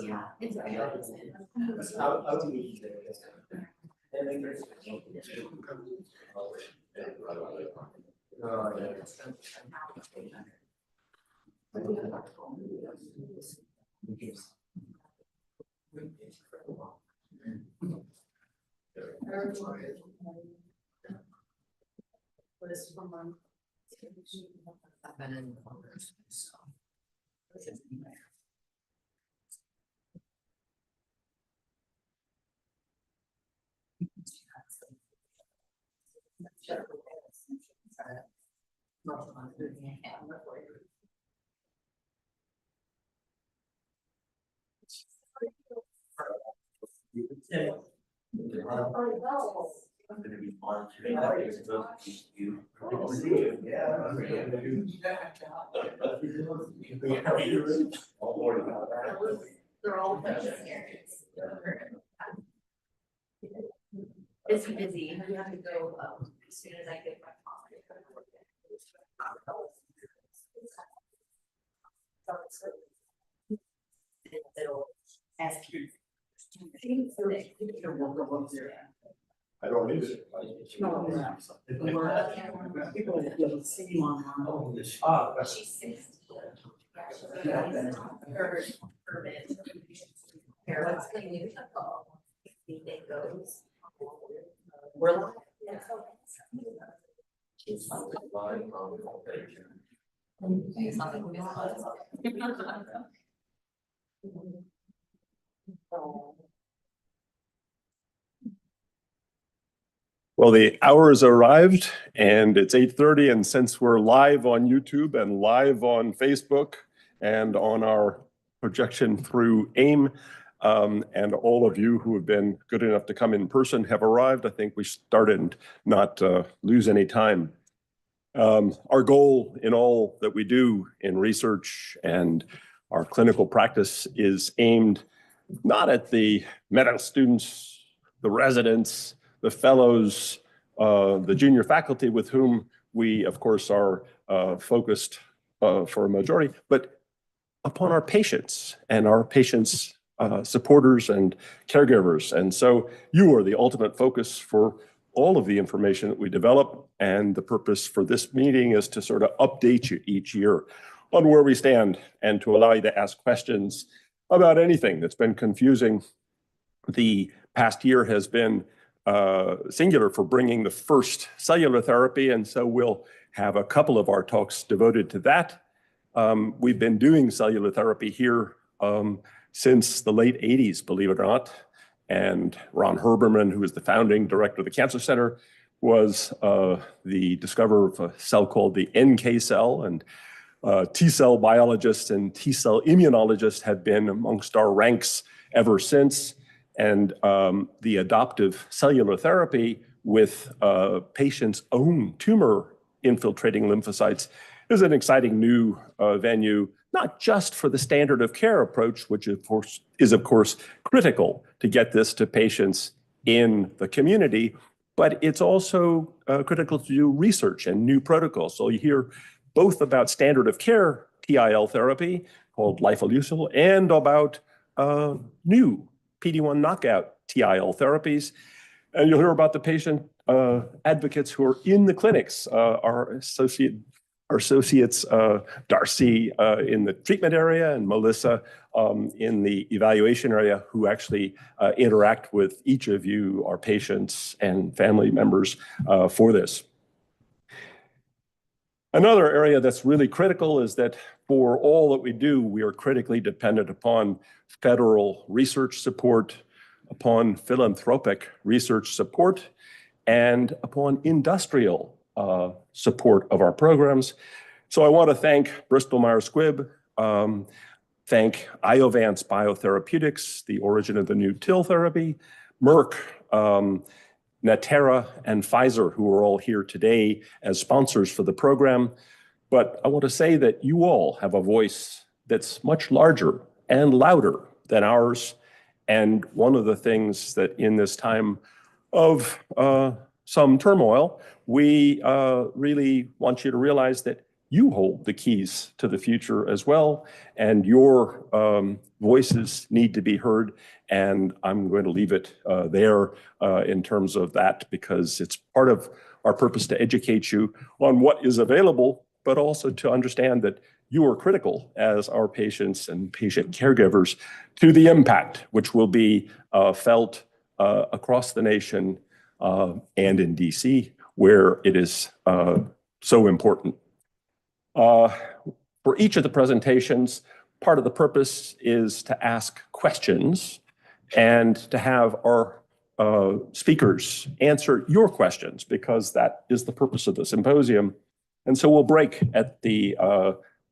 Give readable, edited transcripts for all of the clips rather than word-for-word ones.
Yeah, it's they're all it's busy. We have to go as soon as I get my it'll ask you. I don't need it. She's 60. It goes. We're live. She's Well, the hour has arrived and it's 8:30, and since we're live on YouTube and live on Facebook and on our projection through AIM, and all of you who have been good enough to come in person have arrived, I think we started and not lose any time. Our goal in all that we do in research and our clinical practice is aimed not at the medical students, the residents, the fellows, the junior faculty with whom we, of course, are focused for a majority, but upon our patients and our patients' supporters and caregivers. And so you are the ultimate focus for all of the information that we develop. And the purpose for this meeting is to sort of update you each year on where we stand and to allow you to ask questions about anything that's been confusing. The past year has been singular for bringing the first cellular therapy, and so we'll have a couple of our talks devoted to that. We've been doing cellular therapy here since the late 80s, believe it or not. And Ron Herberman, who is the founding director of the Cancer Center, was the discoverer of a cell called the NK cell, and T-cell biologists and T-cell immunologists have been amongst our ranks ever since. And the adoptive cellular therapy with patients' own tumor infiltrating lymphocytes is an exciting new venue, not just for the standard of care approach, which is of course critical to get this to patients in the community, but it's also critical to do research and new protocols. So you hear both about standard of care TIL therapy called lifileucel and about new PD-1 knockout TIL therapies. And you'll hear about the patient advocates who are in the clinics, our associates, Darcy in the treatment area and Melissa in the evaluation area, who actually interact with each of you, our patients and family members for this. Another area that's really critical is that for all that we do, we are critically dependent upon federal research support, upon philanthropic research support, and upon industrial support of our programs. So I want to thank Bristol Myers Squibb, thank Iovance Biotherapeutics, the origin of the new TIL therapy, Merck, Natera, and Pfizer, who are all here today as sponsors for the program. But I want to say that you all have a voice that's much larger and louder than ours. And one of the things that in this time of some turmoil, we really want you to realize that you hold the keys to the future as well, and your voices need to be heard. And I'm going to leave it there in terms of that, because it's part of our purpose to educate you on what is available, but also to understand that you are critical as our patients and patient caregivers to the impact, which will be felt across the nation and in DC, where it is so important. For each of the presentations, part of the purpose is to ask questions and to have our speakers answer your questions, because that is the purpose of the symposium. And so we'll break at the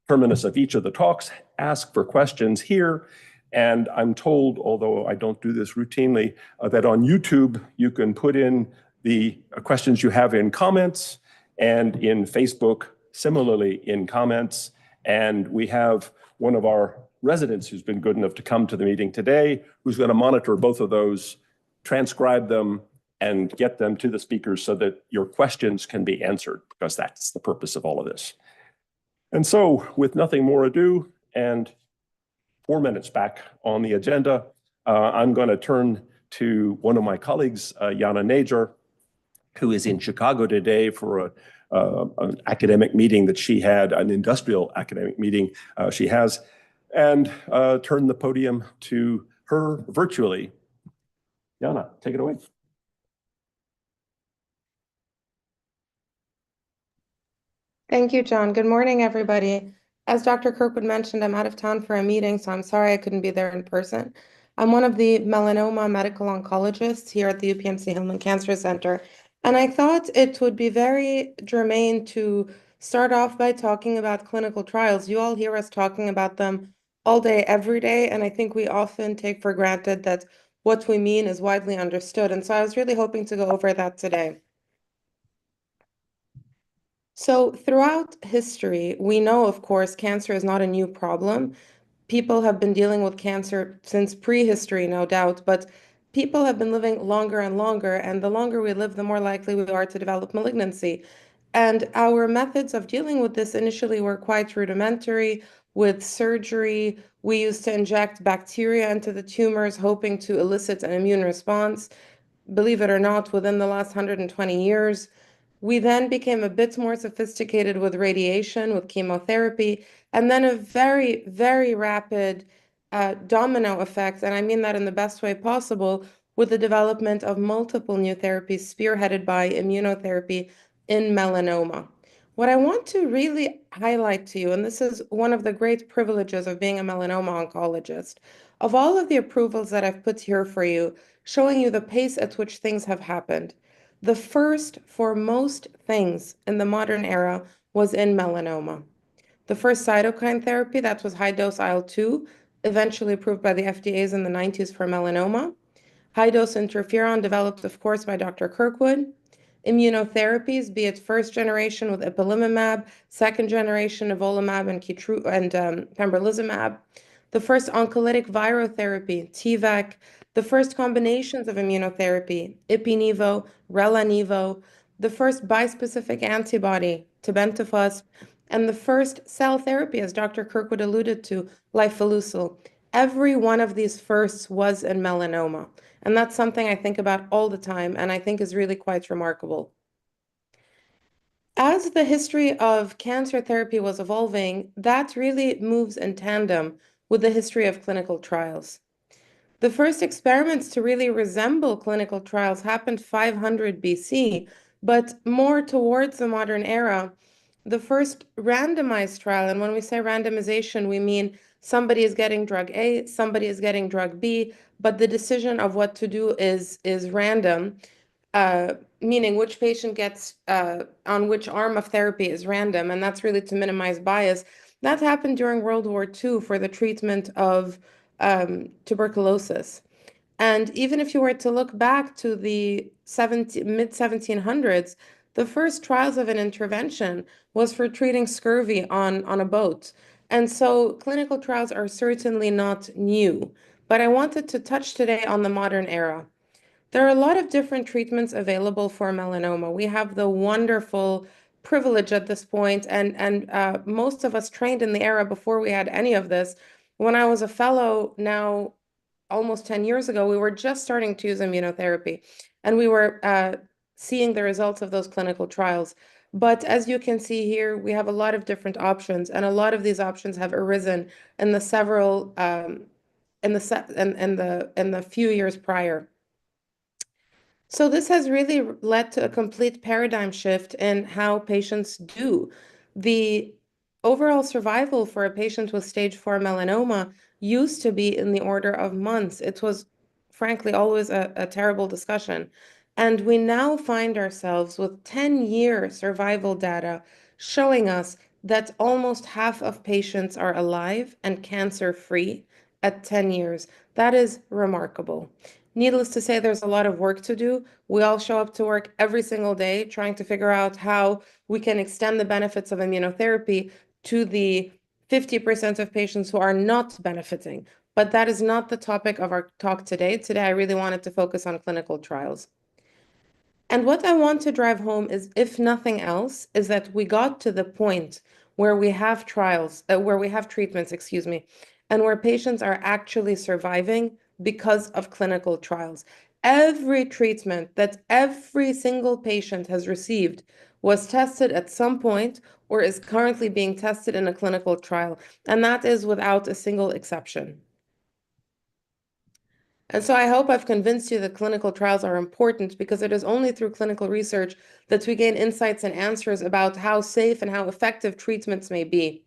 terminus of each of the talks, ask for questions here. And I'm told, although I don't do this routinely, that on YouTube, you can put in the questions you have in comments, and in Facebook, similarly in comments. And we have one of our residents who's been good enough to come to the meeting today, who's going to monitor both of those, transcribe them, and get them to the speakers so that your questions can be answered, because that's the purpose of all of this. And so, with nothing more ado, and 4 minutes back on the agenda, I'm going to turn to one of my colleagues, Jana Najer, who is in Chicago today for an academic meeting that she had, an industrial academic meeting she has, and turn the podium to her virtually. Jana, take it away. Thank you, John. Good morning, everybody. As Dr. Kirkwood mentioned, I'm out of town for a meeting, so I'm sorry I couldn't be there in person. I'm one of the melanoma medical oncologists here at the UPMC Hillman Cancer Center, and I thought it would be very germane to start off by talking about clinical trials. You all hear us talking about them all day, every day, and I think we often take for granted that what we mean is widely understood, and so I was really hoping to go over that today. So throughout history, we know, of course, cancer is not a new problem. People have been dealing with cancer since prehistory, no doubt, but people have been living longer and longer, and the longer we live, the more likely we are to develop malignancy. And our methods of dealing with this initially were quite rudimentary. With surgery, we used to inject bacteria into the tumors, hoping to elicit an immune response. Believe it or not, within the last 120 years, we then became a bit more sophisticated with radiation, with chemotherapy, and then a very, very rapid domino effect, and I mean that in the best way possible, with the development of multiple new therapies spearheaded by immunotherapy in melanoma. What I want to really highlight to you, and this is one of the great privileges of being a melanoma oncologist, of all of the approvals that I've put here for you, showing you the pace at which things have happened. The first for most things in the modern era was in melanoma. The first cytokine therapy, that was high-dose IL-2, eventually approved by the FDAs in the 90s for melanoma. High-dose interferon, developed, of course, by Dr. Kirkwood. Immunotherapies, be it first generation with ipilimumab, second generation nivolumab and pembrolizumab. The first oncolytic virotherapy, TVEC, the first combinations of immunotherapy, ipi-nivo, rela-nivo, the first bispecific antibody, tebentafusp, and the first cell therapy, as Dr. Kirkwood alluded to, lifileucel. Every one of these firsts was in melanoma, and that's something I think about all the time, and I think is really quite remarkable. As the history of cancer therapy was evolving, that really moves in tandem with the history of clinical trials. The first experiments to really resemble clinical trials happened 500 BC, but more towards the modern era, the first randomized trial, and when we say randomization, we mean somebody is getting drug A, somebody is getting drug B, but the decision of what to do is random, meaning which patient gets on which arm of therapy is random, and that's really to minimize bias. That happened during World War II for the treatment of tuberculosis. And even if you were to look back to the mid-1700s, the first trials of an intervention was for treating scurvy on a boat. And so clinical trials are certainly not new, but I wanted to touch today on the modern era. There are a lot of different treatments available for melanoma. We have the wonderful privilege at this point, and most of us trained in the era before we had any of this. When I was a fellow now almost 10 years ago, we were just starting to use immunotherapy, and we were seeing the results of those clinical trials. But as you can see here, we have a lot of different options, and a lot of these options have arisen in the several in the few years prior. So this has really led to a complete paradigm shift in how patients do. The overall survival for a patient with stage 4 melanoma used to be in the order of months. It was, frankly, always a terrible discussion. And we now find ourselves with 10-year survival data showing us that almost half of patients are alive and cancer-free at 10 years. That is remarkable. Needless to say, there's a lot of work to do. We all show up to work every single day trying to figure out how we can extend the benefits of immunotherapy to the 50% of patients who are not benefiting. But that is not the topic of our talk today. Today, I really wanted to focus on clinical trials. And what I want to drive home is, if nothing else, is that we got to the point where we have trials, where we have treatments, excuse me, and where patients are actually surviving because of clinical trials. Every treatment that every single patient has received was tested at some point or is currently being tested in a clinical trial, and that is without a single exception. And so I hope I've convinced you that clinical trials are important, because it is only through clinical research that we gain insights and answers about how safe and how effective treatments may be.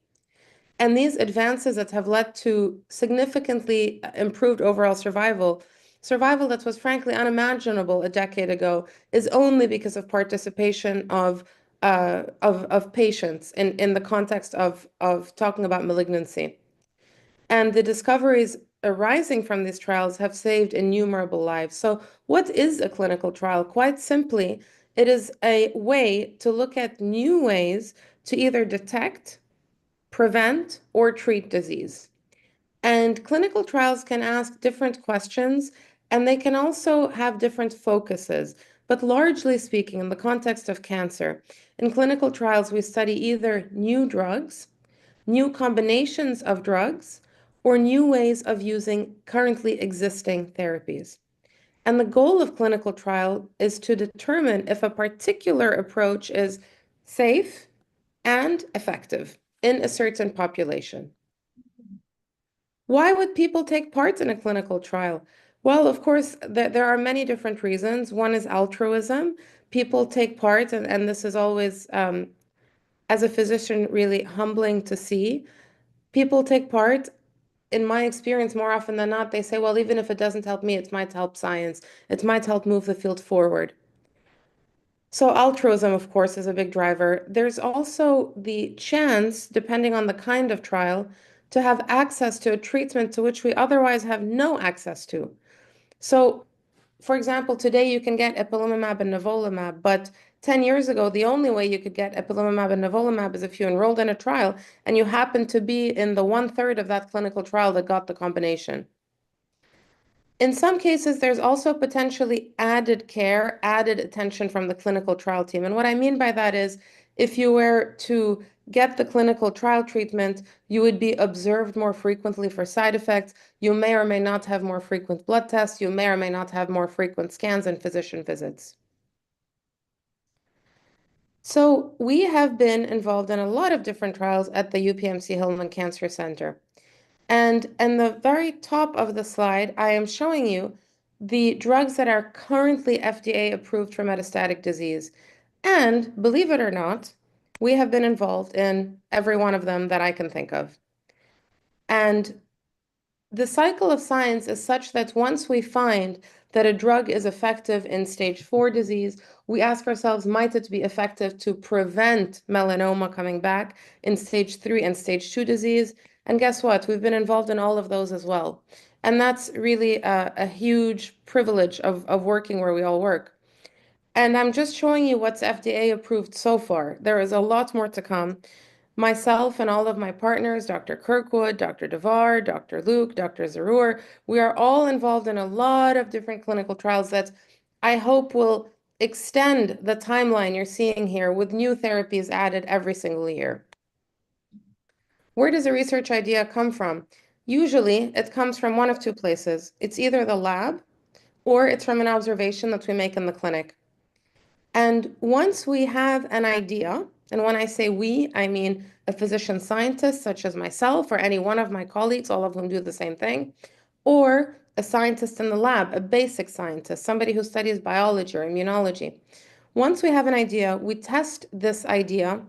And these advances that have led to significantly improved overall survival, survival that was frankly unimaginable a decade ago, is only because of participation of patients in the context of talking about malignancy. And the discoveries arising from these trials have saved innumerable lives. So, what is a clinical trial? Quite simply, it is a way to look at new ways to either detect, prevent, or treat disease. And clinical trials can ask different questions, and they can also have different focuses. But largely speaking, in the context of cancer, in clinical trials, we study either new drugs, new combinations of drugs, or new ways of using currently existing therapies. And the goal of clinical trial is to determine if a particular approach is safe and effective in a certain population. Why would people take part in a clinical trial? Well, of course, there are many different reasons. One is altruism. People take part, and this is always, as a physician, really humbling to see. People take part, in my experience, more often than not, they say, well, even if it doesn't help me, it might help science. It might help move the field forward. So altruism, of course, is a big driver. There's also the chance, depending on the kind of trial, to have access to a treatment to which we otherwise have no access to. So, for example, today you can get ipilimumab and nivolumab, but 10 years ago, the only way you could get ipilimumab and nivolumab is if you enrolled in a trial and you happened to be in the 1/3 of that clinical trial that got the combination. In some cases, there's also potentially added care, added attention from the clinical trial team. And what I mean by that is, if you were to get the clinical trial treatment, you would be observed more frequently for side effects. You may or may not have more frequent blood tests. You may or may not have more frequent scans and physician visits. So we have been involved in a lot of different trials at the UPMC Hillman Cancer Center. And in the very top of the slide, I am showing you the drugs that are currently FDA approved for metastatic disease. And believe it or not, we have been involved in every one of them that I can think of. And the cycle of science is such that once we find that a drug is effective in stage 4 disease, we ask ourselves, might it be effective to prevent melanoma coming back in stage 3 and stage 2 disease? And guess what? We've been involved in all of those as well. And that's really a huge privilege of working where we all work. And I'm just showing you what's FDA approved so far. There is a lot more to come. Myself and all of my partners, Dr. Kirkwood, Dr. Devar, Dr. Luke, Dr. Zarur, we are all involved in a lot of different clinical trials that I hope will extend the timeline you're seeing here with new therapies added every single year. Where does a research idea come from? Usually, it comes from one of two places. It's either the lab or it's from an observation that we make in the clinic. And once we have an idea, and when I say we, I mean a physician scientist such as myself or any one of my colleagues, all of whom do the same thing, or a scientist in the lab, a basic scientist, somebody who studies biology or immunology. Once we have an idea, we test this idea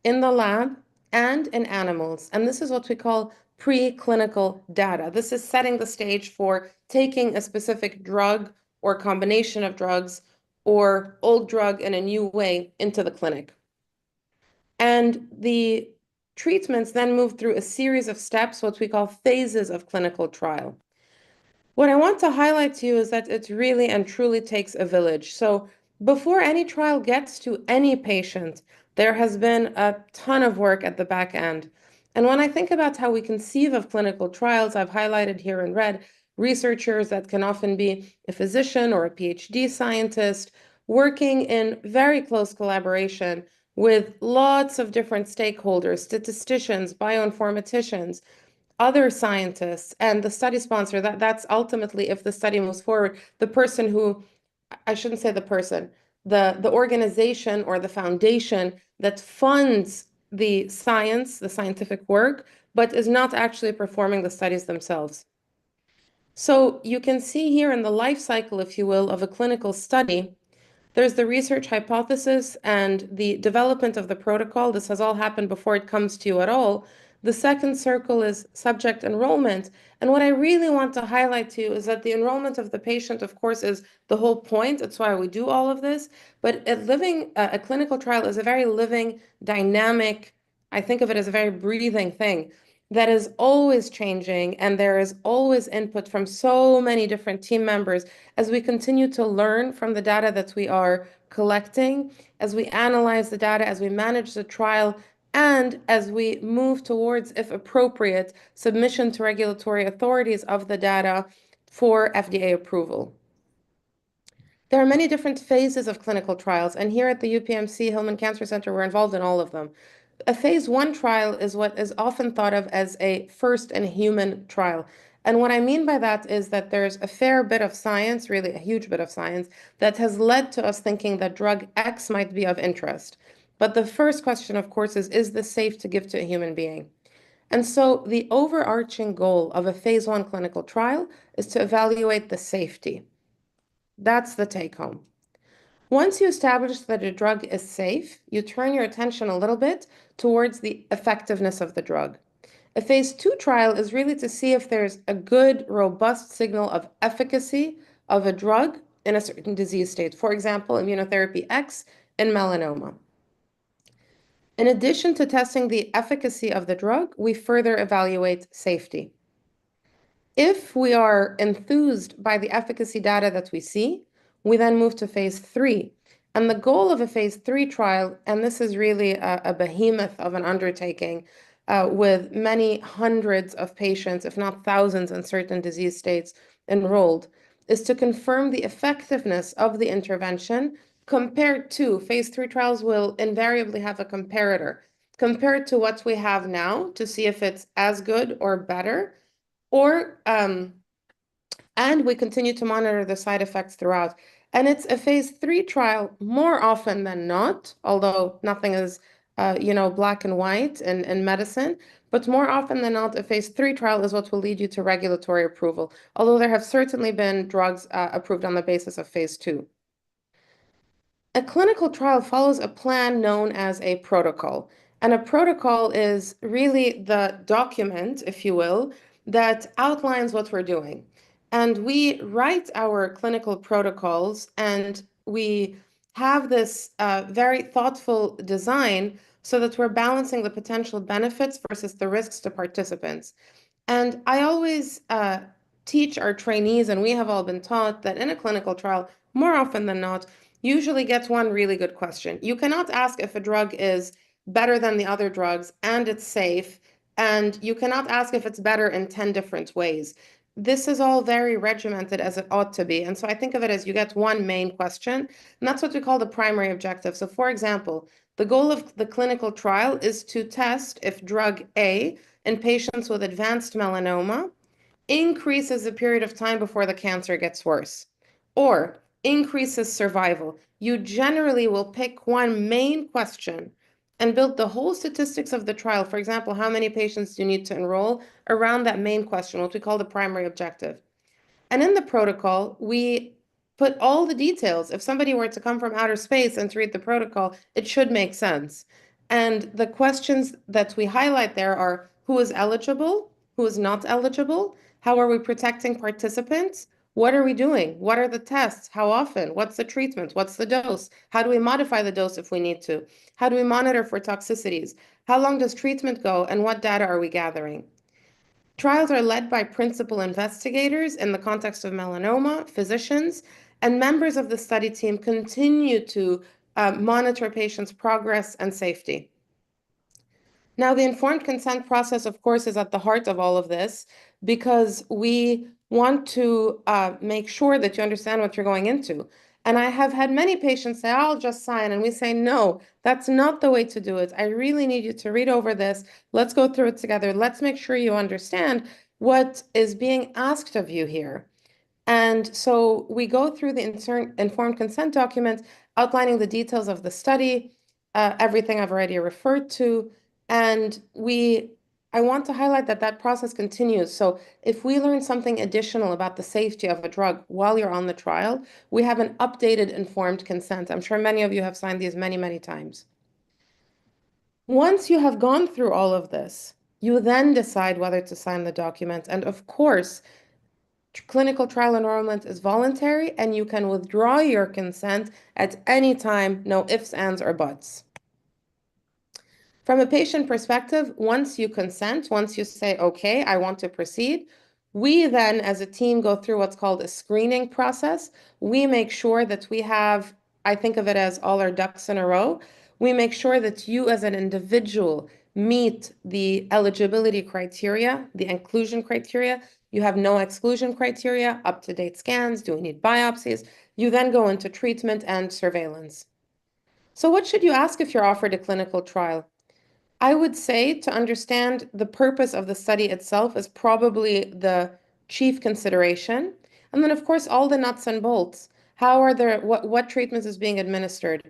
in the lab and in animals. And this is what we call preclinical data. This is setting the stage for taking a specific drug or combination of drugs or old drug in a new way into the clinic. And the treatments then move through a series of steps, what we call phases of clinical trial. What I want to highlight to you is that it really and truly takes a village. So before any trial gets to any patient, there has been a ton of work at the back end. And when I think about how we conceive of clinical trials, I've highlighted here in red researchers that can often be a physician or a PhD scientist working in very close collaboration with lots of different stakeholders, statisticians, bioinformaticians, other scientists, and the study sponsor. That's ultimately, if the study moves forward, the person who, I shouldn't say the person, the organization or the foundation that funds the science, the scientific work, but is not actually performing the studies themselves. So you can see here in the life cycle, if you will, of a clinical study, there's the research hypothesis and the development of the protocol. This has all happened before it comes to you at all. The second circle is subject enrollment. And what I really want to highlight to you is that the enrollment of the patient, of course, is the whole point. It's why we do all of this. But a clinical trial is a very living, dynamic, I think of it as a very breathing thing that is always changing, and there is always input from so many different team members as we continue to learn from the data that we are collecting, as we analyze the data, as we manage the trial, and as we move towards, if appropriate, submission to regulatory authorities of the data for FDA approval. There are many different phases of clinical trials, and here at the UPMC Hillman Cancer Center, we're involved in all of them. A phase 1 trial is what is often thought of as a first-in-human trial. And what I mean by that is that there's a fair bit of science, really a huge bit of science, that has led to us thinking that drug X might be of interest. But the first question, of course, is this safe to give to a human being? And so the overarching goal of a phase 1 clinical trial is to evaluate the safety. That's the take home. Once you establish that a drug is safe, you turn your attention a little bit towards the effectiveness of the drug. A phase 2 trial is really to see if there's a good, robust signal of efficacy of a drug in a certain disease state. For example, immunotherapy X in melanoma. In addition to testing the efficacy of the drug, we further evaluate safety. If we are enthused by the efficacy data that we see, we then move to phase 3. And the goal of a phase 3 trial, and this is really a behemoth of an undertaking with many hundreds of patients, if not thousands in certain disease states enrolled, is to confirm the effectiveness of the intervention compared to, phase 3 trials will invariably have a comparator, compared to what we have now to see if it's as good or better, or and we continue to monitor the side effects throughout. And it's a phase 3 trial more often than not, although nothing is, black and white in medicine. But more often than not, a phase 3 trial is what will lead you to regulatory approval, although there have certainly been drugs approved on the basis of phase 2. A clinical trial follows a plan known as a protocol. And a protocol is really the document, if you will, that outlines what we're doing. And we write our clinical protocols and we have this very thoughtful design so that we're balancing the potential benefits versus the risks to participants. And I always teach our trainees, and we have all been taught that in a clinical trial, more often than not, usually gets one really good question. You cannot ask if a drug is better than the other drugs and it's safe, and you cannot ask if it's better in 10 different ways. this is all very regimented as it ought to be. And so I think of it as you get one main question, and that's what we call the primary objective. So for example, the goal of the clinical trial is to test if drug A in patients with advanced melanoma increases the period of time before the cancer gets worse or increases survival. You generally will pick one main question and build the whole statistics of the trial. For example, how many patients do you need to enroll around that main question, what we call the primary objective. And in the protocol, we put all the details. If somebody were to come from outer space and to read the protocol, it should make sense. And the questions that we highlight there are who is eligible, who is not eligible, how are we protecting participants, what are we doing, what are the tests, how often, what's the treatment, what's the dose, how do we modify the dose if we need to, how do we monitor for toxicities, how long does treatment go, and what data are we gathering. Trials are led by principal investigators in the context of melanoma, physicians, and members of the study team continue to monitor patients' progress and safety. Now, the informed consent process, of course, is at the heart of all of this because we want to make sure that you understand what you're going into. And I have had many patients say, I'll just sign. And we say, no, that's not the way to do it. I really need you to read over this. Let's go through it together. Let's make sure you understand what is being asked of you here. And so we go through the informed consent document, outlining the details of the study, everything I've already referred to. And I want to highlight that that process continues. So if we learn something additional about the safety of a drug while you're on the trial, we have an updated informed consent. I'm sure many of you have signed these many, many times. Once you have gone through all of this, you then decide whether to sign the document. And of course, clinical trial enrollment is voluntary, and you can withdraw your consent at any time, no ifs, ands, or buts. From a patient perspective, once you consent, once you say, okay, I want to proceed, we then, as a team, go through what's called a screening process. We make sure that we have, I think of it as all our ducks in a row. We make sure that you as an individual meet the eligibility criteria, the inclusion criteria. You have no exclusion criteria, up-to-date scans, do we need biopsies? You then go into treatment and surveillance. So what should you ask if you're offered a clinical trial? I would say to understand the purpose of the study itself is probably the chief consideration. And then, of course, all the nuts and bolts. What treatments is being administered?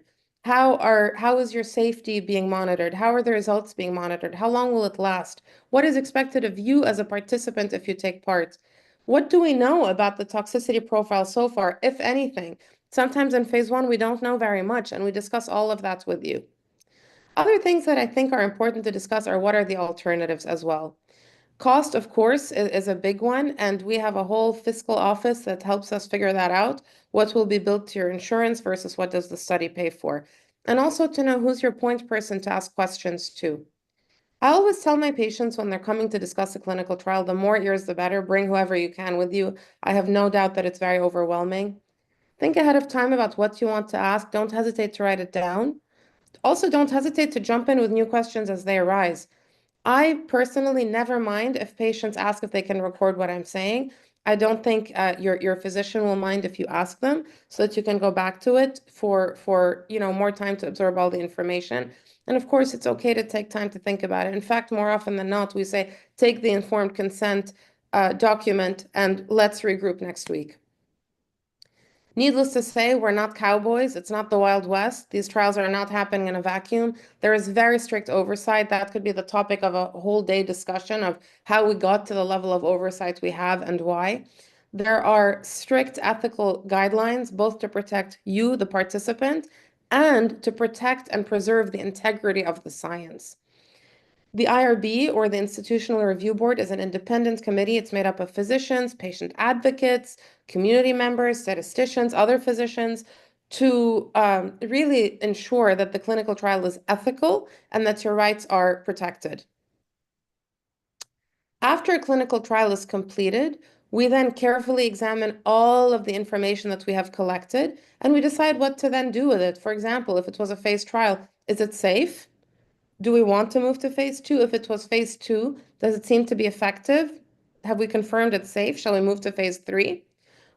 How is your safety being monitored? How are the results being monitored? How long will it last? What is expected of you as a participant if you take part? What do we know about the toxicity profile so far, if anything? Sometimes in phase 1, we don't know very much, and we discuss all of that with you. Other things that I think are important to discuss are what are the alternatives as well. Cost, of course, is a big one, and we have a whole fiscal office that helps us figure that out. What will be billed to your insurance versus what does the study pay for? And also to know who's your point person to ask questions to. I always tell my patients when they're coming to discuss a clinical trial, the more ears, the better. Bring whoever you can with you. I have no doubt that it's very overwhelming. Think ahead of time about what you want to ask. Don't hesitate to write it down. Also, don't hesitate to jump in with new questions as they arise. I personally never mind if patients ask if they can record what I'm saying. I don't think your physician will mind if you ask them so that you can go back to it for more time to absorb all the information. And of course, it's okay to take time to think about it. In fact, more often than not, we say, take the informed consent document and let's regroup next week. Needless to say, we're not cowboys. It's not the Wild West. These trials are not happening in a vacuum. There is very strict oversight. That could be the topic of a whole day discussion of how we got to the level of oversight we have and why. There are strict ethical guidelines, both to protect you, the participant, and to protect and preserve the integrity of the science. The IRB, or the Institutional Review Board, is an independent committee. It's made up of physicians, patient advocates, community members, statisticians, other physicians, to really ensure that the clinical trial is ethical and that your rights are protected. After a clinical trial is completed, we then carefully examine all of the information that we have collected, and we decide what to then do with it. For example, if it was a phase trial, is it safe? Do we want to move to phase 2? If it was phase 2, does it seem to be effective? have we confirmed it's safe? Shall we move to phase 3?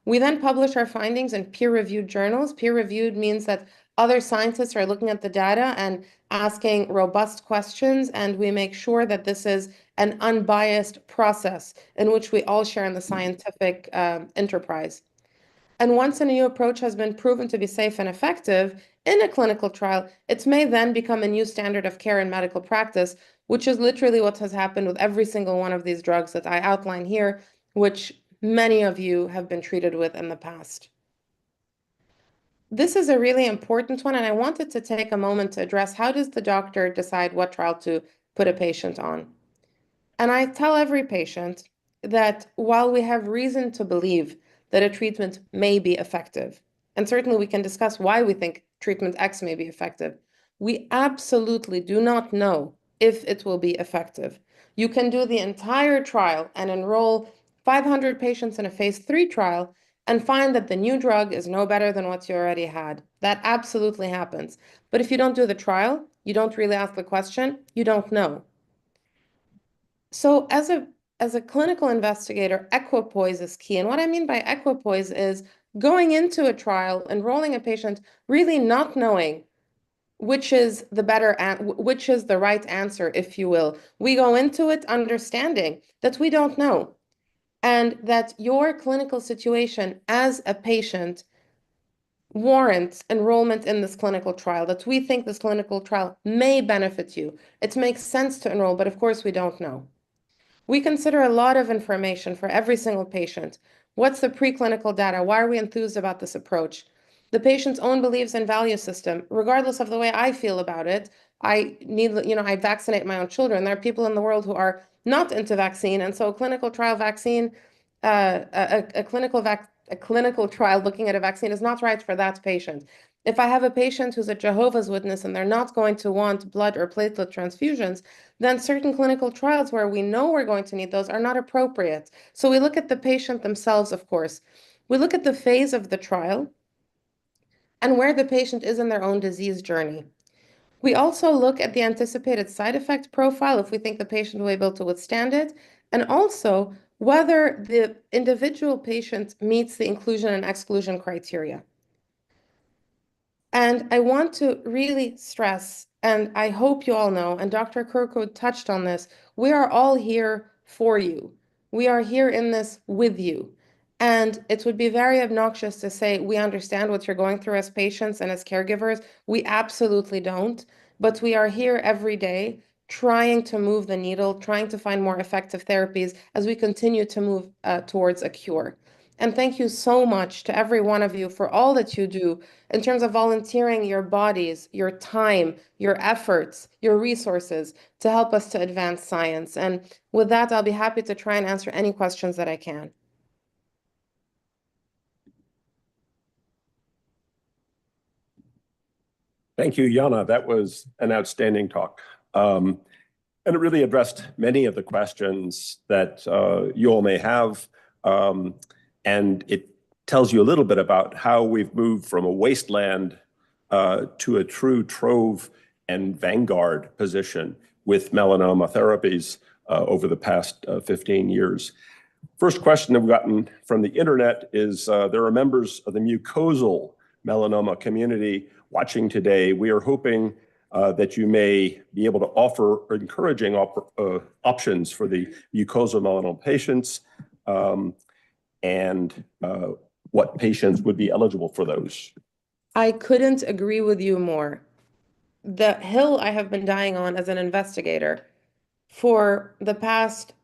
We then publish our findings in peer-reviewed journals. Peer-reviewed means that other scientists are looking at the data and asking robust questions, and we make sure that this is an unbiased process in which we all share in the scientific enterprise. And once a new approach has been proven to be safe and effective in a clinical trial, it may then become a new standard of care in medical practice, which is literally what has happened with every single one of these drugs that I outline here, which many of you have been treated with in the past. This is a really important one, and I wanted to take a moment to address how does the doctor decide what trial to put a patient on? And I tell every patient that while we have reason to believe that a treatment may be effective, and certainly we can discuss why we think treatment X may be effective, we absolutely do not know if it will be effective. You can do the entire trial and enroll 500 patients in a phase 3 trial and find that the new drug is no better than what you already had. That absolutely happens. But if you don't do the trial, you don't really ask the question, you don't know. So as a clinical investigator, equipoise is key. And what I mean by equipoise is going into a trial, enrolling a patient, really not knowing which is which is the right answer, if you will. We go into it understanding that we don't know, and that your clinical situation as a patient warrants enrollment in this clinical trial, that we think this clinical trial may benefit you. It makes sense to enroll, but of course we don't know. We consider a lot of information for every single patient. What's the preclinical data? Why are we enthused about this approach? The patient's own beliefs and value system, regardless of the way I feel about it. I vaccinate my own children. There are people in the world who are not into vaccine, and so a clinical trial vaccine, a clinical trial looking at a vaccine is not right for that patient. If I have a patient who's a Jehovah's Witness and they're not going to want blood or platelet transfusions, then certain clinical trials where we know we're going to need those are not appropriate. So we look at the patient themselves, of course. We look at the phase of the trial and where the patient is in their own disease journey. We also look at the anticipated side effect profile if we think the patient will be able to withstand it, and also whether the individual patient meets the inclusion and exclusion criteria. And I want to really stress, and I hope you all know, and Dr. Kirkwood touched on this, we are all here for you. We are here in this with you. And it would be very obnoxious to say we understand what you're going through as patients and as caregivers. We absolutely don't. But we are here every day trying to move the needle, trying to find more effective therapies as we continue to move towards a cure. And thank you so much to every one of you for all that you do in terms of volunteering your bodies, your time, your efforts, your resources to help us to advance science. And with that, I'll be happy to try and answer any questions that I can. Thank you, Jana. That was an outstanding talk. And it really addressed many of the questions that you all may have. And it tells you a little bit about how we've moved from a wasteland to a true trove and vanguard position with melanoma therapies over the past 15 years. First question I've gotten from the internet is there are members of the mucosal melanoma community watching today. We are hoping that you may be able to offer encouraging options for the mucosal melanoma patients and what patients would be eligible for those. I couldn't agree with you more. The hill I have been dying on as an investigator for the past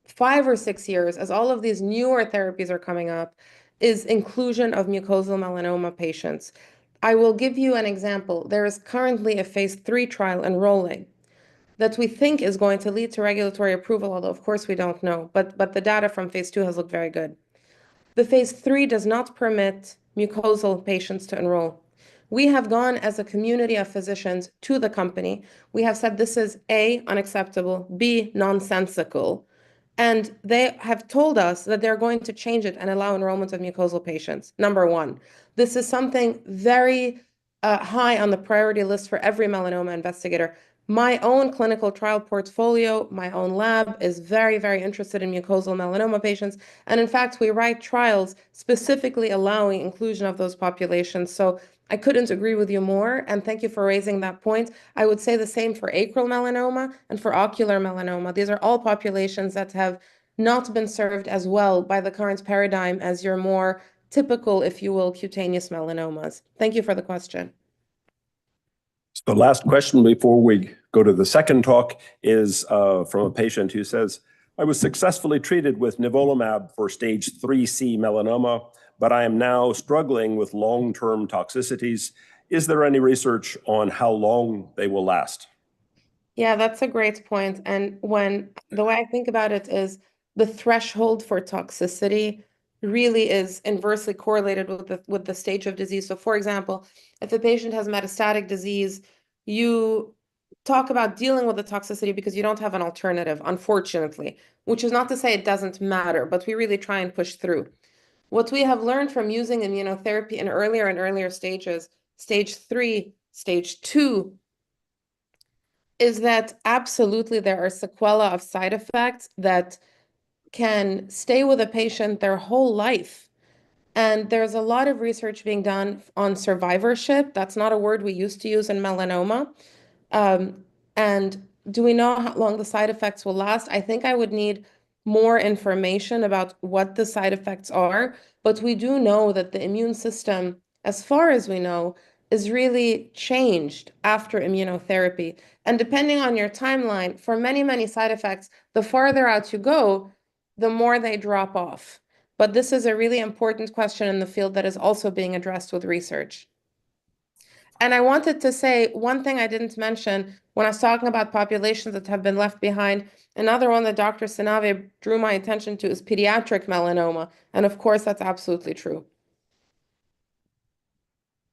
5 or 6 years, as all of these newer therapies are coming up, is inclusion of mucosal melanoma patients. I will give you an example. There is currently a phase 3 trial enrolling that we think is going to lead to regulatory approval, although of course we don't know, but the data from phase 2 has looked very good. The phase 3 does not permit mucosal patients to enroll. We have gone as a community of physicians to the company. We have said this is A, unacceptable, B, nonsensical. And they have told us that they're going to change it and allow enrollment of mucosal patients. Number one, this is something very high on the priority list for every melanoma investigator. My own clinical trial portfolio, my own lab is very, very interested in mucosal melanoma patients. And in fact, we write trials specifically allowing inclusion of those populations. So I couldn't agree with you more. And thank you for raising that point. I would say the same for acral melanoma and for ocular melanoma. These are all populations that have not been served as well by the current paradigm as your more typical, if you will, cutaneous melanomas. Thank you for the question. The last question before we go to the second talk is from a patient who says, I was successfully treated with nivolumab for stage 3C melanoma, but I am now struggling with long-term toxicities. Is there any research on how long they will last? Yeah, that's a great point. And the way I think about it is the threshold for toxicity really is inversely correlated with the stage of disease. So for example, if a patient has metastatic disease, you talk about dealing with the toxicity because you don't have an alternative, unfortunately, which is not to say it doesn't matter, but we really try and push through. What we have learned from using immunotherapy in earlier and earlier stages, stage 3, stage 2, is that absolutely there are sequelae of side effects that can stay with a patient their whole life. And there's a lot of research being done on survivorship. That's not a word we used to use in melanoma. And do we know how long the side effects will last? I think I would need more information about what the side effects are, but we do know that the immune system, as far as we know, is really changed after immunotherapy. And depending on your timeline, for many, many side effects, the farther out you go, the more they drop off. But this is a really important question in the field that is also being addressed with research. And I wanted to say one thing I didn't mention when I was talking about populations that have been left behind. Another one that Dr. Sinave drew my attention to is pediatric melanoma. And of course, that's absolutely true.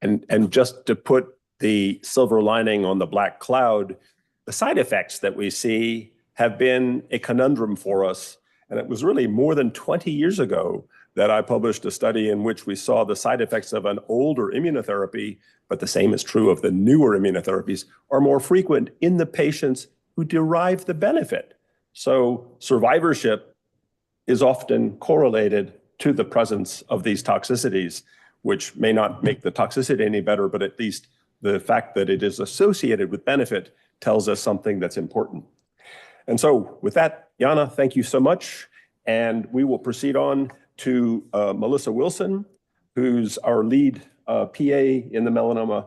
And just to put the silver lining on the black cloud, the side effects that we see have been a conundrum for us. And it was really more than 20 years ago that I published a study in which we saw the side effects of an older immunotherapy, but the same is true of the newer immunotherapies, are more frequent in the patients who derive the benefit. So survivorship is often correlated to the presence of these toxicities, which may not make the toxicity any better, but at least the fact that it is associated with benefit tells us something that's important. And so with that, Jana, thank you so much. And we will proceed on to Melissa Wilson, who's our lead PA in the melanoma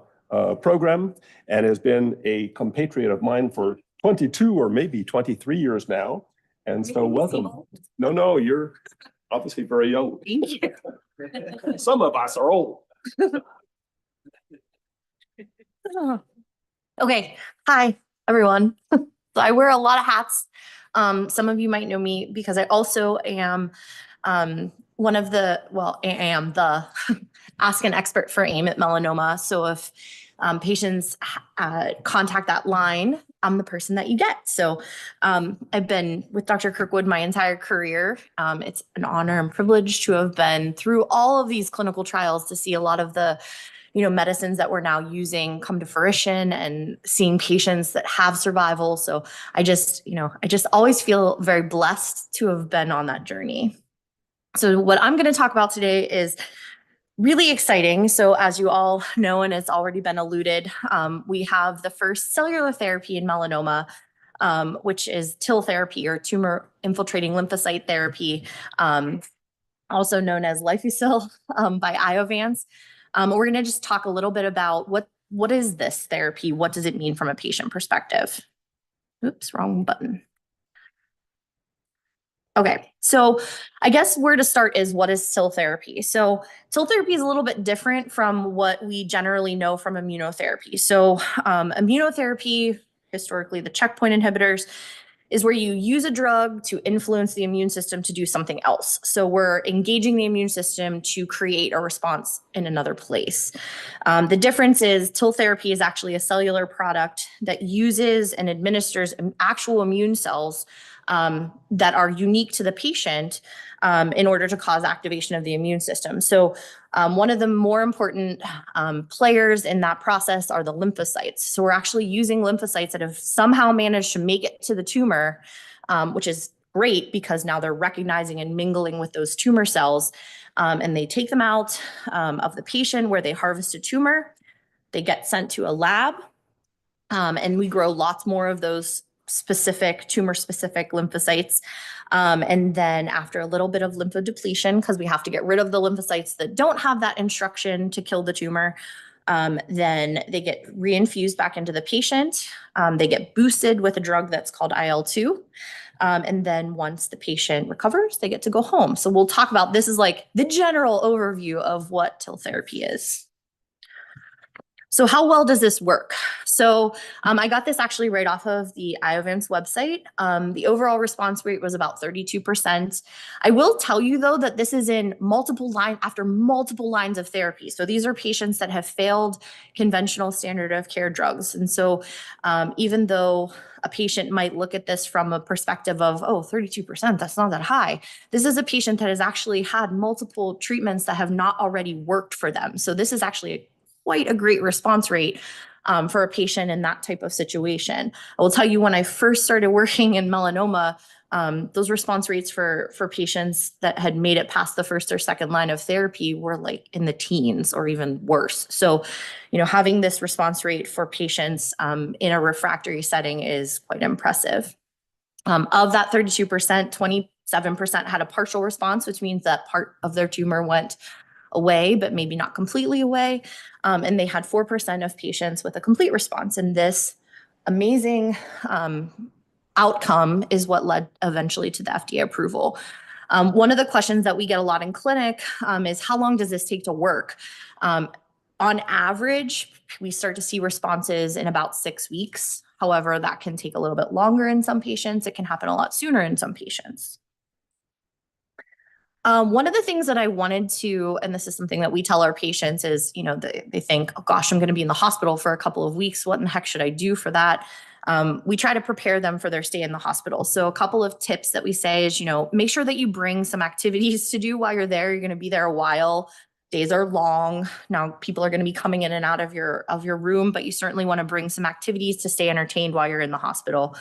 program and has been a compatriot of mine for 22 or maybe 23 years now. And so welcome. No, you're obviously very young. Thank you. Some of us are old. Okay. Hi, everyone. So I wear a lot of hats. Some of you might know me because I also am I am the Ask an Expert for AIM at Melanoma. So if patients contact that line, I'm the person that you get. So I've been with Dr. Kirkwood my entire career. It's an honor and privilege to have been through all of these clinical trials to see a lot of the medicines that we're now using come to fruition and seeing patients that have survival. So I just always feel very blessed to have been on that journey. So what I'm going to talk about today is really exciting. So as you all know, and it's already been alluded, we have the first cellular therapy in melanoma, which is TIL therapy or tumor infiltrating lymphocyte therapy, also known as Lifileucel by Iovance. We're going to just talk a little bit about what is this therapy? What does it mean from a patient perspective? Oops, wrong button. Okay, so I guess where to start is what is TIL therapy? So TIL therapy is a little bit different from what we generally know from immunotherapy. So immunotherapy, historically the checkpoint inhibitors, is where you use a drug to influence the immune system to do something else. So we're engaging the immune system to create a response in another place. The difference is TIL therapy is actually a cellular product that uses and administers actual immune cells that are unique to the patient in order to cause activation of the immune system. So one of the more important players in that process are the lymphocytes. So we're actually using lymphocytes that have somehow managed to make it to the tumor, which is great because now they're recognizing and mingling with those tumor cells, and they take them out of the patient where they harvest a tumor. They get sent to a lab, and we grow lots more of those specific tumor-specific lymphocytes. And then after a little bit of lymphodepletion, because we have to get rid of the lymphocytes that don't have that instruction to kill the tumor, then they get reinfused back into the patient. They get boosted with a drug that's called IL-2. And then once the patient recovers, they get to go home. So we'll talk about, this is like the general overview of what TIL therapy is. So how well does this work? So I got this actually right off of the Iovance website. The overall response rate was about 32%. I will tell you though that this is in multiple lines of therapy. So these are patients that have failed conventional standard of care drugs. And so even though a patient might look at this from a perspective of, oh, 32%, that's not that high. This is a patient that has actually had multiple treatments that have not already worked for them. So this is actually quite a great response rate for a patient in that type of situation. I will tell you, when I first started working in melanoma, those response rates for patients that had made it past the first or second line of therapy were like in the teens or even worse. So, having this response rate for patients in a refractory setting is quite impressive. Of that 32%, 27% had a partial response, which means that part of their tumor went away, but maybe not completely away. And they had 4% of patients with a complete response. And this amazing outcome is what led eventually to the FDA approval. One of the questions that we get a lot in clinic is, how long does this take to work? On average, we start to see responses in about 6 weeks. However, that can take a little bit longer in some patients. It can happen a lot sooner in some patients. One of the things that I wanted to, and this is something that we tell our patients is, they think, oh gosh, I'm going to be in the hospital for a couple of weeks. What in the heck should I do for that? We try to prepare them for their stay in the hospital. So a couple of tips that we say is, make sure that you bring some activities to do while you're there. You're going to be there a while. Days are long. Now people are going to be coming in and out of your room, but you certainly want to bring some activities to stay entertained while you're in the hospital.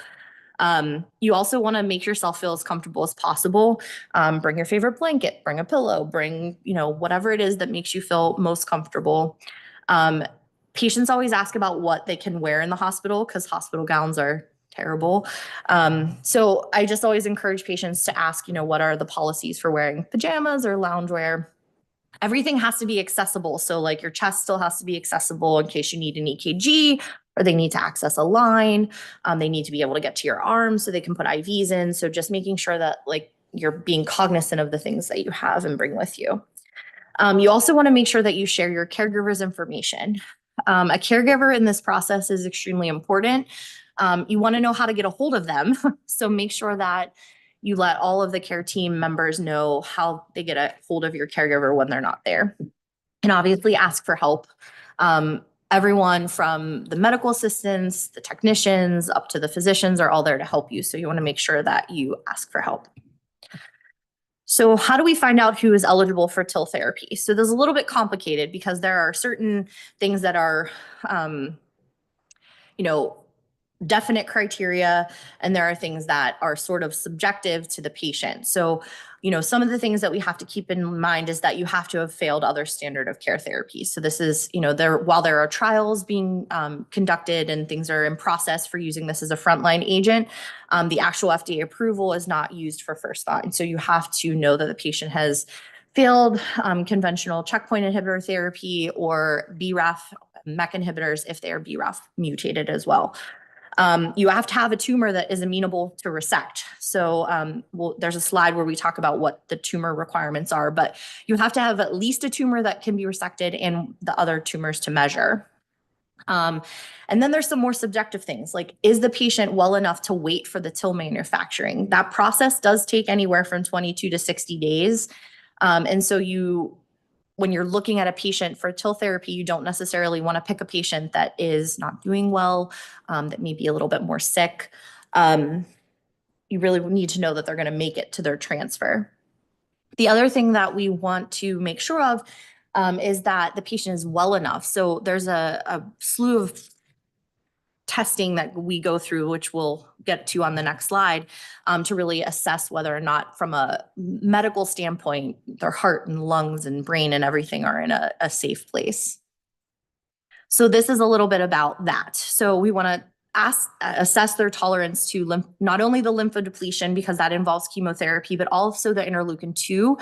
You also want to make yourself feel as comfortable as possible. Bring your favorite blanket, bring a pillow, bring, whatever it is that makes you feel most comfortable. Patients always ask about what they can wear in the hospital because hospital gowns are terrible. So I just always encourage patients to ask, what are the policies for wearing pajamas or loungewear? Everything has to be accessible. So like your chest still has to be accessible in case you need an EKG, or they need to access a line. They need to be able to get to your arms so they can put IVs in. So just making sure that you're being cognizant of the things that you have and bring with you. You also want to make sure that you share your caregiver's information. A caregiver in this process is extremely important. You want to know how to get a hold of them. So make sure that you let all of the care team members know how they get a hold of your caregiver when they're not there. And obviously ask for help. Everyone from the medical assistants, the technicians, up to the physicians are all there to help you. So you want to make sure that you ask for help. So how do we find out who is eligible for TIL therapy? So this is a little bit complicated because there are certain things that are, definite criteria, and there are things that are sort of subjective to the patient. So, some of the things that we have to keep in mind is that you have to have failed other standard of care therapies. So this is, while there are trials being conducted and things are in process for using this as a frontline agent, the actual FDA approval is not used for first line. So you have to know that the patient has failed conventional checkpoint inhibitor therapy or BRAF MEK inhibitors if they are BRAF mutated as well. You have to have a tumor that is amenable to resect. So there's a slide where we talk about what the tumor requirements are, but you have to have at least a tumor that can be resected and the other tumors to measure. And then there's some more subjective things, like, is the patient well enough to wait for the TIL manufacturing? That process does take anywhere from 22 to 60 days. And so when you're looking at a patient for TIL therapy, you don't necessarily want to pick a patient that is not doing well, that may be a little bit more sick. you really need to know that they're going to make it to their transfer. The other thing that we want to make sure of is that the patient is well enough. So there's a slew of testing that we go through, which we'll get to on the next slide, to really assess whether or not from a medical standpoint, their heart and lungs and brain and everything are in a safe place. So this is a little bit about that. So we want to assess their tolerance to not only the lymphodepletion, because that involves chemotherapy, but also the interleukin-2,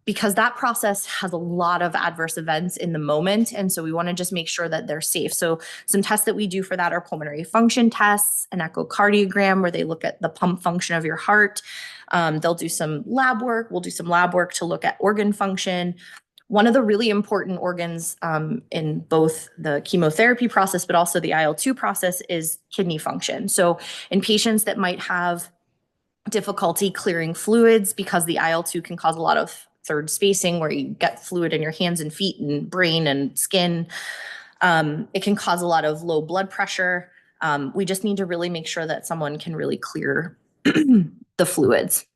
because that process has a lot of adverse events in the moment. And so we want to just make sure that they're safe. So some tests that we do for that are pulmonary function tests, an echocardiogram where they look at the pump function of your heart. They'll do some lab work. We'll do some lab work to look at organ function. One of the really important organs in both the chemotherapy process, but also the IL-2 process, is kidney function. So in patients that might have difficulty clearing fluids because the IL-2 can cause a lot of third spacing where you get fluid in your hands and feet and brain and skin, it can cause a lot of low blood pressure. We just need to really make sure that someone can really clear the fluids.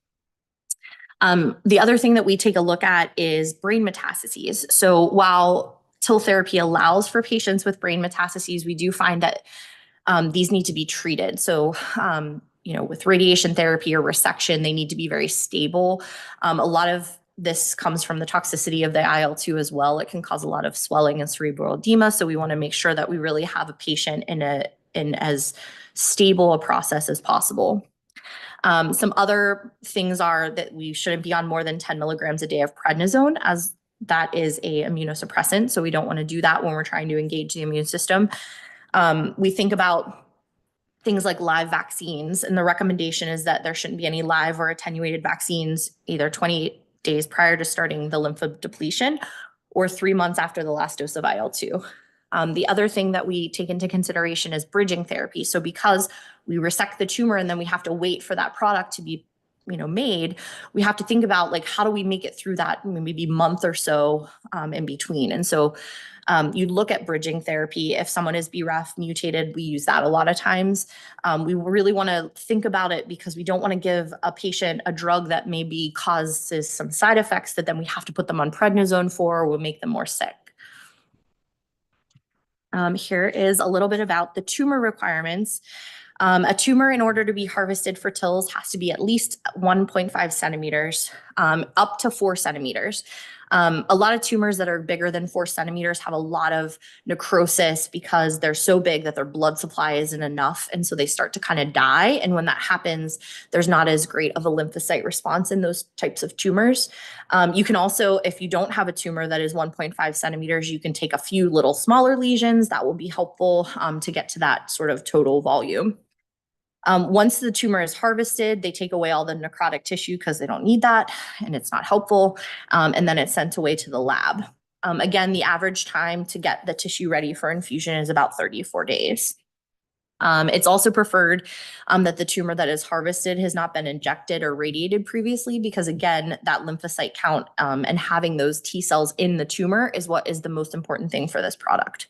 The other thing that we take a look at is brain metastases. So while TIL therapy allows for patients with brain metastases, we do find that these need to be treated. So, with radiation therapy or resection, they need to be very stable. A lot of this comes from the toxicity of the IL-2 as well. It can cause a lot of swelling and cerebral edema. So we want to make sure that we really have a patient in as stable a process as possible. Some other things are that we shouldn't be on more than 10 milligrams a day of prednisone, as that is a immunosuppressant. So we don't want to do that when we're trying to engage the immune system. We think about things like live vaccines, and the recommendation is that there shouldn't be any live or attenuated vaccines either 28 days prior to starting the lymphodepletion or 3 months after the last dose of IL-2. The other thing that we take into consideration is bridging therapy. So because we resect the tumor and then we have to wait for that product to be made, we have to think about, like, how do we make it through that maybe month or so in between. And so you look at bridging therapy. If someone is BRAF mutated, we use that a lot of times. We really want to think about it because we don't want to give a patient a drug that maybe causes some side effects that then we have to put them on prednisone for, or will make them more sick. Here is a little bit about the tumor requirements. A tumor, in order to be harvested for TILs, has to be at least 1.5 centimeters up to 4 centimeters. A lot of tumors that are bigger than 4 centimeters have a lot of necrosis because they're so big that their blood supply isn't enough. And so they start to kind of die. And when that happens, there's not as great of a lymphocyte response in those types of tumors. You can also, if you don't have a tumor that is 1.5 centimeters, you can take a few little smaller lesions. That will be helpful to get to that sort of total volume. Once the tumor is harvested, they take away all the necrotic tissue because they don't need that and it's not helpful. And then it's sent away to the lab. Again, the average time to get the tissue ready for infusion is about 34 days. It's also preferred that the tumor that is harvested has not been injected or radiated previously, because again, that lymphocyte count and having those T cells in the tumor is what is the most important thing for this product.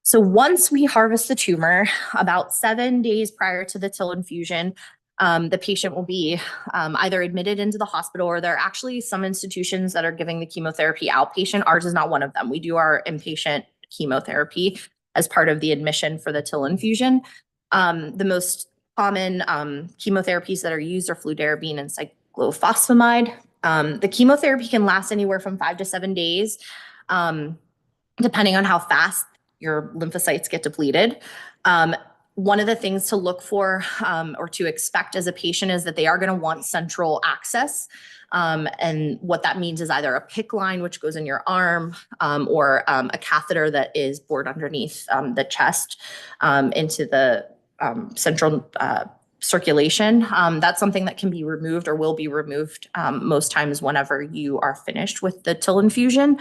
So once we harvest the tumor, about 7 days prior to the TIL infusion, the patient will be either admitted into the hospital, or there are actually some institutions that are giving the chemotherapy outpatient. Ours is not one of them. We do our inpatient chemotherapy as part of the admission for the TIL infusion. The most common chemotherapies that are used are fludarabine and cyclophosphamide. The chemotherapy can last anywhere from 5 to 7 days, depending on how fast your lymphocytes get depleted. One of the things to look for or to expect as a patient is that they are going to want central access. And what that means is either a PICC line, which goes in your arm, or a catheter that is bored underneath the chest into the central circulation. That's something that can be removed or will be removed most times whenever you are finished with the TIL infusion.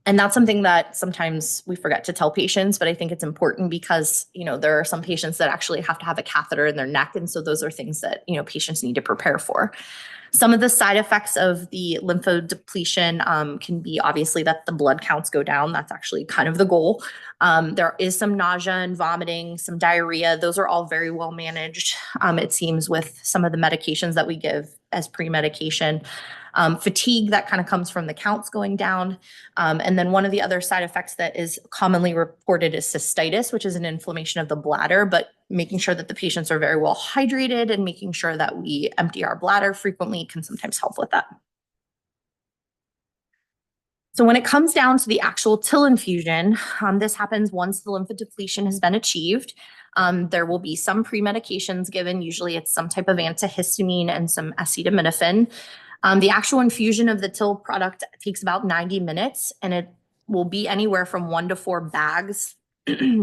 And that's something that sometimes we forget to tell patients, but I think it's important because, there are some patients that actually have to have a catheter in their neck. And so those are things that, patients need to prepare for. Some of the side effects of the lymphodepletion can be obviously that the blood counts go down. That's actually kind of the goal. There is some nausea and vomiting, some diarrhea. Those are all very well managed, it seems, with some of the medications that we give as pre-medication. Fatigue that kind of comes from the counts going down. And then one of the other side effects that is commonly reported is cystitis, which is an inflammation of the bladder, but making sure that the patients are very well hydrated and making sure that we empty our bladder frequently can sometimes help with that. So when it comes down to the actual TIL infusion, this happens once the lymphodepletion has been achieved. There will be some pre-medications given. Usually it's some type of antihistamine and some acetaminophen. The actual infusion of the TIL product takes about 90 minutes, and it will be anywhere from 1 to 4 bags,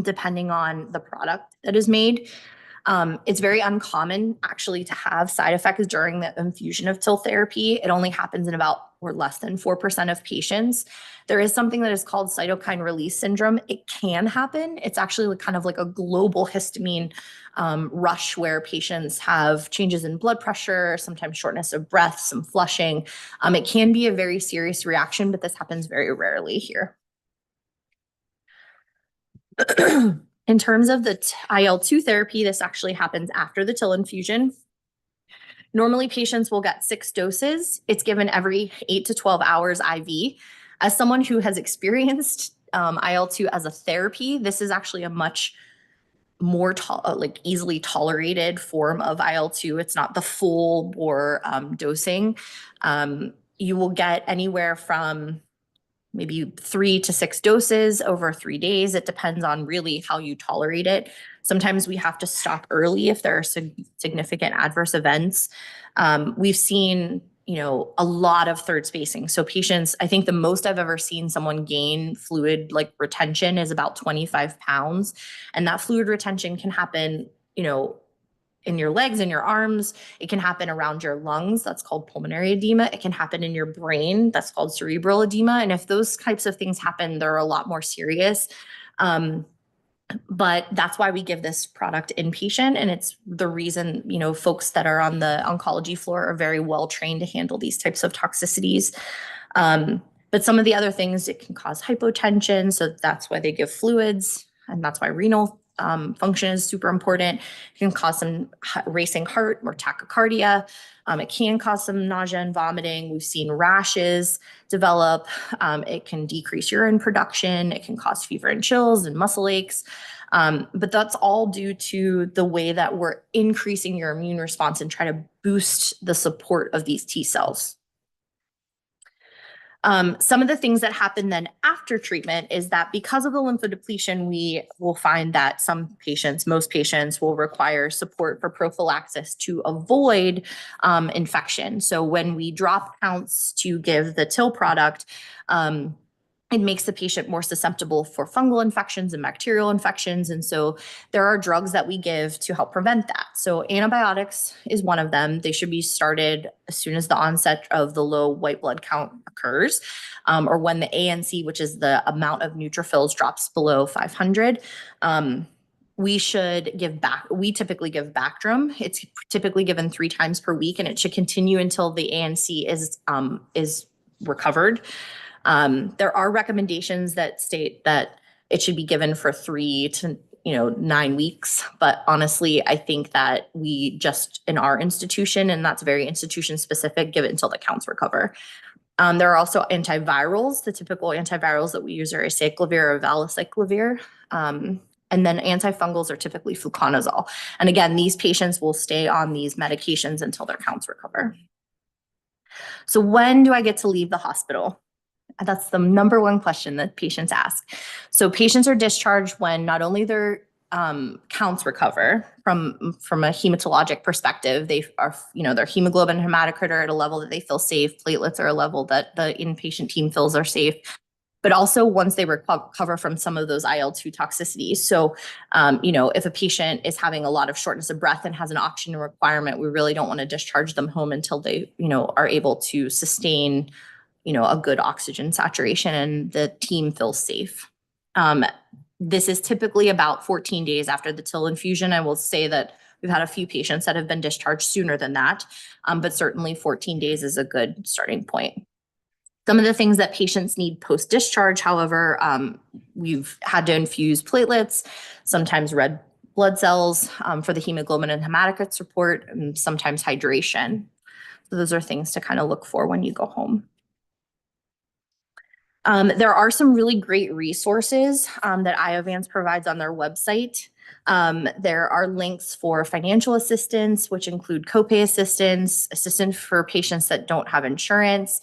depending on the product that is made. It's very uncommon actually to have side effects during the infusion of TIL therapy. It only happens in about or less than 4% of patients. There is something that is called cytokine release syndrome. It can happen. It's actually kind of like a global histamine rush where patients have changes in blood pressure, sometimes shortness of breath, some flushing. It can be a very serious reaction, but this happens very rarely here. In terms of the IL-2 therapy, this actually happens after the TIL infusion. Normally, patients will get 6 doses. It's given every 8 to 12 hours IV. As someone who has experienced IL-2 as a therapy, this is actually a much more easily tolerated form of IL-2. It's not the full bore dosing. You will get anywhere from maybe 3 to 6 doses over 3 days. It depends on really how you tolerate it. Sometimes we have to stop early if there are significant adverse events. We've seen, a lot of third spacing. So patients, I think the most I've ever seen someone gain fluid retention is about 25 pounds. And that fluid retention can happen, in your legs and your arms. It can happen around your lungs. That's called pulmonary edema. It can happen in your brain. That's called cerebral edema. And if those types of things happen, they're a lot more serious. But that's why we give this product inpatient. And it's the reason, folks that are on the oncology floor are very well trained to handle these types of toxicities. But some of the other things, it can cause hypotension. So that's why they give fluids. And that's why renal function is super important. It can cause some racing heart or tachycardia. It can cause some nausea and vomiting. We've seen rashes develop. It can decrease urine production. It can cause fever and chills and muscle aches. But that's all due to the way that we're increasing your immune response and try to boost the support of these T cells. Some of the things that happen then after treatment is that because of the lymphodepletion, we will find that most patients will require support for prophylaxis to avoid infection. So when we drop counts to give the TIL product, it makes the patient more susceptible for fungal infections and bacterial infections. And so there are drugs that we give to help prevent that. So antibiotics is one of them. They should be started as soon as the onset of the low white blood count occurs, or when the ANC, which is the amount of neutrophils, drops below 500. We typically give Bactrim. It's typically given 3 times per week, and it should continue until the ANC is recovered. There are recommendations that state that it should be given for 3 to 9 weeks. But honestly, I think that we just in our institution, and that's very institution specific, give it until the counts recover. There are also antivirals. The typical antivirals that we use are acyclovir or valacyclovir. And then antifungals are typically fluconazole. And again, these patients will stay on these medications until their counts recover. So when do I get to leave the hospital? That's the number one question that patients ask. So patients are discharged when not only their counts recover from a hematologic perspective, they are, their hemoglobin, hematocrit are at a level that they feel safe. Platelets are a level that the inpatient team feels are safe. But also once they recover from some of those IL-2 toxicities. So, if a patient is having a lot of shortness of breath and has an oxygen requirement, we really don't want to discharge them home until they, are able to sustain a good oxygen saturation and the team feels safe. This is typically about 14 days after the TIL infusion. I will say that we've had a few patients that have been discharged sooner than that, but certainly 14 days is a good starting point. Some of the things that patients need post-discharge, however, we've had to infuse platelets, sometimes red blood cells for the hemoglobin and hematocrit support, and sometimes hydration. So those are things to kind of look for when you go home. There are some really great resources that Iovance provides on their website. There are links for financial assistance, which include copay assistance for patients that don't have insurance.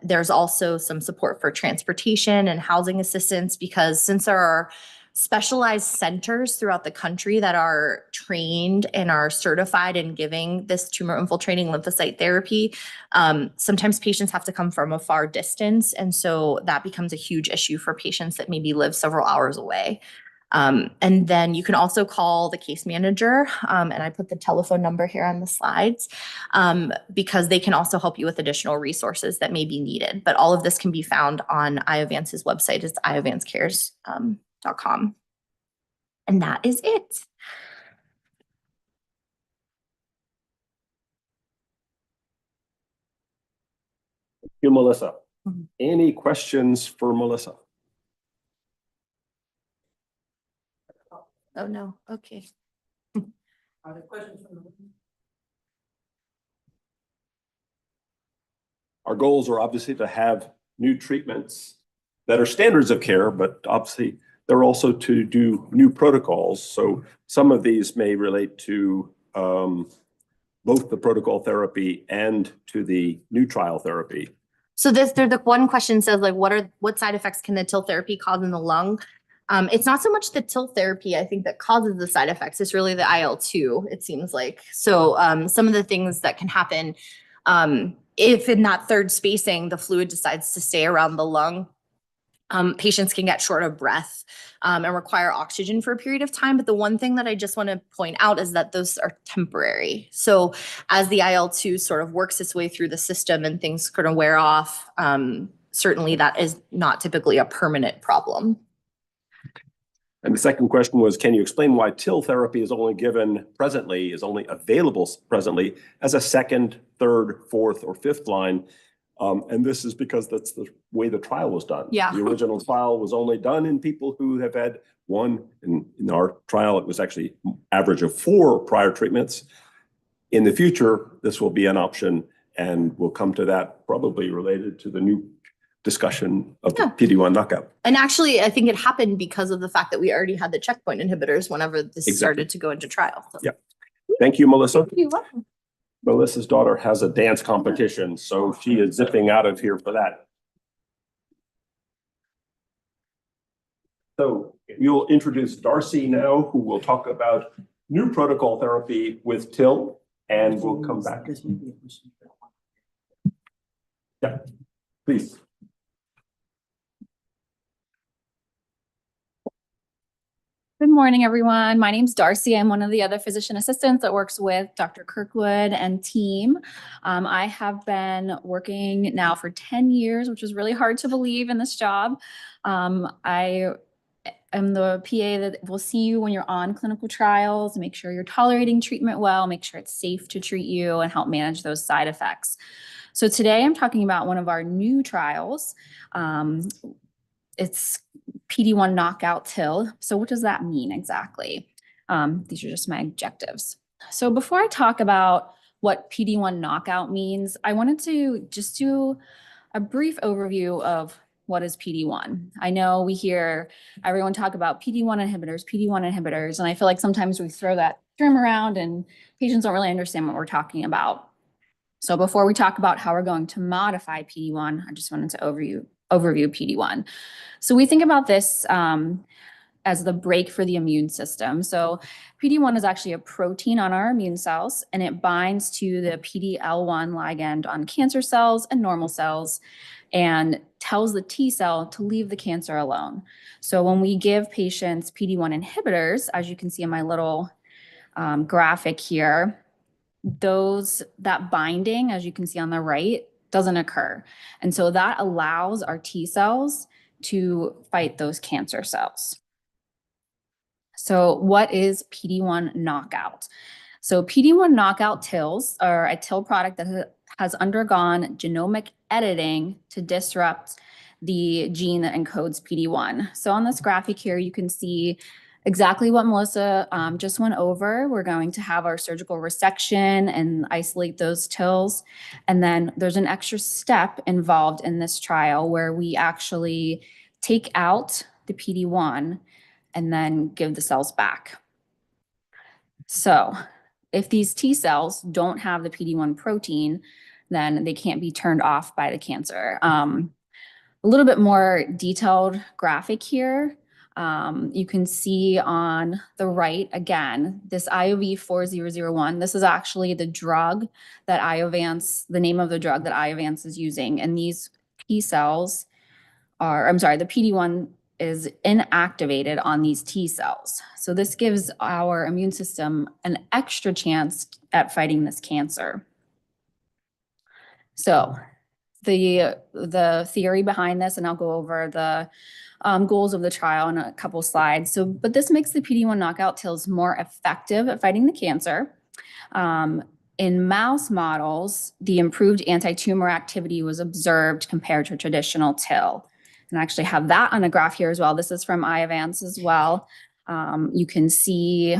There's also some support for transportation and housing assistance, because since there are specialized centers throughout the country that are trained and are certified in giving this tumor infiltrating lymphocyte therapy, sometimes patients have to come from a far distance. And so that becomes a huge issue for patients that maybe live several hours away. And then you can also call the case manager, and I put the telephone number here on the slides, because they can also help you with additional resources that may be needed. But all of this can be found on Iovance's website. It's iovancecares.com. And that is it. Thank you, Melissa. Mhm. Any questions for Melissa? Oh, no. Okay. Are there questions from the room? Our goals are obviously to have new treatments that are standards of care, but obviously they're also to do new protocols. So some of these may relate to both the protocol therapy and to the new trial therapy. So the one question says, like, what side effects can the TIL therapy cause in the lung? It's not so much the TIL therapy, I think, that causes the side effects. It's really the IL-2, it seems like. So some of the things that can happen, if in that third spacing, the fluid decides to stay around the lung, patients can get short of breath and require oxygen for a period of time. But the one thing that I just want to point out is that those are temporary. So as the IL-2 sort of works its way through the system and things kind of wear off, certainly that is not typically a permanent problem. And the second question was, can you explain why TIL therapy is only available presently as a second, third, fourth, or fifth line? And this is because that's the way the trial was done. Yeah. The original trial was only done in people who have had one. In our trial, it was actually average of 4 prior treatments. In the future, this will be an option, and we'll come to that probably related to the new discussion of the PD-1 knockout. And actually, I think it happened because of the fact that we already had the checkpoint inhibitors whenever this started to go into trial. So. Yeah. Thank you, Melissa. You're welcome. Melissa's daughter has a dance competition, so she is zipping out of here for that. So we'll introduce Darcy now, who will talk about new protocol therapy with TIL, and we'll come back. Yeah, please. Good morning, everyone. My name's Darcy. I'm one of the other physician assistants that works with Dr. Kirkwood and team. I have been working now for 10 years, which is really hard to believe in this job. I am the PA that will see you when you're on clinical trials, make sure you're tolerating treatment well, make sure it's safe to treat you, and help manage those side effects. So today I'm talking about one of our new trials. It's PD-1 knockout TIL. So what does that mean exactly? These are just my objectives. So before I talk about what PD-1 knockout means, I wanted to just do a brief overview of what is PD-1. I know we hear everyone talk about PD-1 inhibitors, and I feel like sometimes we throw that term around and patients don't really understand what we're talking about. So before we talk about how we're going to modify PD-1, I just wanted to overview PD-1. So we think about this as the brake for the immune system. So PD-1 is actually a protein on our immune cells, and it binds to the PD-L1 ligand on cancer cells and normal cells and tells the T cell to leave the cancer alone. So when we give patients PD-1 inhibitors, as you can see in my little graphic here, that binding, as you can see on the right, doesn't occur. And so that allows our T cells to fight those cancer cells. So what is PD-1 knockout? So PD-1 knockout TILs are a TIL product that has undergone genomic editing to disrupt the gene that encodes PD-1. So on this graphic here, you can see exactly what Melissa just went over. We're going to have our surgical resection and isolate those TILs. And then there's an extra step involved in this trial where we actually take out the PD-1 and then give the cells back. So if these T cells don't have the PD-1 protein, then they can't be turned off by the cancer. A little bit more detailed graphic here. You can see on the right, again, this IOV-4001, this is actually the drug that Iovance, the name of the drug that Iovance is using. And these T cells are, I'm sorry, the PD-1 is inactivated on these T cells. So this gives our immune system an extra chance at fighting this cancer. So the theory behind this, and I'll go over the goals of the trial in a couple slides. So, but this makes the PD-1 knockout TILs more effective at fighting the cancer. In mouse models, the improved anti-tumor activity was observed compared to a traditional TIL. And I actually have that on a graph here as well. This is from Iovance as well. You can see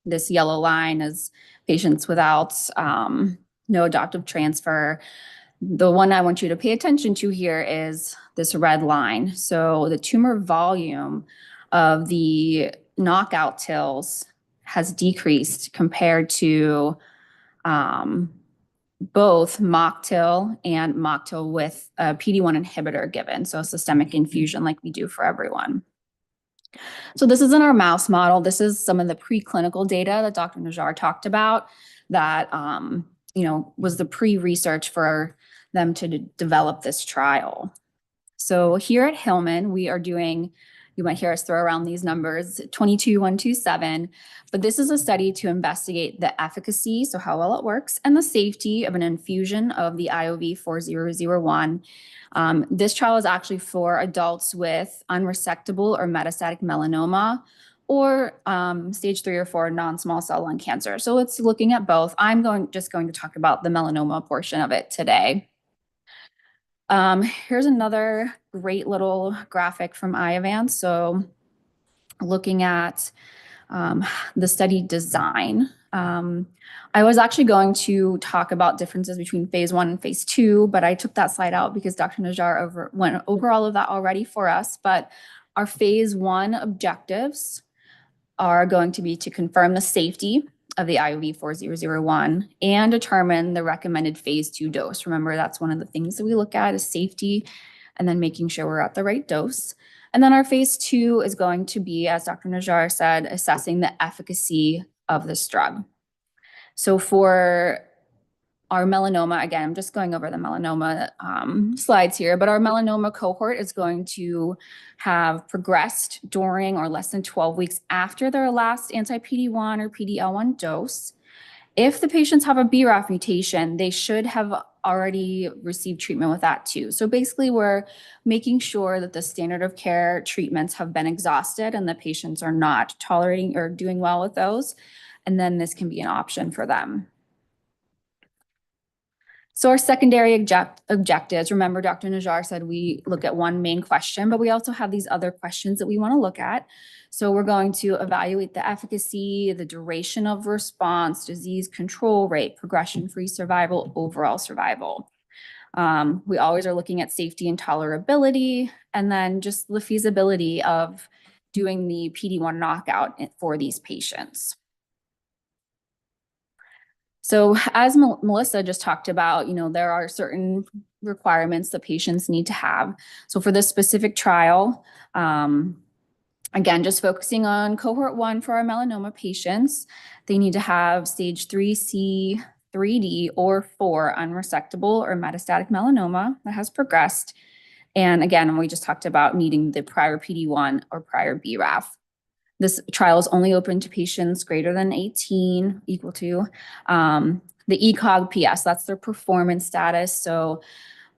this yellow line as patients without no adoptive transfer. The one I want you to pay attention to here is this red line. So the tumor volume of the knockout TILs has decreased compared to both mock TIL and mock TIL with a PD-1 inhibitor given, so systemic infusion like we do for everyone. So this is in our mouse model. This is some of the preclinical data that Dr. Najjar talked about that was the pre-research for them to develop this trial. So here at Hillman, we are doing, you might hear us throw around these numbers, 22127, but this is a study to investigate the efficacy, so how well it works, and the safety of an infusion of the IOV-4001. This trial is actually for adults with unresectable or metastatic melanoma or stage 3 or 4 non-small cell lung cancer. So it's looking at both. I'm just going to talk about the melanoma portion of it today. Here's another great little graphic from Iovance. So looking at the study design. I was actually going to talk about differences between phase 1 and phase 2, but I took that slide out because Dr. Najjar went over all of that already for us. But our phase 1 objectives are going to be to confirm the safety of the IOV-4001 and determine the recommended phase 2 dose. Remember, that's one of the things that we look at is safety and then making sure we're at the right dose. And then our phase 2 is going to be, as Dr. Najjar said, assessing the efficacy of this drug. So for our melanoma, again, I'm just going over the melanoma slides here, but our melanoma cohort is going to have progressed during or less than 12 weeks after their last anti-PD-1 or PD-L1 dose. If the patients have a BRAF mutation, they should have already received treatment with that too. So basically, we're making sure that the standard of care treatments have been exhausted and the patients are not tolerating or doing well with those. And then this can be an option for them. So our secondary objectives, remember Dr. Najjar said we look at one main question, but we also have these other questions that we want to look at. So we're going to evaluate the efficacy, the duration of response, disease control rate, progression-free survival, overall survival. We always are looking at safety and tolerability, and then just the feasibility of doing the PD-1 knockout for these patients. So as Melissa just talked about, there are certain requirements that patients need to have. So for this specific trial, again, just focusing on cohort 1 for our melanoma patients, they need to have stage 3C, 3D, or 4 unresectable or metastatic melanoma that has progressed. And again, we just talked about needing the prior PD-1 or prior BRAF. This trial is only open to patients greater than 18, equal to the ECOG PS, that's their performance status. So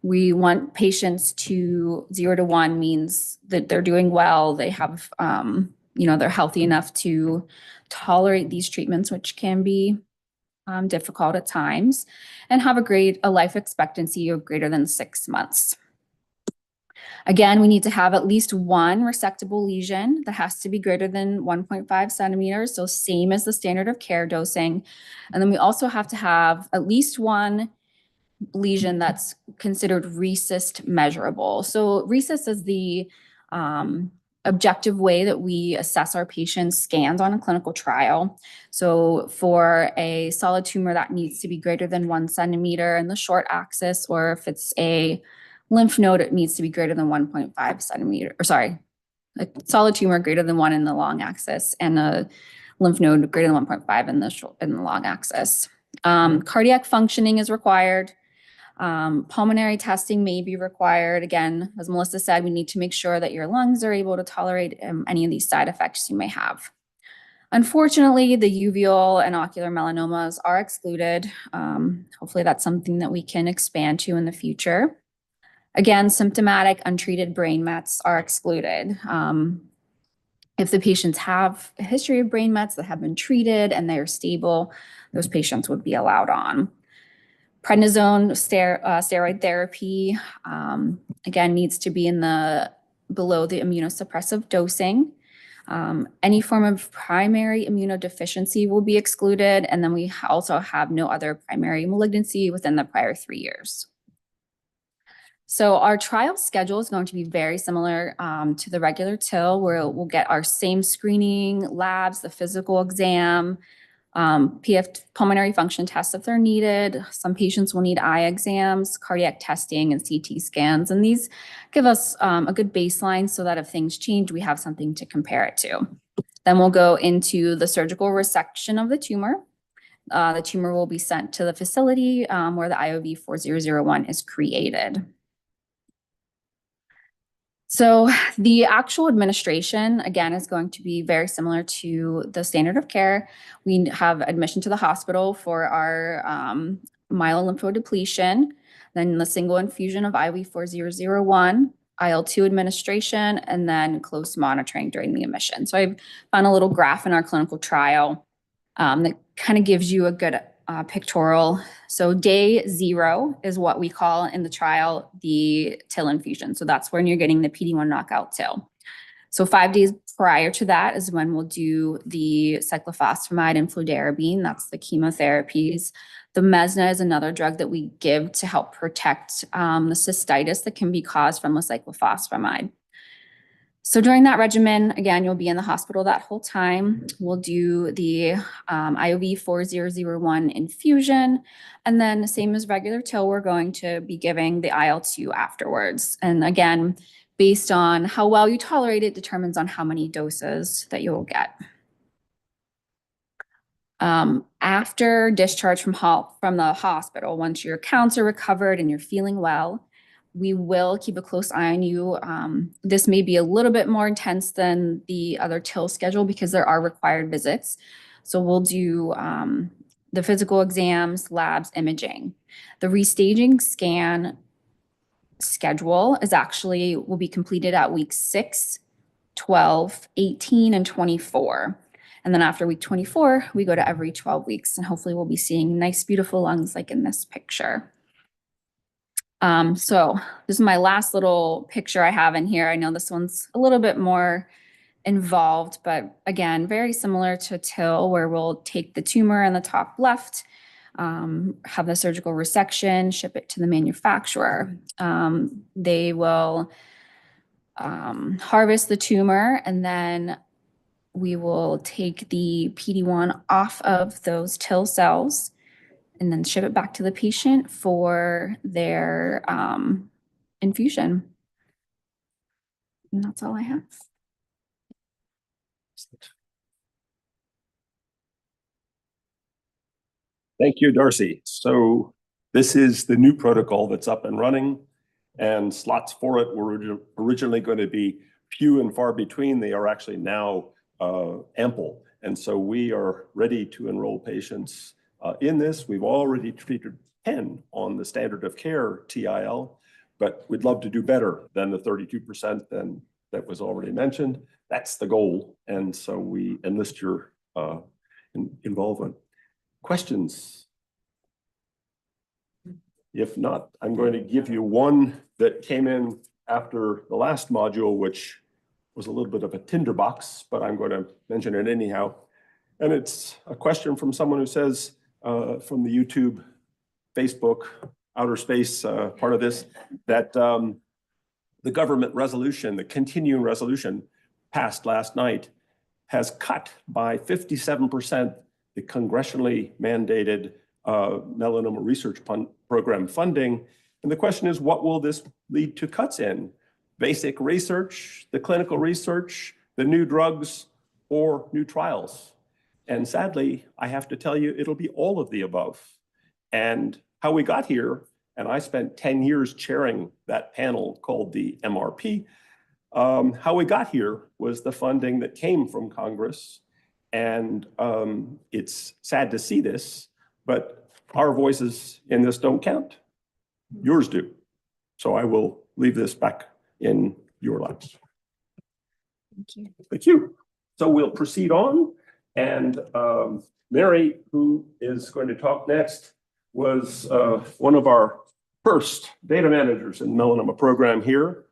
we want patients to 0 to 1 means that they're doing well. They have, they're healthy enough to tolerate these treatments, which can be difficult at times, and have a life expectancy of greater than 6 months. Again, we need to have at least one resectable lesion that has to be greater than 1.5 centimeters, so same as the standard of care dosing. And then we also have to have at least one lesion that's considered RECIST measurable. So RECIST is the objective way that we assess our patients' scans on a clinical trial. So for a solid tumor, that needs to be greater than 1 centimeter in the short axis, or if it's a lymph node, it needs to be greater than 1.5 centimeter, a solid tumor greater than 1 in the long axis, and a lymph node greater than 1.5 in the long axis. Cardiac functioning is required. Pulmonary testing may be required. Again, as Melissa said, we need to make sure that your lungs are able to tolerate any of these side effects you may have. Unfortunately, the uveal and ocular melanomas are excluded. Hopefully that's something that we can expand to in the future. Again, symptomatic untreated brain mets are excluded. If the patients have a history of brain mets that have been treated and they're stable, those patients would be allowed on. Prednisone steroid therapy, again, needs to be below the immunosuppressive dosing. Any form of primary immunodeficiency will be excluded. And then we also have no other primary malignancy within the prior 3 years. So our trial schedule is going to be very similar to the regular TIL, where we'll get our same screening, labs, the physical exam, pulmonary function tests if they're needed. Some patients will need eye exams, cardiac testing, and CT scans. And these give us a good baseline so that if things change, we have something to compare it to. Then we'll go into the surgical resection of the tumor. The tumor will be sent to the facility where the IOV-4001 is created. So the actual administration, again, is going to be very similar to the standard of care. We have admission to the hospital for our myelolymphodepletion, then the single infusion of IOV-4001, IL-2 administration, and then close monitoring during the admission. So I've found a little graph in our clinical trial that kind of gives you a good pictorial. So day 0 is what we call in the trial the TIL infusion. So that's when you're getting the PD-1 knockout TIL. So 5 days prior to that is when we'll do the cyclophosphamide and fludarabine. That's the chemotherapies. The Mesna is another drug that we give to help protect the cystitis that can be caused from the cyclophosphamide. So during that regimen, again, you'll be in the hospital that whole time. We'll do the IOV-4001 infusion, and then same as regular TIL, we're going to be giving the IL-2 afterwards. And again, based on how well you tolerate it determines on how many doses that you will get. After discharge from the hospital, once your counts are recovered and you're feeling well, we will keep a close eye on you. This may be a little bit more intense than the other TIL schedule because there are required visits. So we'll do the physical exams, labs, imaging. The restaging scan schedule will be completed at week 6, 12, 18, and 24. And then after week 24, we go to every 12 weeks, and hopefully we'll be seeing nice, beautiful lungs like in this picture. So this is my last little picture I have in here. I know this one's a little bit more involved, but again, very similar to TIL, where we'll take the tumor in the top left, have the surgical resection, ship it to the manufacturer. They will harvest the tumor, and then we will take the PD-1 off of those TIL cells and then ship it back to the patient for their infusion. And that's all I have. Thank you, Darcy. So this is the new protocol that's up and running, and slots for it were originally going to be few and far between. They are actually now ample. And so we are ready to enroll patients in this. We've already treated 10 on the standard of care TIL, but we'd love to do better than the 32% that was already mentioned. That's the goal. And so we enlist your involvement. Questions? If not, I'm going to give you one that came in after the last module, which was a little bit of a tinderbox, but I'm going to mention it anyhow. And it's a question from someone who says, from the YouTube, Facebook, outer space part of this, that the government resolution, the continuing resolution passed last night, has cut by 57% the congressionally mandated melanoma research program funding. And the question is, what will this lead to cuts in? Basic research, the clinical research, the new drugs, or new trials? And sadly, I have to tell you, it'll be all of the above. And how we got here, and I spent 10 years chairing that panel called the MRP, how we got here was the funding that came from Congress. And it's sad to see this, but our voices in this don't count. Yours do. So I will leave this back in your laps. Thank you. Thank you. So we'll proceed on. And Mary, who is going to talk next, was one of our first data managers in the melanoma program here.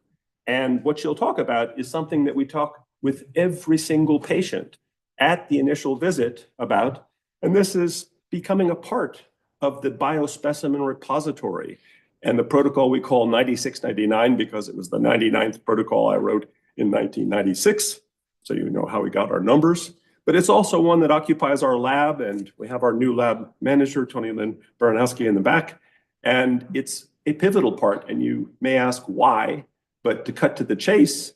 And what she'll talk about is something that we talk with every single patient at the initial visit about. And this is becoming a part of the biospecimen repository and the protocol we call 9699, because it was the 99th protocol I wrote in 1996. So you know how we got our numbers. But it's also one that occupies our lab, and we have our new lab manager, Tony Lynn Baranowski, in the back. And it's a pivotal part, and you may ask why, but to cut to the chase,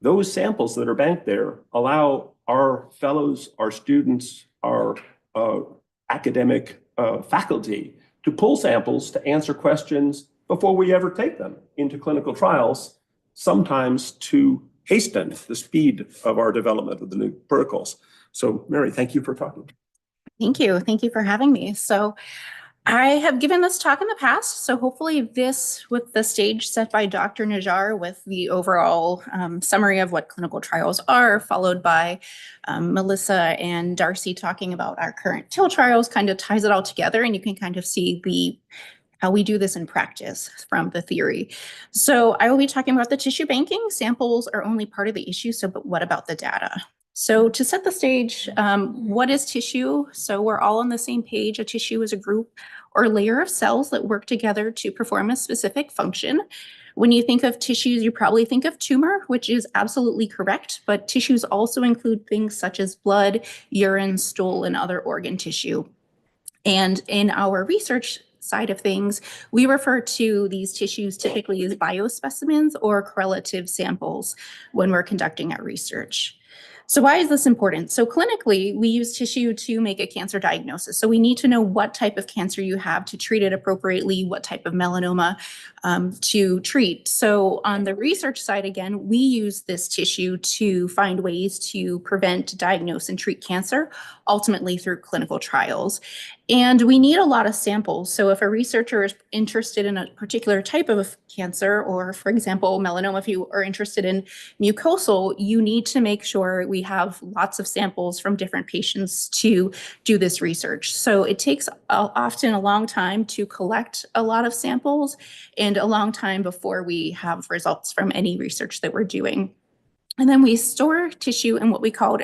those samples that are banked there allow our fellows, our students, our academic faculty to pull samples to answer questions before we ever take them into clinical trials, sometimes to hasten the speed of our development of the new protocols. So Mary, thank you for talking. Thank you. Thank you for having me. So I have given this talk in the past, so hopefully this, with the stage set by Dr. Najjar with the overall summary of what clinical trials are, followed by Melissa and Darcy talking about our current TIL trials, kind of ties it all together, and you can kind of see how we do this in practice from the theory. So I will be talking about the tissue banking. Samples are only part of the issue, but what about the data? So to set the stage, what is tissue? So we're all on the same page. A tissue is a group or layer of cells that work together to perform a specific function. When you think of tissues, you probably think of tumor, which is absolutely correct, but tissues also include things such as blood, urine, stool, and other organ tissue. And in our research side of things, we refer to these tissues typically as biospecimens or correlative samples when we're conducting our research. So why is this important? So clinically, we use tissue to make a cancer diagnosis. So we need to know what type of cancer you have to treat it appropriately, what type of melanoma to treat. So on the research side, again, we use this tissue to find ways to prevent, diagnose, and treat cancer, ultimately through clinical trials. And we need a lot of samples. So if a researcher is interested in a particular type of cancer, or for example, melanoma, if you are interested in mucosal, you need to make sure we have lots of samples from different patients to do this research. So it takes often a long time to collect a lot of samples and a long time before we have results from any research that we're doing. And then we store tissue in what we call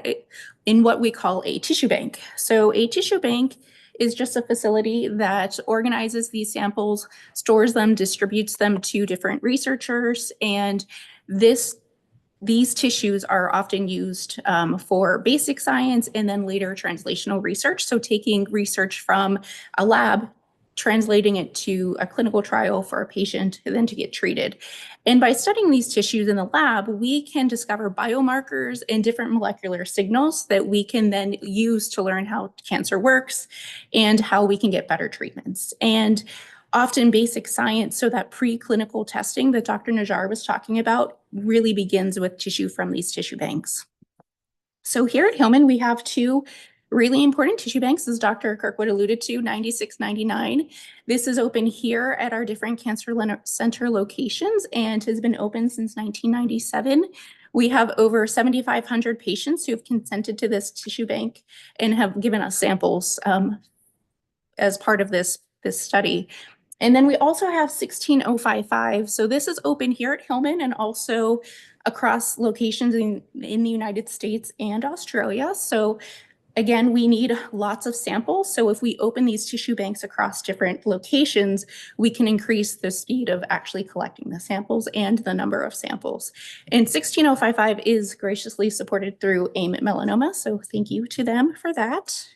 a tissue bank. So a tissue bank is just a facility that organizes these samples, stores them, distributes them to different researchers, and these tissues are often used for basic science and then later translational research. So taking research from a lab, translating it to a clinical trial for a patient and then to get treated. And by studying these tissues in the lab, we can discover biomarkers and different molecular signals that we can then use to learn how cancer works and how we can get better treatments. And often basic science, so that preclinical testing that Dr. Najjar was talking about really begins with tissue from these tissue banks. So here at Hillman, we have two really important tissue banks, as Dr. Kirkwood alluded to, 9699. This is open here at our different cancer center locations and has been open since 1997. We have over 7,500 patients who have consented to this tissue bank and have given us samples as part of this study. And then we also have 16055. So this is open here at Hillman and also across locations in the United States and Australia. So again, we need lots of samples. So if we open these tissue banks across different locations, we can increase the speed of actually collecting the samples and the number of samples. And 16055 is graciously supported through AIM at Melanoma. So thank you to them for that.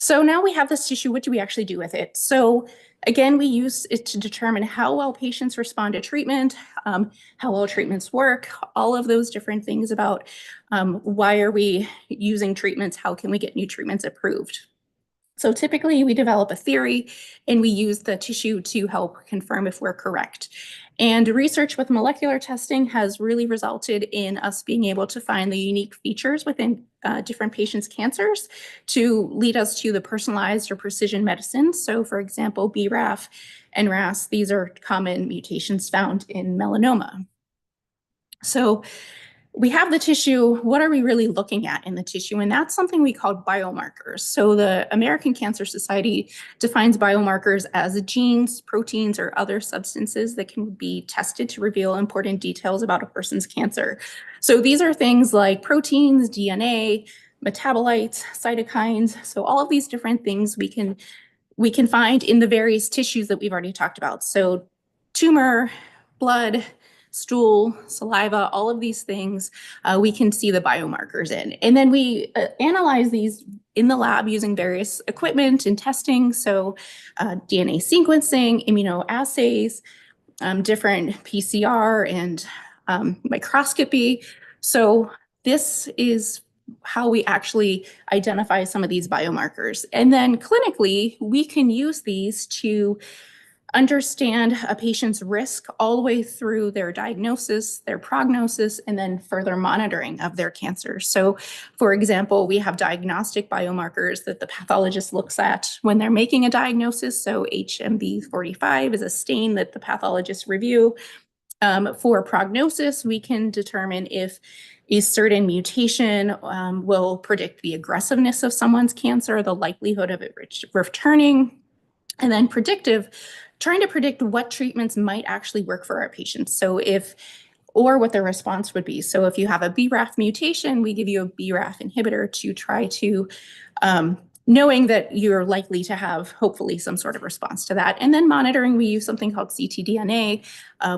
So now we have this tissue, what do we actually do with it? So again, we use it to determine how well patients respond to treatment, how well treatments work, all of those different things about why are we using treatments, how can we get new treatments approved. So typically we develop a theory and we use the tissue to help confirm if we're correct. And research with molecular testing has really resulted in us being able to find the unique features within different patients' cancers to lead us to the personalized or precision medicine. So for example, BRAF and RAS, these are common mutations found in melanoma. So we have the tissue. What are we really looking at in the tissue? And that's something we call biomarkers. So the American Cancer Society defines biomarkers as genes, proteins, or other substances that can be tested to reveal important details about a person's cancer. So these are things like proteins, DNA, metabolites, cytokines. So all of these different things we can find in the various tissues that we've already talked about. So tumor, blood, stool, saliva, all of these things we can see the biomarkers in. And then we analyze these in the lab using various equipment and testing. So DNA sequencing, immunoassays, different PCR and microscopy. So this is how we actually identify some of these biomarkers. And then clinically, we can use these to understand a patient's risk all the way through their diagnosis, their prognosis, and then further monitoring of their cancer. So for example, we have diagnostic biomarkers that the pathologist looks at when they're making a diagnosis. So HMB45 is a stain that the pathologists review. For prognosis, we can determine if a certain mutation will predict the aggressiveness of someone's cancer, the likelihood of it returning, and then predictive, trying to predict what treatments might actually work for our patients. So or what their response would be. So if you have a BRAF mutation, we give you a BRAF inhibitor to try to, knowing that you're likely to have hopefully some sort of response to that. And then monitoring, we use something called ctDNA,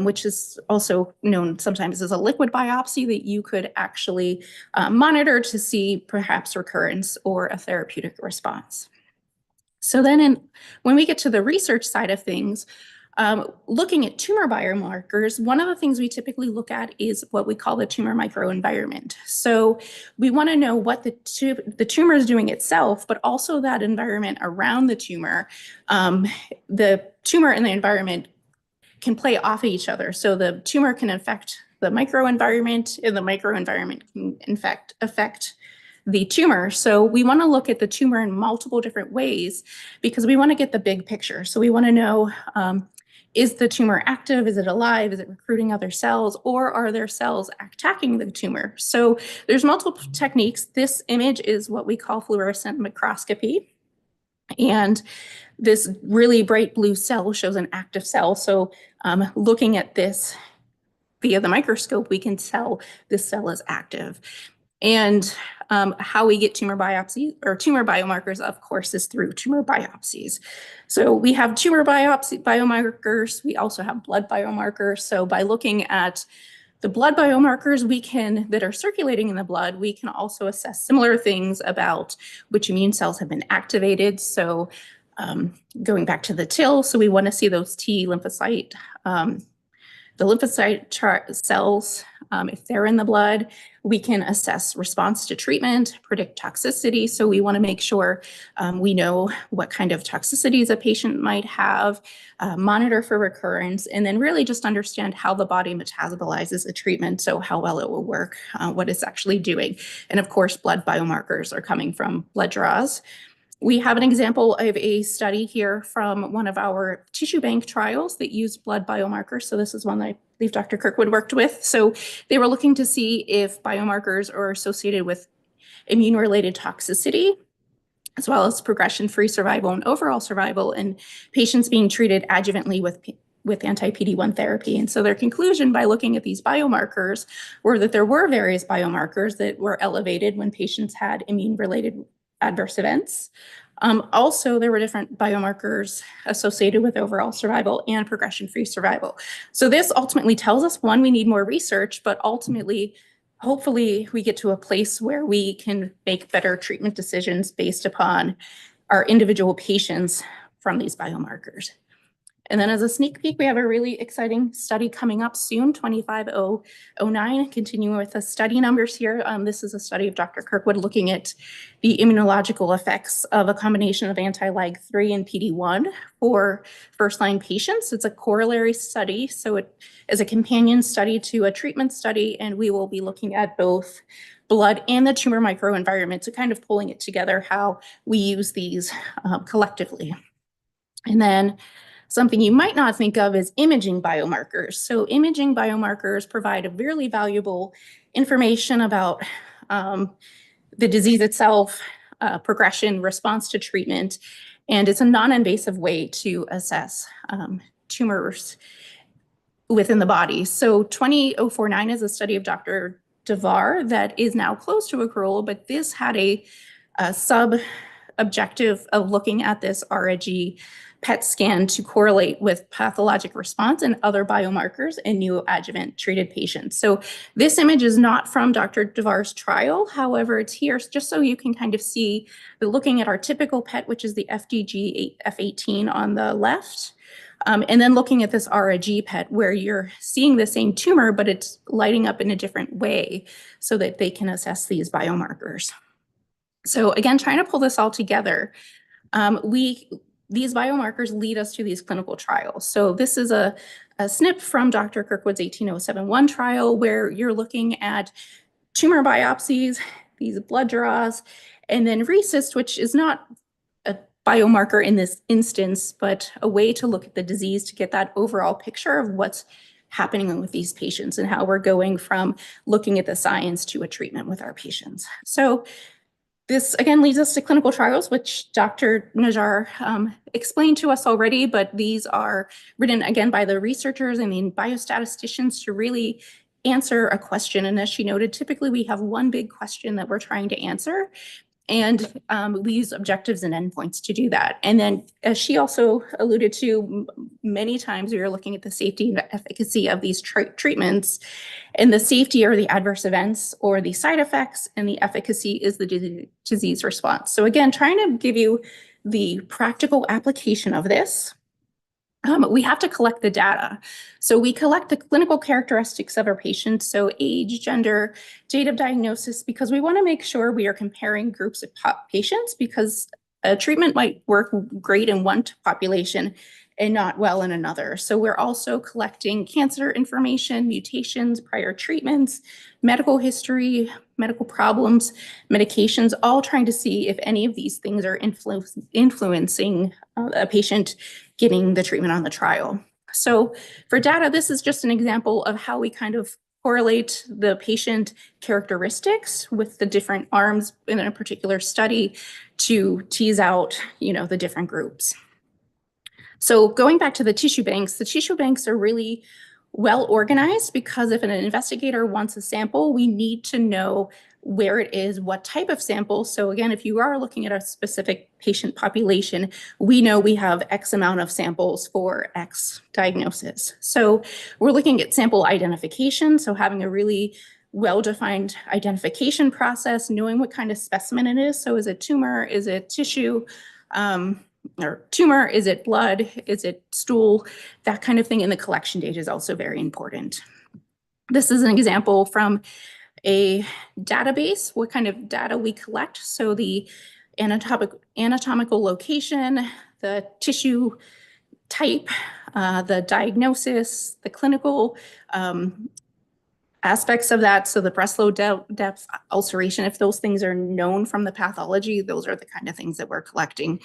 which is also known sometimes as a liquid biopsy that you could actually monitor to see perhaps recurrence or a therapeutic response. So then when we get to the research side of things, looking at tumor biomarkers, one of the things we typically look at is what we call the tumor microenvironment. So we want to know what the tumor is doing itself, but also that environment around the tumor. The tumor and the environment can play off of each other. So the tumor can affect the microenvironment, and the microenvironment can affect the tumor. So we want to look at the tumor in multiple different ways because we want to get the big picture. So we want to know, is the tumor active? Is it alive? Is it recruiting other cells? Or are there cells attacking the tumor? So there's multiple techniques. This image is what we call fluorescent microscopy. And this really bright blue cell shows an active cell. So looking at this via the microscope, we can tell this cell is active. And how we get tumor biopsy or tumor biomarkers, of course, is through tumor biopsies. So we have tumor biopsy biomarkers. We also have blood biomarkers. So by looking at the blood biomarkers that are circulating in the blood, we can also assess similar things about which immune cells have been activated. So going back to the TIL, so we want to see those T lymphocyte, the lymphocyte cells, if they're in the blood. We can assess response to treatment, predict toxicity. So we want to make sure we know what kind of toxicities a patient might have, monitor for recurrence, and then really just understand how the body metabolizes a treatment, so how well it will work, what it's actually doing. And of course, blood biomarkers are coming from blood draws. We have an example of a study here from one of our tissue bank trials that used blood biomarkers. So this is one that I believe Dr. Kirkwood worked with. So they were looking to see if biomarkers are associated with immune-related toxicity, as well as progression-free survival and overall survival in patients being treated adjuvantly with anti-PD-1 therapy. And so their conclusion by looking at these biomarkers were that there were various biomarkers that were elevated when patients had immune-related adverse events. Also, there were different biomarkers associated with overall survival and progression-free survival. So this ultimately tells us, one, we need more research, but ultimately, hopefully, we get to a place where we can make better treatment decisions based upon our individual patients from these biomarkers. And then as a sneak peek, we have a really exciting study coming up soon, 25009, continuing with the study numbers here. This is a study of Dr. Kirkwood looking at the immunological effects of a combination of anti-LAG-3 and PD-1 for first-line patients. It's a corollary study, so it is a companion study to a treatment study, and we will be looking at both blood and the tumor microenvironment, so kind of pulling it together, how we use these collectively. And then something you might not think of is imaging biomarkers. So imaging biomarkers provide a really valuable information about the disease itself, progression, response to treatment, and it's a non-invasive way to assess tumors within the body. So 20049 is a study of Dr. Devar that is now close to accrual, but this had a sub-objective of looking at this RAG PET scan to correlate with pathologic response and other biomarkers in neoadjuvant treated patients. So this image is not from Dr. Devar's trial. However, it's here just so you can kind of see that looking at our typical PET, which is the FDG F18 on the left, and then looking at this RAG PET where you're seeing the same tumor, but it's lighting up in a different way so that they can assess these biomarkers. So again, trying to pull this all together, these biomarkers lead us to these clinical trials. So this is a snip from Dr. Kirkwood's 18071 trial where you're looking at tumor biopsies, these blood draws, and then RECIST, which is not a biomarker in this instance, but a way to look at the disease to get that overall picture of what's happening with these patients and how we're going from looking at the science to a treatment with our patients. So this, again, leads us to clinical trials, which Dr. Najjar explained to us already, but these are written, again, by the researchers and the biostatisticians to really answer a question. And as she noted, typically we have one big question that we're trying to answer, and we use objectives and endpoints to do that. And then, as she also alluded to, many times we are looking at the safety and efficacy of these treatments. And the safety are the adverse events or the side effects, and the efficacy is the disease response. So again, trying to give you the practical application of this. We have to collect the data. So we collect the clinical characteristics of our patients, so age, gender, date of diagnosis, because we want to make sure we are comparing groups of patients, because a treatment might work great in one population and not well in another. So we're also collecting cancer information, mutations, prior treatments, medical history, medical problems, medications, all trying to see if any of these things are influencing a patient getting the treatment on the trial. So for data, this is just an example of how we kind of correlate the patient characteristics with the different arms in a particular study to tease out, the different groups. So going back to the tissue banks are really well organized, because if an investigator wants a sample, we need to know where it is, what type of sample. So again, if you are looking at a specific patient population, we know we have X amount of samples for X diagnosis. So we're looking at sample identification, so having a really well-defined identification process, knowing what kind of specimen it is. So is it tumor, is it tissue? or tumor? Is it blood? Is it stool? That kind of thing. And the collection date is also very important. This is an example from a database, what kind of data we collect. So the anatomical location, the tissue type, the diagnosis, the clinical aspects of that. So the breast low depth, ulceration, if those things are known from the pathology, those are the kind of things that we're collecting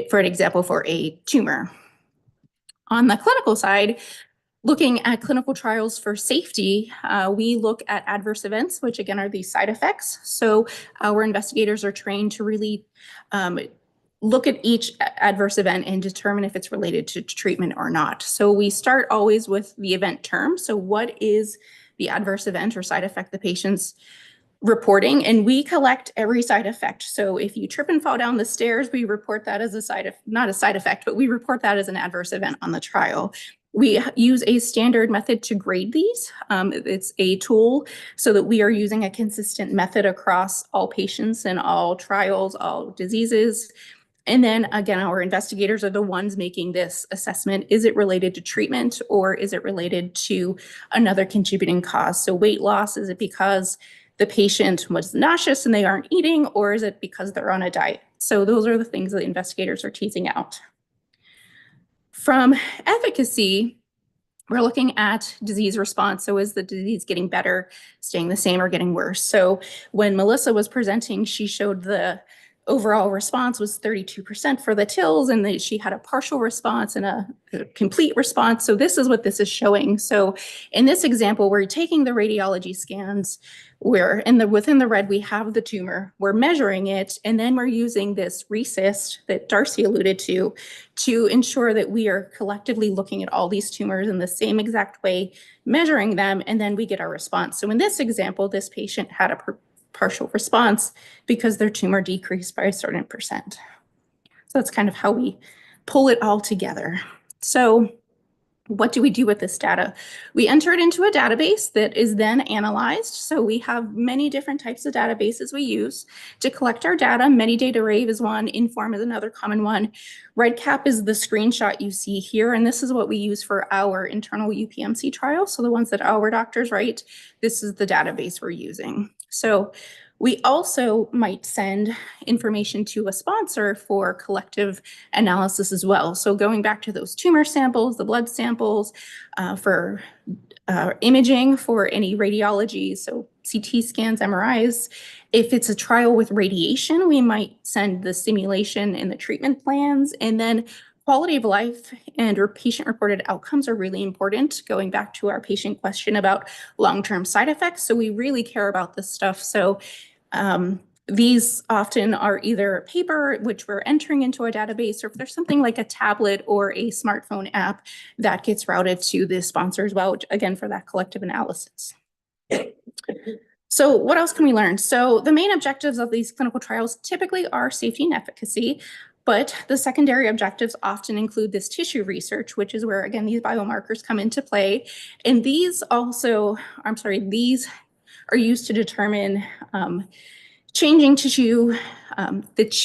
for an example for a tumor. On the clinical side, looking at clinical trials for safety, we look at adverse events, which again are these side effects. So our investigators are trained to really look at each adverse event and determine if it's related to treatment or not. So we start always with the event term. So what is the adverse event or side effect the patient's reporting? And we collect every side effect. So if you trip and fall down the stairs, we report that as not a side effect, but we report that as an adverse event on the trial. We use a standard method to grade these. It's a tool so that we are using a consistent method across all patients and all trials, all diseases. And then again, our investigators are the ones making this assessment. Is it related to treatment or is it related to another contributing cause? So weight loss, is it because the patient was nauseous and they aren't eating, or is it because they're on a diet? So those are the things that investigators are teasing out. From efficacy, we're looking at disease response. So is the disease getting better, staying the same, or getting worse? So when Melissa was presenting, she showed the overall response was 32% for the TILs, and that she had a partial response and a complete response. So this is what this is showing. So in this example, we're taking the radiology scans where within the red, we have the tumor, we're measuring it, and then we're using this RECIST that Darcy alluded to ensure that we are collectively looking at all these tumors in the same exact way, measuring them, and then we get our response. So in this example, this patient had a partial response because their tumor decreased by a certain percent. So that's kind of how we pull it all together. So what do we do with this data? We enter it into a database that is then analyzed. So we have many different types of databases we use to collect our data. Metadata Rave is one, Inform is another common one. REDCap is the screenshot you see here, and this is what we use for our internal UPMC trials. So the ones that our doctors write, this is the database we're using. So we also might send information to a sponsor for collective analysis as well. So going back to those tumor samples, the blood samples, for imaging, for any radiology, so CT scans, MRIs. If it's a trial with radiation, we might send the simulation and the treatment plans. And then quality of life and patient-reported outcomes are really important, going back to our patient question about long-term side effects. So we really care about this stuff. So these often are either paper, which we're entering into a database, or if there's something like a tablet or a smartphone app that gets routed to the sponsor as well, which, again, for that collective analysis. So what else can we learn? So the main objectives of these clinical trials typically are safety and efficacy, but the secondary objectives often include this tissue research, which is where, again, these biomarkers come into play. And these also, these are used to determine changing tissue,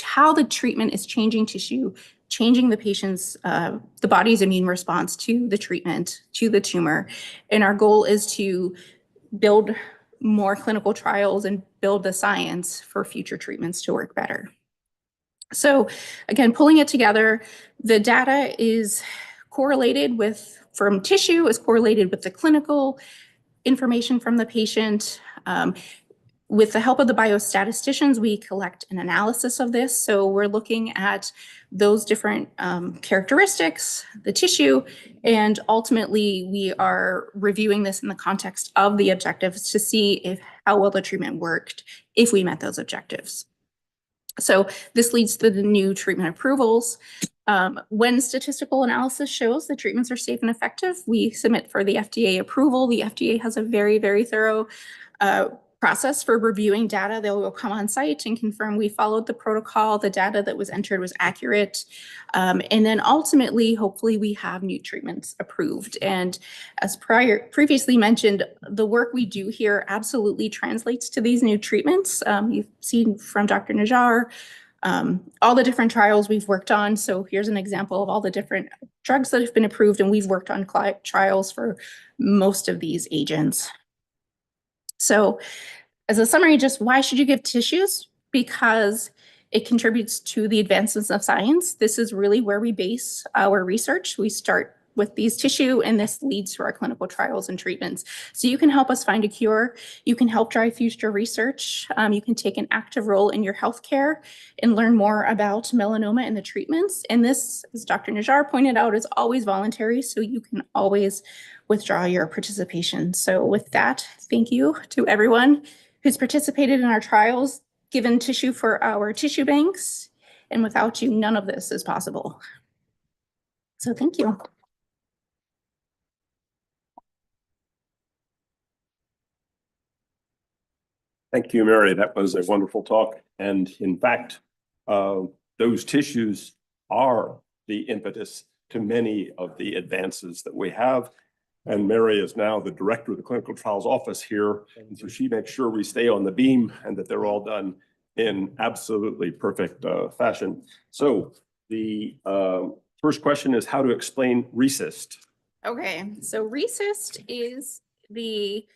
how the treatment is changing tissue, changing the patient's, the body's immune response to the treatment, to the tumor. And our goal is to build more clinical trials and build the science for future treatments to work better. So again, pulling it together, the data is correlated from tissue, is correlated with the clinical information from the patient. With the help of the biostatisticians, we collect an analysis of this. So we're looking at those different characteristics, the tissue, and ultimately we are reviewing this in the context of the objectives to see how well the treatment worked if we met those objectives. So this leads to the new treatment approvals. When statistical analysis shows the treatments are safe and effective, we submit for the FDA approval. The FDA has a very, very thorough process for reviewing data. They'll come on site and confirm we followed the protocol, the data that was entered was accurate. And then ultimately, hopefully we have new treatments approved. And as previously mentioned, the work we do here absolutely translates to these new treatments. You've seen from Dr. Najjar, all the different trials we've worked on. So here's an example of all the different drugs that have been approved, and we've worked on trials for most of these agents. So as a summary, just why should you give tissues? Because it contributes to the advancements of science. This is really where we base our research. We start with these tissue, and this leads to our clinical trials and treatments. So you can help us find a cure. You can help drive future research. You can take an active role in your healthcare and learn more about melanoma and the treatments. And this, as Dr. Najjar pointed out, is always voluntary, so you can always withdraw your participation. So with that, thank you to everyone who's participated in our trials, given tissue for our tissue banks, and without you, none of this is possible. So thank you. Thank you, Mary. That was a wonderful talk. And in fact, those tissues are the impetus to many of the advances that we have. And Mary is now the director of the clinical trials office here. And so she makes sure we stay on the beam and that they're all done in absolutely perfect fashion. So the first question is how to explain RECIST. Okay, so RECIST is the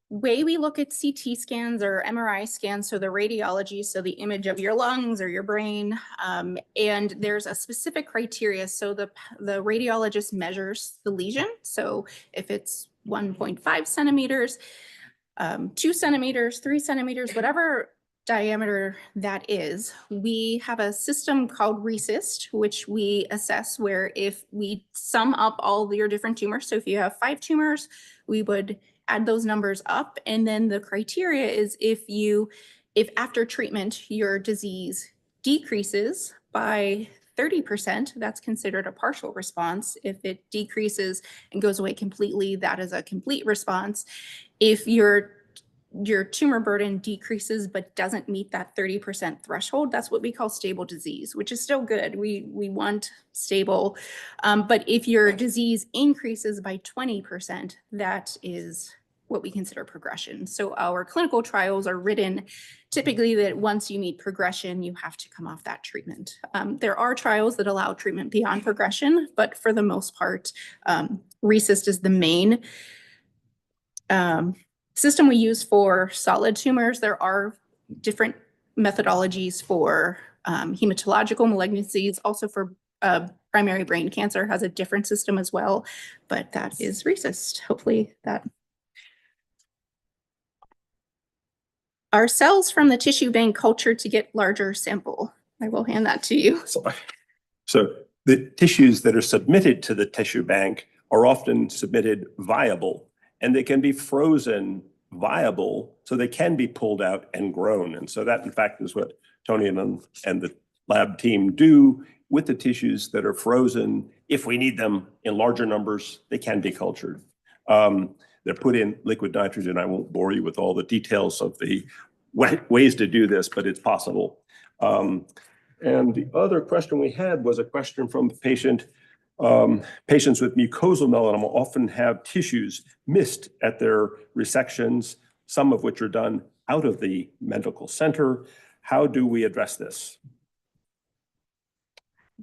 way we look at CT scans or MRI scans, so the radiology, so the image of your lungs or your brain, and there's a specific criteria. So the radiologist measures the lesion. So if it's 1.5 centimeters, 2 centimeters, 3 centimeters, whatever diameter that is, we have a system called RECIST, which we assess where if we sum up all your different tumors, so if you have 5 tumors, we would add those numbers up. And then the criteria is if after treatment, your disease decreases by 30%, that's considered a partial response. If it decreases and goes away completely, that is a complete response. If your tumor burden decreases but doesn't meet that 30% threshold, that's what we call stable disease, which is still good. We want stable. But if your disease increases by 20%, that is what we consider progression. So our clinical trials are written typically that once you meet progression, you have to come off that treatment. There are trials that allow treatment beyond progression, but for the most part, RECIST is the main system we use for solid tumors. There are different methodologies for hematological malignancies, also for primary brain cancer has a different system as well, but that is RECIST. Hopefully that. Are cells from the tissue bank cultured to get larger sample? I will hand that to you. So the tissues that are submitted to the tissue bank are often submitted viable, and they can be frozen viable, so they can be pulled out and grown. And so that, in fact, is what Tony and the lab team do with the tissues that are frozen. If we need them in larger numbers, they can be cultured. They're put in liquid nitrogen. I won't bore you with all the details of the ways to do this, but it's possible. And the other question we had was a question from the patient. Patients with mucosal melanoma often have tissues missed at their resections, some of which are done out of the medical center. How do we address this?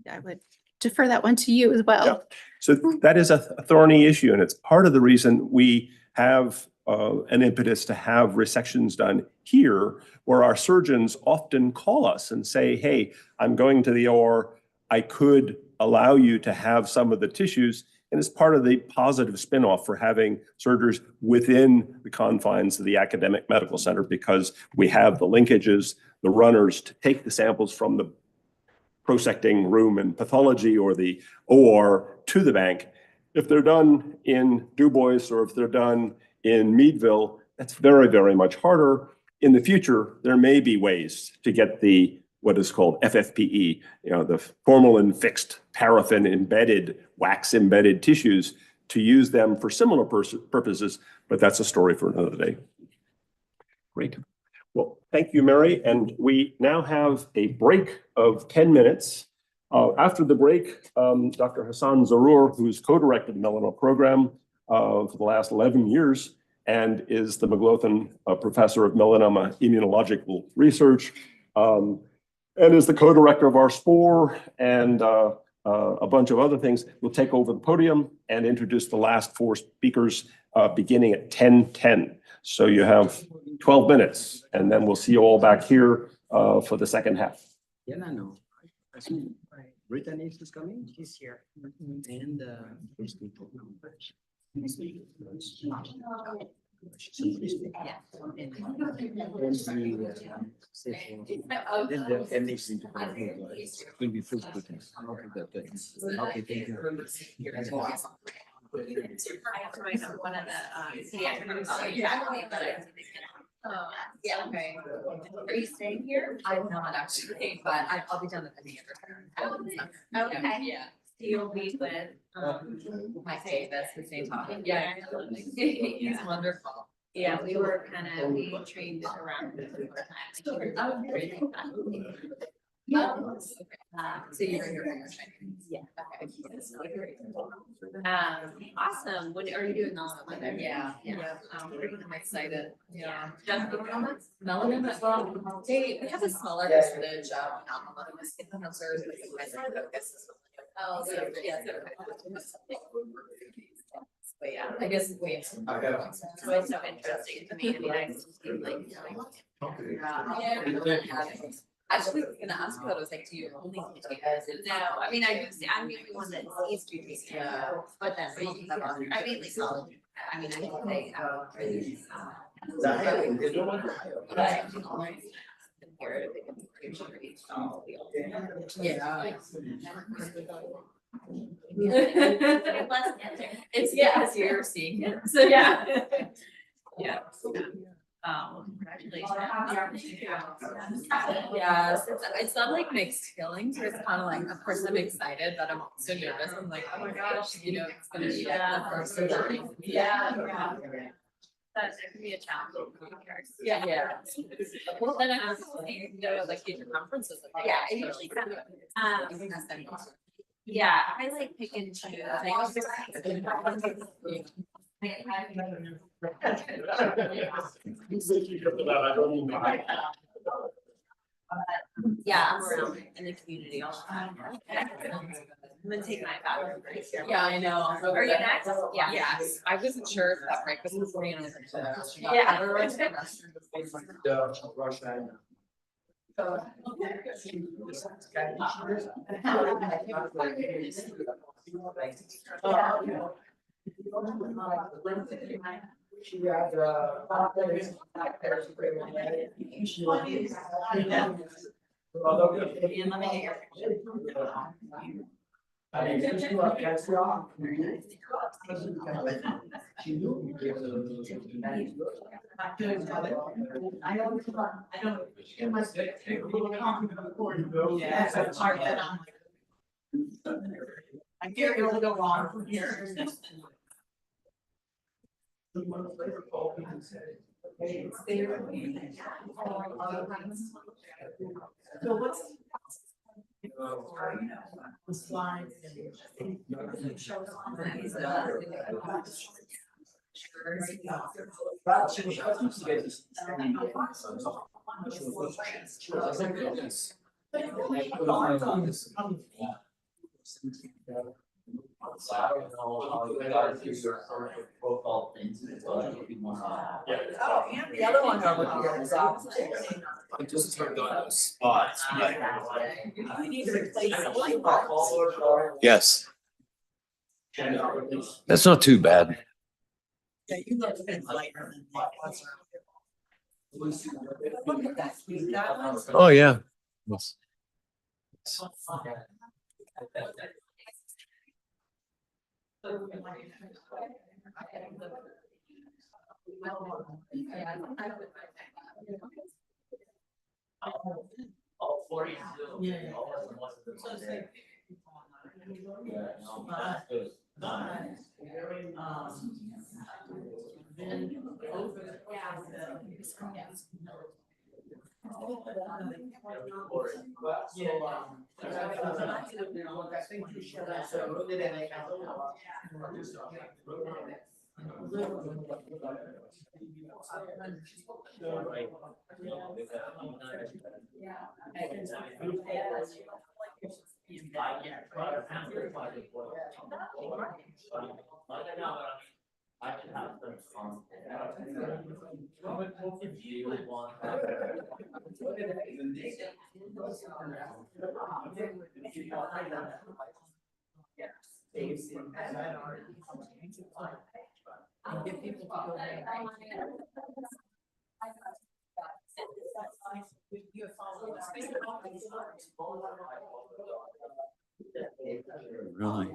I would defer that one to you as well. Yeah. So that is a thorny issue, and it's part of the reason we have an impetus to have resections done here, where our surgeons often call us and say, hey, I'm going to the OR, I could allow you to have some of the tissues, and it's part of the positive spinoff for having surgeries within the confines of the academic medical center, because we have the linkages, the runners to take the samples from the prosecting room and pathology or the OR to the bank. If they're done in Du Bois or if they're done in Meadville, that's very, very much harder. In the future, there may be ways to get the what is called FFPE, the formalin fixed paraffin embedded, wax embedded tissues, to use them for similar purposes, but that's a story for another day. Great. Well, thank you, Mary. And we now have a break of 10 minutes. After the break, Dr. Hassan Zarour, who's co-directed the melanoma program for the last 11 years and is the McLaughlin Professor of Melanoma Immunological Research, and is the co-director of our SPORE and a bunch of other things, will take over the podium and introduce the last four speakers beginning at 10:10. So you have 12 minutes, and then we'll see you all back here for the second half. Yeah, no. Brittany is coming. She's here. And who's going to come? Will be full scrutiny. Okay, thank you. Yeah, okay. Are you staying here? I'm not actually, but I'll be done at the end. Okay. Yeah. You'll be with, Mike Davis, his name talking. Yeah. He's wonderful. Yeah, we were we trained around. So you're here. Yeah. Okay. Awesome. When are you doing melanoma? Yeah. I'm excited. Yeah. Melanoma. Well, we have a smaller percentage of non-melanoma skin cancers, but it's my focus. Oh, so yeah. But yeah, I guess it's always so interesting to me. Actually, I was gonna ask you that. I was like, do you only take it? No, I mean, I'm the only one that sees treatment. Yeah. But then, I mean, I can say, it's you're seeing it. So yeah. Yeah. Congratulations. Yeah, it's not like mixed feelings, where it's kind of like, of course I'm excited, but I'm also nervous. I'm like, oh my gosh, it's gonna be the first time. Yeah. That could be a challenge. Yeah. Well, then I like future conferences. Yeah, I usually yeah, I like pick and choose. Yeah, I'm around in the community all the time. I'm gonna take my bathroom break here. Yeah, I know. Are you next? Yeah. Yes. I wasn't sure if that break was before you. Yeah. I can't really go wrong from here. So what's the slides? The other one over here is I just turned on those spots. we need to replace the light bulbs. Yes. That's not too bad. Yeah, you look a bit lighter than what was. Look at that, that one's. Oh, yeah. Yes. All 40. Really?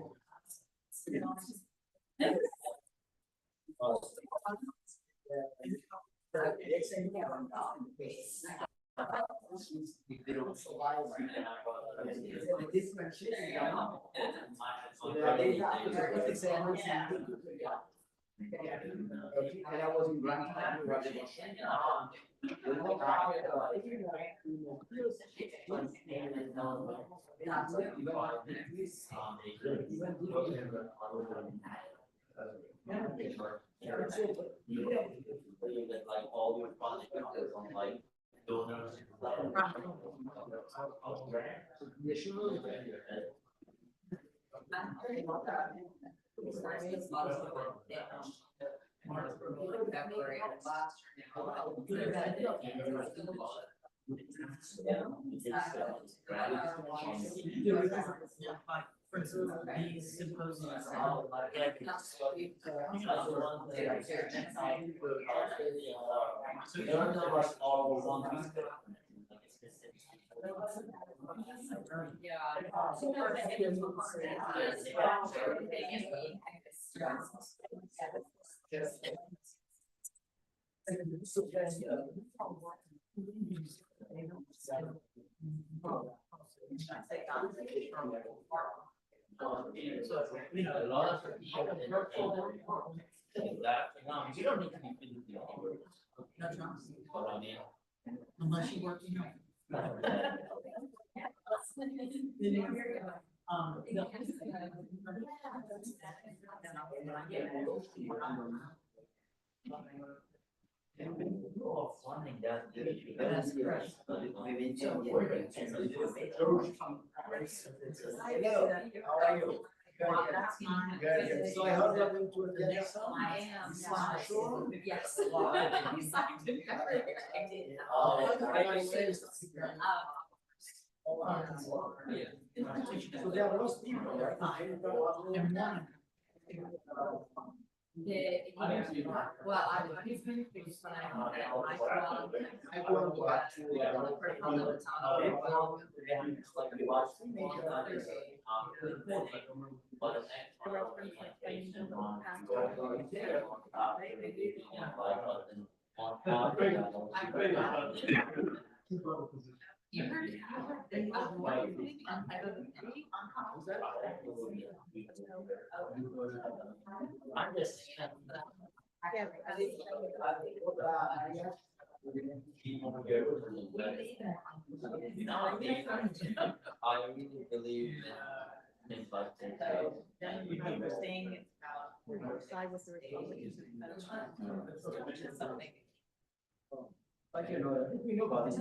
So I heard you're going to attend the summit. I am. Sure. Yes. So there are lots of people there. Well, I've been fixed when I go back to You heard it. I'm just. I really believe in things like this. Saying about side with the Republicans. Which is something. But you know, we know about this.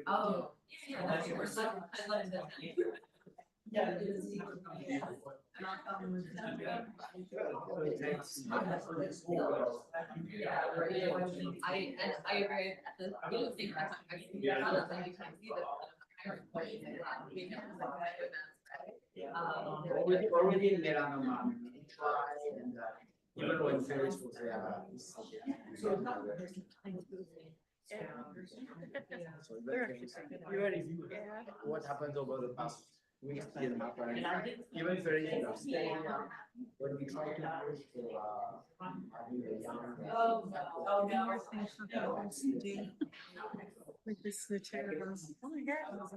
Oh, yeah, that's your first. I let him know. Yeah. I agree at the same time. I mean, yeah, not that you can see that. Already in Melanoma, and even when Ferris was there. What happened over the past weeks didn't happen. Even Ferris was staying when we tried to push for having a young. Oh, no. Like this, the chair goes, oh my God.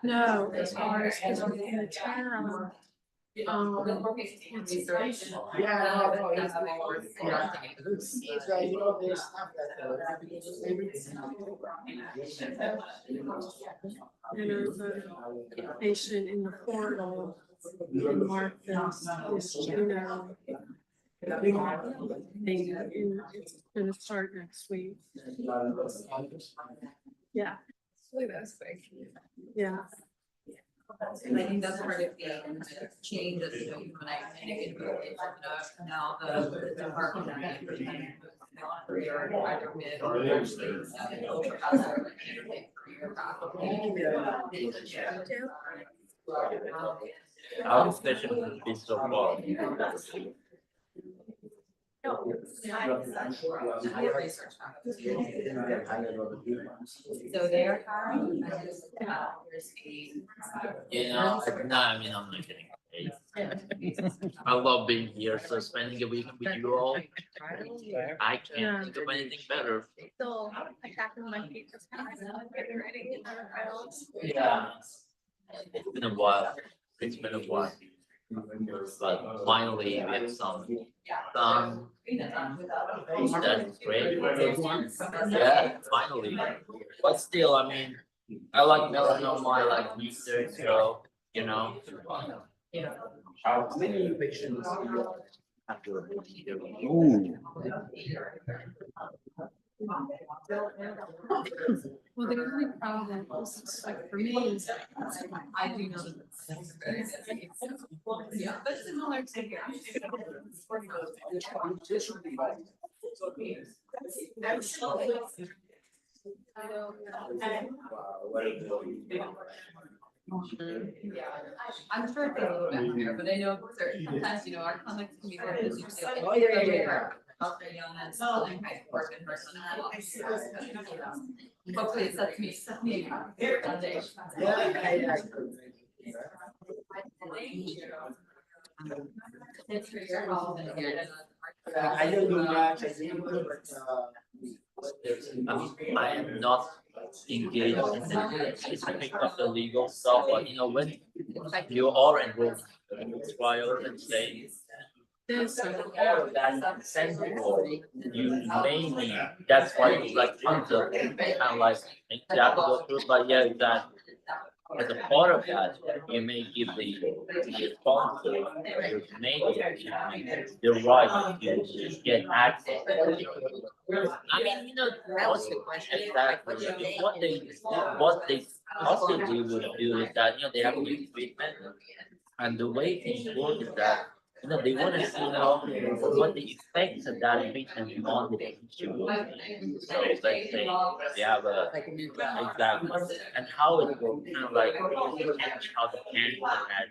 No, as far as in the town. And there's a patient in the portal and Mark this, it's gonna start next week. Yeah. Yeah. And I think that's part of the change that you and I kind of get now the department. Either mid or Our discussion has been so far. So they are hiring. No, I mean, I'm not kidding. I love being here, so spending a weekend with you all, I can't think of anything better. Still attacking my feet this time. Yeah. It's been a while. It's been a while. But finally, we have some. That's great. Yeah, finally. But still, I mean, I like melanoma, I like research, so, How many patients? Ooh. Well, the only problem is, like, for me, is I do know that. Yeah, but similar to here. I'm sure it's a little bit higher, but I know sometimes, our clinics can be very busy too. Hopefully it sets me foundation. Thanks for your help. I don't do much, I think, I am not engaged in the specific of the legal stuff, but when you are enrolled in the trial, let's say, that sensible, you may need, that's why it's like until kind of like you have to go through, but yeah, that as a part of that, you may give the sponsor, your Canadian, the right to get access. I mean, that was the question. Exactly. What they possibly would do is that, they have a new treatment. And the way things work is that, they want to see, what the effects of that treatment on the patient will be. So let's say they have a, exactly, and how it will kind of like, how the cancer had,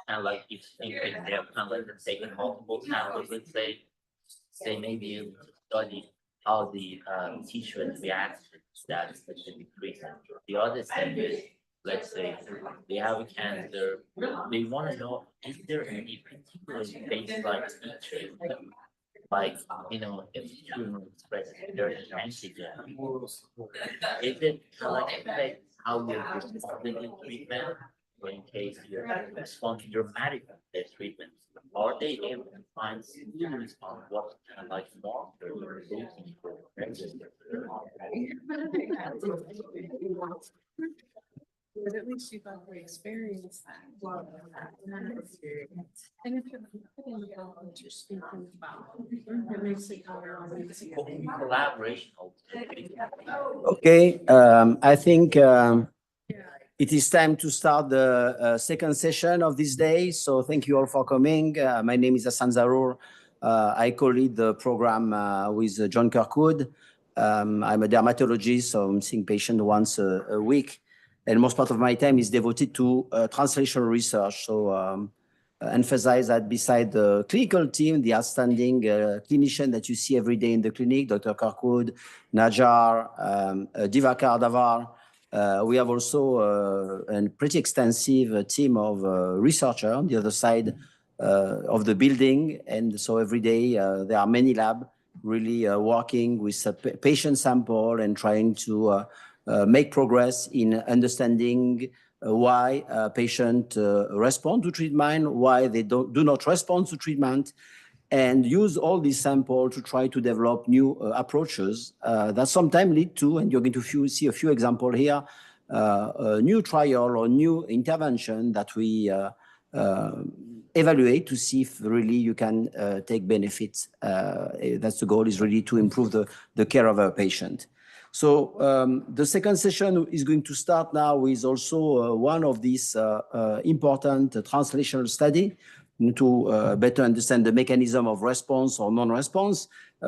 kind of like, if they have kind of like taken multiple samples, let's say, they may be able to study how the tissue reacts to that specific treatment. The other thing is, let's say they have a cancer, they want to know, is there any particular baseline feature, like, if tumor expresses certain antigen, is it like affect how you're responding to treatment, or in case you respond dramatically to the treatment? Are they able to find clues on what kind of like marker you're looking for? But at least you've got the experience that. And if you're putting about what you're speaking about, it makes it harder on you. Collaboration. Okay, I think it is time to start the second session of this day. So thank you all for coming. My name is Hassan Zarour. I co-lead the program with John Kirkwood. I'm a dermatologist, so I'm seeing patients once a week. And most part of my time is devoted to translational research. So emphasize that beside the clinical team, the outstanding clinician that you see every day in the clinic, Dr. Kirkwood, Najar, Divakar Davar, We have also a pretty extensive team of researchers on the other side of the building. And so every day there are many labs really working with a patient sample and trying to make progress in understanding why patients respond to treatment, why they do not respond to treatment, and use all these samples to try to develop new approaches that sometimes lead to, and you're going to see a few examples here, a new trial or new intervention that we evaluate to see if really you can take benefits. That's the goal, is really to improve the care of a patient. So the second session is going to start now with also one of these important translational study to better understand the mechanism of response or non-response,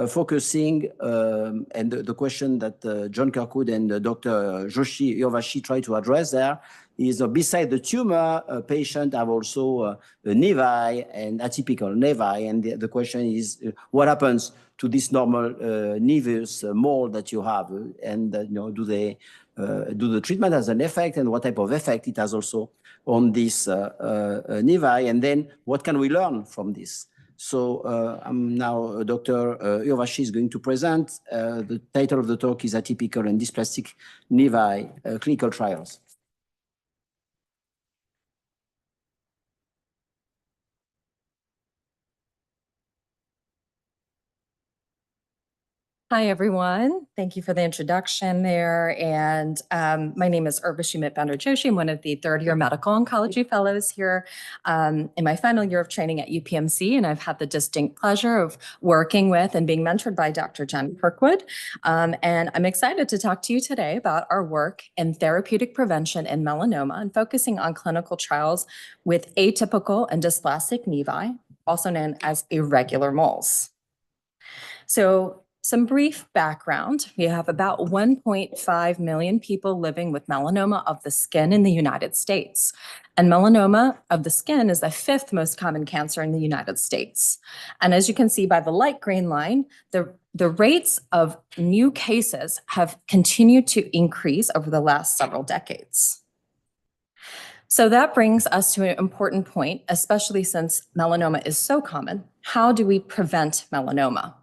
focusing, and the question that John Kirkwood and Dr. Joshi Yovashi try to address there is, beside the tumor, patient have also nevi and atypical nevi, and the question is, what happens to this normal nevus mole that you have, and do the treatment has an effect, and what type of effect it has also on this nevi, and then what can we learn from this? So I'm now Dr. Yovashi is going to present. The title of the talk is Atypical and Dysplastic Nevi Clinical Trials. Hi, everyone. Thank you for the introduction there. And my name is Urvashi Mitbender-Joshi. I'm one of the third-year medical oncology fellows here in my final year of training at UPMC. And I've had the distinct pleasure of working with and being mentored by Dr. Jen Kirkwood. And I'm excited to talk to you today about our work in therapeutic prevention in melanoma and focusing on clinical trials with atypical and dysplastic nevi, also known as irregular moles. So, some brief background. We have about 1.5 million people living with melanoma of the skin in the United States. And melanoma of the skin is the 5th most common cancer in the United States. And as you can see by the light green line, the rates of new cases have continued to increase over the last several decades. So that brings us to an important point, especially since melanoma is so common. How do we prevent melanoma?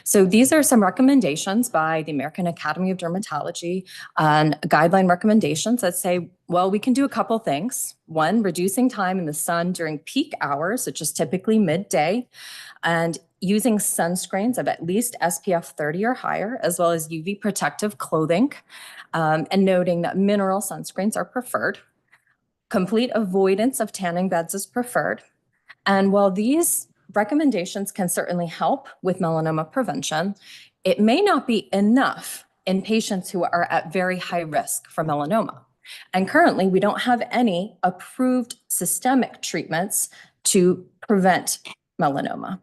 So these are some recommendations by the American Academy of Dermatology and guideline recommendations that say, well, we can do a couple things. One, reducing time in the sun during peak hours, which is typically midday, and using sunscreens of at least SPF 30 or higher, as well as UV protective clothing, and noting that mineral sunscreens are preferred. Complete avoidance of tanning beds is preferred. And while these recommendations can certainly help with melanoma prevention, it may not be enough in patients who are at very high risk for melanoma. And currently, we don't have any approved systemic treatments to prevent melanoma.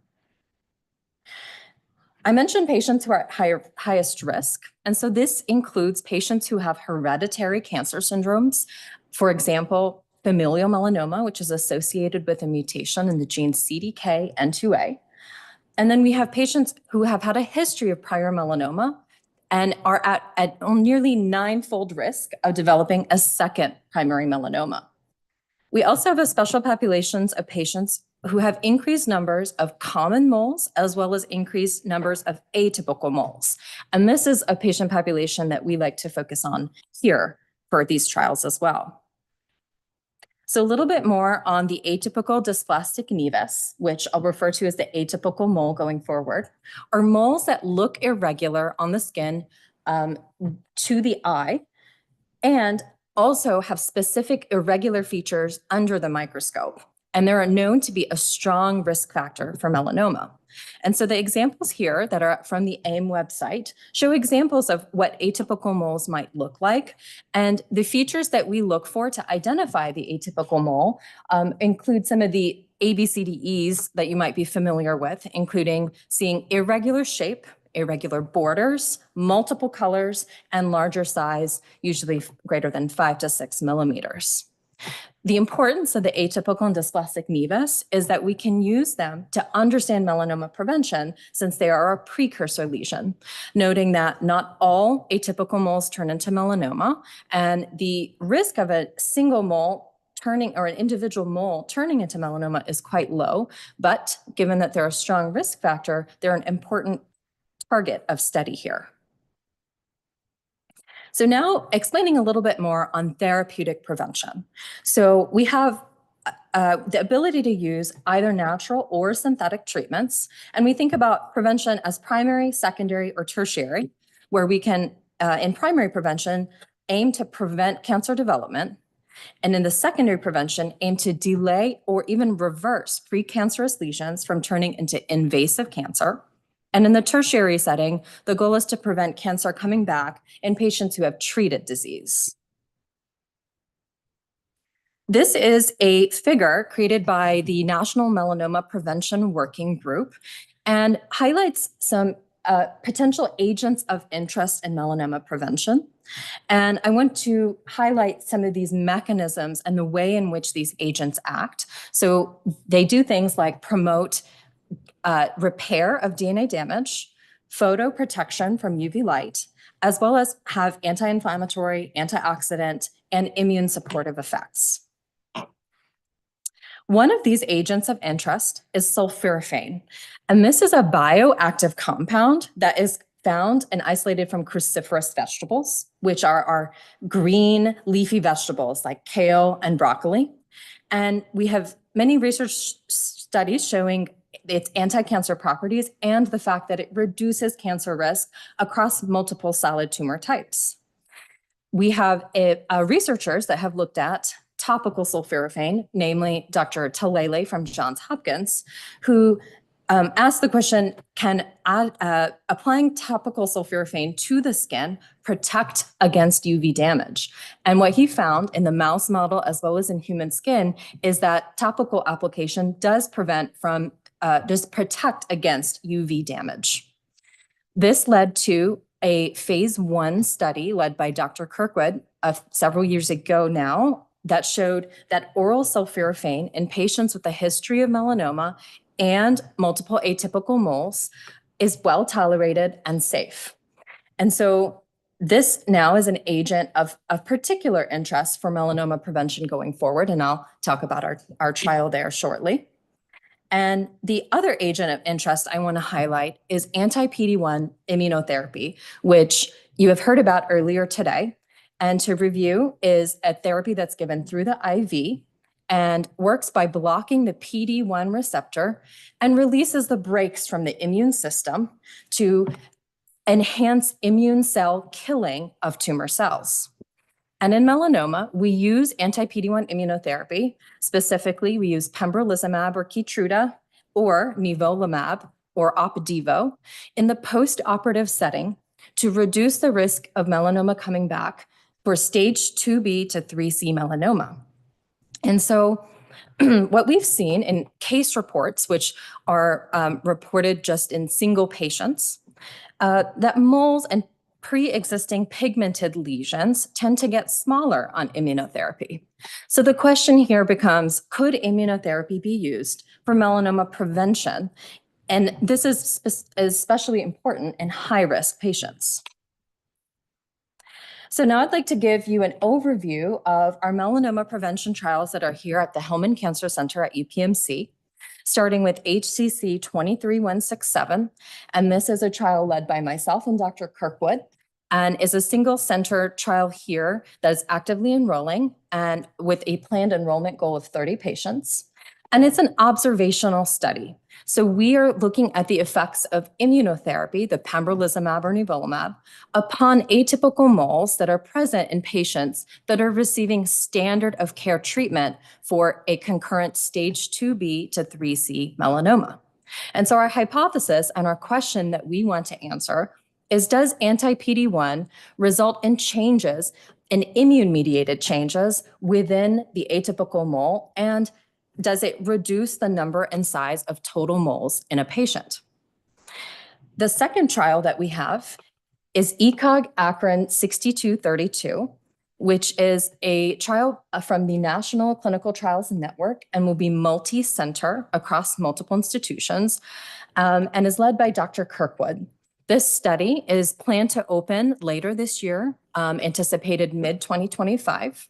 I mentioned patients who are at highest risk. And so this includes patients who have hereditary cancer syndromes. For example, familial melanoma, which is associated with a mutation in the gene CDKN2A. And then we have patients who have had a history of prior melanoma and are at nearly 9-fold risk of developing a second primary melanoma. We also have a special populations of patients who have increased numbers of common moles as well as increased numbers of atypical moles. And this is a patient population that we like to focus on here for these trials as well. So a little bit more on the atypical dysplastic nevus, which I'll refer to as the atypical mole going forward, are moles that look irregular on the skin to the eye and also have specific irregular features under the microscope. And they're known to be a strong risk factor for melanoma. And so the examples here that are from the AIM website show examples of what atypical moles might look like. And the features that we look for to identify the atypical mole include some of the ABCDEs that you might be familiar with, including seeing irregular shape, irregular borders, multiple colors, and larger size, usually greater than 5 to 6 millimeters. The importance of the atypical and dysplastic nevus is that we can use them to understand melanoma prevention since they are a precursor lesion, noting that not all atypical moles turn into melanoma, and the risk of a single mole turning or an individual mole turning into melanoma is quite low, but given that they're a strong risk factor, they're an important target of study here. So now explaining a little bit more on therapeutic prevention. So we have the ability to use either natural or synthetic treatments. And we think about prevention as primary, secondary, or tertiary, where we can, in primary prevention, aim to prevent cancer development. And in the secondary prevention, aim to delay or even reverse precancerous lesions from turning into invasive cancer. And in the tertiary setting, the goal is to prevent cancer coming back in patients who have treated disease. This is a figure created by the National Melanoma Prevention Working Group and highlights some potential agents of interest in melanoma prevention. And I want to highlight some of these mechanisms and the way in which these agents act. So they do things like promote repair of DNA damage, photoprotection from UV light, as well as have anti-inflammatory, antioxidant, and immune supportive effects. One of these agents of interest is sulforaphane, and this is a bioactive compound that is found and isolated from cruciferous vegetables, which are our green leafy vegetables like kale and broccoli. And we have many research studies showing its anti-cancer properties and the fact that it reduces cancer risk across multiple solid tumor types. We have researchers that have looked at topical sulforaphane, namely Dr. Talele from Johns Hopkins, who asked the question, can applying topical sulforaphane to the skin protect against UV damage? And what he found in the mouse model as well as in human skin is that topical application does protect against UV damage. This led to a phase 1 study led by Dr. Kirkwood several years ago now that showed that oral sulforaphane in patients with a history of melanoma and multiple atypical moles is well tolerated and safe. And so this now is an agent of particular interest for melanoma prevention going forward, and I'll talk about our trial there shortly. And the other agent of interest I want to highlight is anti-PD-1 immunotherapy, which you have heard about earlier today. And to review, is a therapy that's given through the IV and works by blocking the PD-1 receptor and releases the brakes from the immune system to enhance immune cell killing of tumor cells. And in melanoma, we use anti-PD-1 immunotherapy. Specifically, we use pembrolizumab or Keytruda or nivolumab or Opdivo in the post-operative setting to reduce the risk of melanoma coming back for stage 2B to 3C melanoma. And so what we've seen in case reports, which are reported just in single patients, that moles and pre-existing pigmented lesions tend to get smaller on immunotherapy. So the question here becomes, could immunotherapy be used for melanoma prevention? And this is especially important in high-risk patients. So now I'd like to give you an overview of our melanoma prevention trials that are here at the Hillman Cancer Center at UPMC, starting with HCC 23167. And this is a trial led by myself and Dr. Kirkwood, and is a single center trial here that is actively enrolling and with a planned enrollment goal of 30 patients. And it's an observational study. So we are looking at the effects of immunotherapy, the pembrolizumab or nivolumab, upon atypical moles that are present in patients that are receiving standard of care treatment for a concurrent stage 2B to 3C melanoma. And so our hypothesis and our question that we want to answer is, does anti-PD-1 result in changes, in immune-mediated changes within the atypical mole, and does it reduce the number and size of total moles in a patient? The second trial that we have is ECOG Akron 6232. which is a trial from the National Clinical Trials Network and will be multi-center across multiple institutions, and is led by Dr. Kirkwood. This study is planned to open later this year, anticipated mid-2025,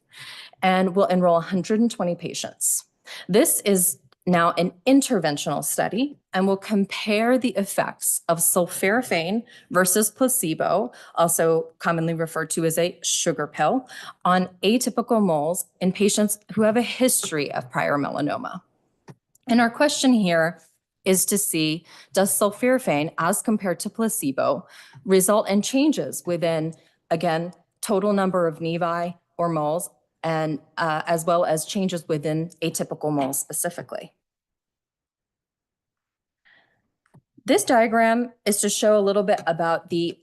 and will enroll 120 patients. This is now an interventional study and will compare the effects of sulforaphane versus placebo, also commonly referred to as a sugar pill, on atypical moles in patients who have a history of prior melanoma. And our question here is to see, does sulforaphane, as compared to placebo, result in changes within, again, total number of nevi or moles, and as well as changes within atypical moles specifically. This diagram is to show a little bit about the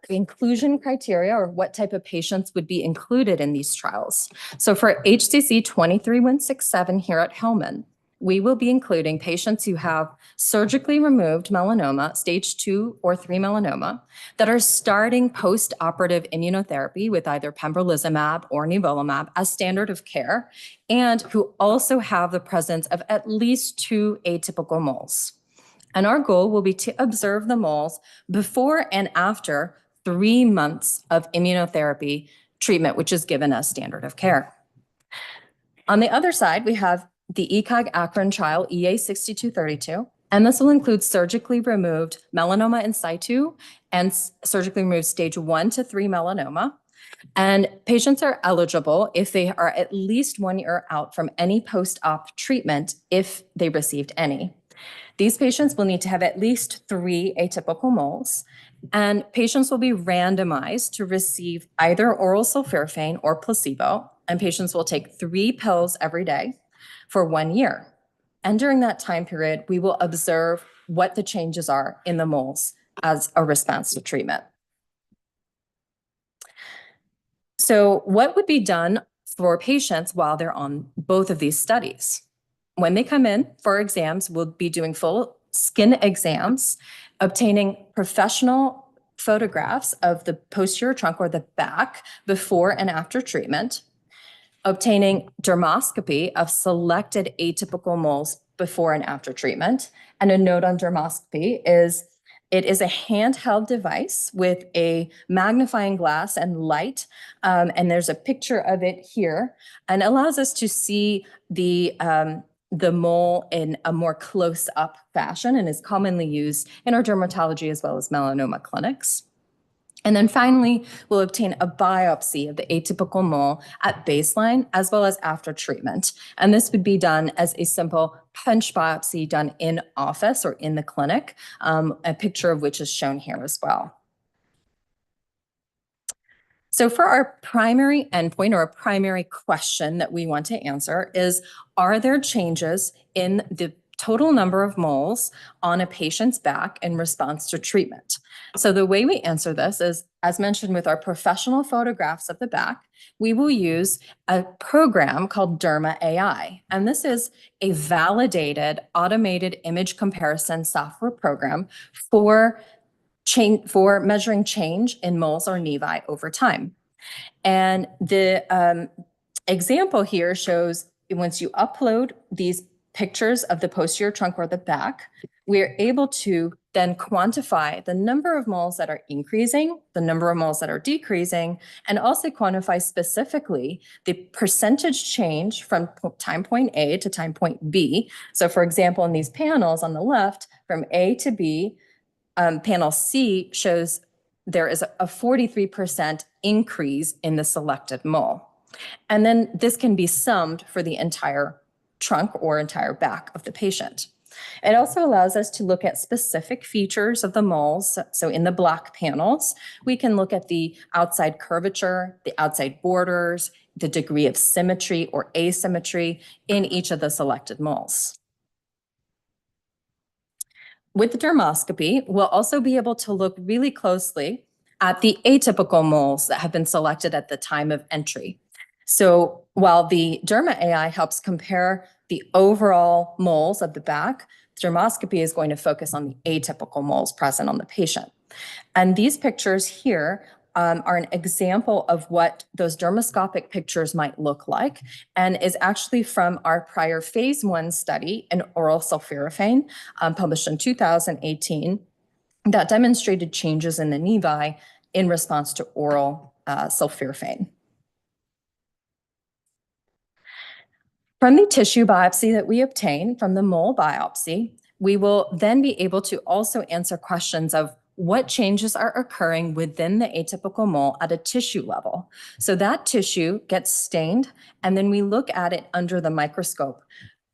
inclusion criteria, or what type of patients would be included in these trials. So for HCC 23167 here at Hillman, we will be including patients who have surgically removed melanoma, stage 2 or 3 melanoma, that are starting post-operative immunotherapy with either pembrolizumab or nivolumab as standard of care, and who also have the presence of at least 2 atypical moles. And our goal will be to observe the moles before and after 3 months of immunotherapy treatment, which is given as standard of care. On the other side, we have the ECOG Akron trial, EA6232, and this will include surgically removed melanoma in situ and surgically removed stage 1 to 3 melanoma. And patients are eligible if they are at least 1 year out from any post-op treatment if they received any. These patients will need to have at least 3 atypical moles, and patients will be randomized to receive either oral sulforaphane or placebo, and patients will take 3 pills every day for 1 year. And during that time period, we will observe what the changes are in the moles as a response to treatment. So what would be done for patients while they're on both of these studies? When they come in for exams, we'll be doing full skin exams, obtaining professional photographs of the posterior trunk or the back before and after treatment, obtaining dermoscopy of selected atypical moles before and after treatment. And a note on dermoscopy is it is a handheld device with a magnifying glass and light, and there's a picture of it here, and allows us to see the mole in a more close-up fashion, and is commonly used in our dermatology as well as melanoma clinics. And then finally, we'll obtain a biopsy of the atypical mole at baseline as well as after treatment. And this would be done as a simple punch biopsy done in office or in the clinic, a picture of which is shown here as well. So for our primary endpoint, or a primary question that we want to answer, is, are there changes in the total number of moles on a patient's back in response to treatment? So the way we answer this is, as mentioned with our professional photographs of the back, we will use a program called Derma AI. And this is a validated automated image comparison software program for measuring change in moles or nevi over time. And the example here shows once you upload these pictures of the posterior trunk or the back, we are able to then quantify the number of moles that are increasing, the number of moles that are decreasing, and also quantify specifically the percentage change from time point A to time point B. So for example, in these panels on the left, from A to B, panel C shows there is a 43% increase in the selected mole. And then this can be summed for the entire trunk or entire back of the patient. It also allows us to look at specific features of the moles. So in the black panels, we can look at the outside curvature, the outside borders, the degree of symmetry or asymmetry in each of the selected moles. With the dermoscopy, we'll also be able to look really closely at the atypical moles that have been selected at the time of entry. So while the Derma AI helps compare the overall moles of the back, dermoscopy is going to focus on the atypical moles present on the patient. And these pictures here are an example of what those dermoscopic pictures might look like, and is actually from our prior phase 1 study in oral sulforaphane, published in 2018, that demonstrated changes in the nevi in response to oral sulforaphane. From the tissue biopsy that we obtain from the mole biopsy, we will then be able to also answer questions of what changes are occurring within the atypical mole at a tissue level. So that tissue gets stained, and then we look at it under the microscope.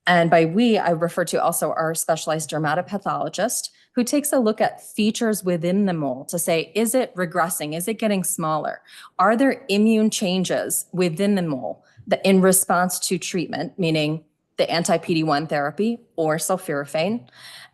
And by we, I refer to also our specialized dermatopathologist, who takes a look at features within the mole to say, is it regressing? Is it getting smaller? Are there immune changes within the mole that in response to treatment, meaning the anti-PD-1 therapy or sulforaphane?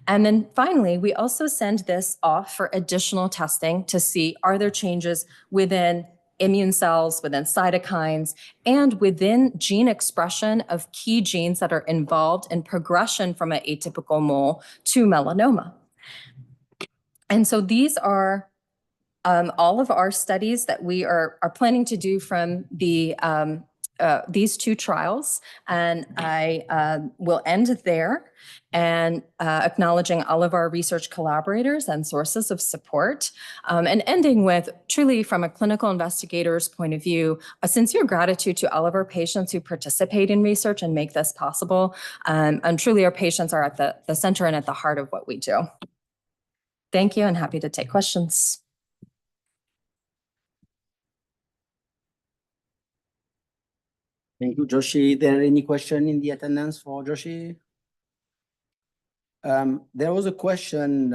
And then finally, we also send this off for additional testing to see, are there changes within immune cells, within cytokines, and within gene expression of key genes that are involved in progression from an atypical mole to melanoma. And so these are all of our studies that we are planning to do from the these 2 trials. And I will end there and acknowledging all of our research collaborators and sources of support, and ending with, truly from a clinical investigator's point of view, a sincere gratitude to all of our patients who participate in research and make this possible. And truly our patients are at the center and at the heart of what we do. Thank you, and happy to take questions. Thank you, Joshi. Is there any question in the attendance for Joshi? There was a question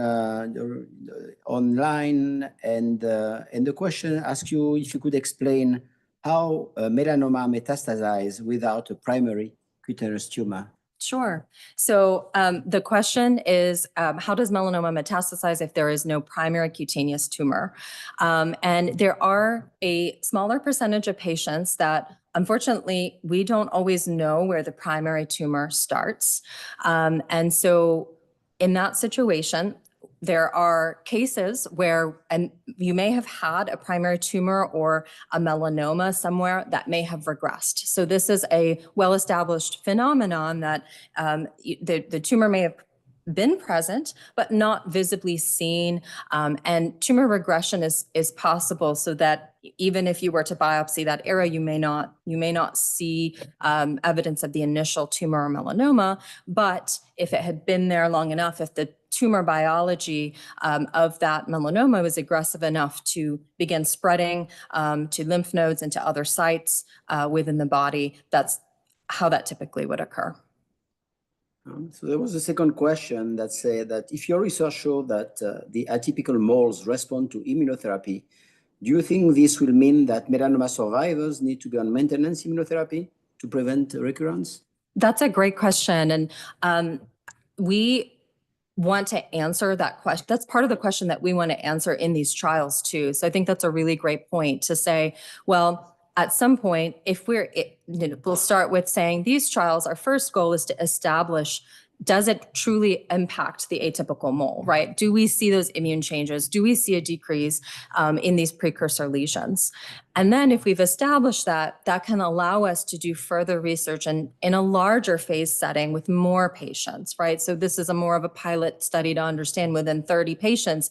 online, and the question asks you if you could explain how melanoma metastasizes without a primary cutaneous tumor. Sure. So the question is, how does melanoma metastasize if there is no primary cutaneous tumor? And there are a smaller percentage of patients that, unfortunately, we don't always know where the primary tumor starts. And so in that situation, there are cases where, and you may have had a primary tumor or a melanoma somewhere that may have regressed. So this is a well-established phenomenon that the tumor may have been present, but not visibly seen. And tumor regression is possible, so that even if you were to biopsy that area, you may not see evidence of the initial tumor or melanoma. But if it had been there long enough, if the tumor biology of that melanoma was aggressive enough to begin spreading to lymph nodes and to other sites within the body, that's how that typically would occur. So there was a second question that said that if your research showed that the atypical moles respond to immunotherapy, do you think this will mean that melanoma survivors need to be on maintenance immunotherapy to prevent recurrence? That's a great question. And we want to answer that question. That's part of the question that we want to answer in these trials too. So I think that's a really great point to say, well, at some point, if we'll start with saying these trials, our first goal is to establish, does it truly impact the atypical mole, right? Do we see those immune changes? Do we see a decrease in these precursor lesions? And then if we've established that, that can allow us to do further research in a larger phase setting with more patients, right? So this is more of a pilot study to understand within 30 patients,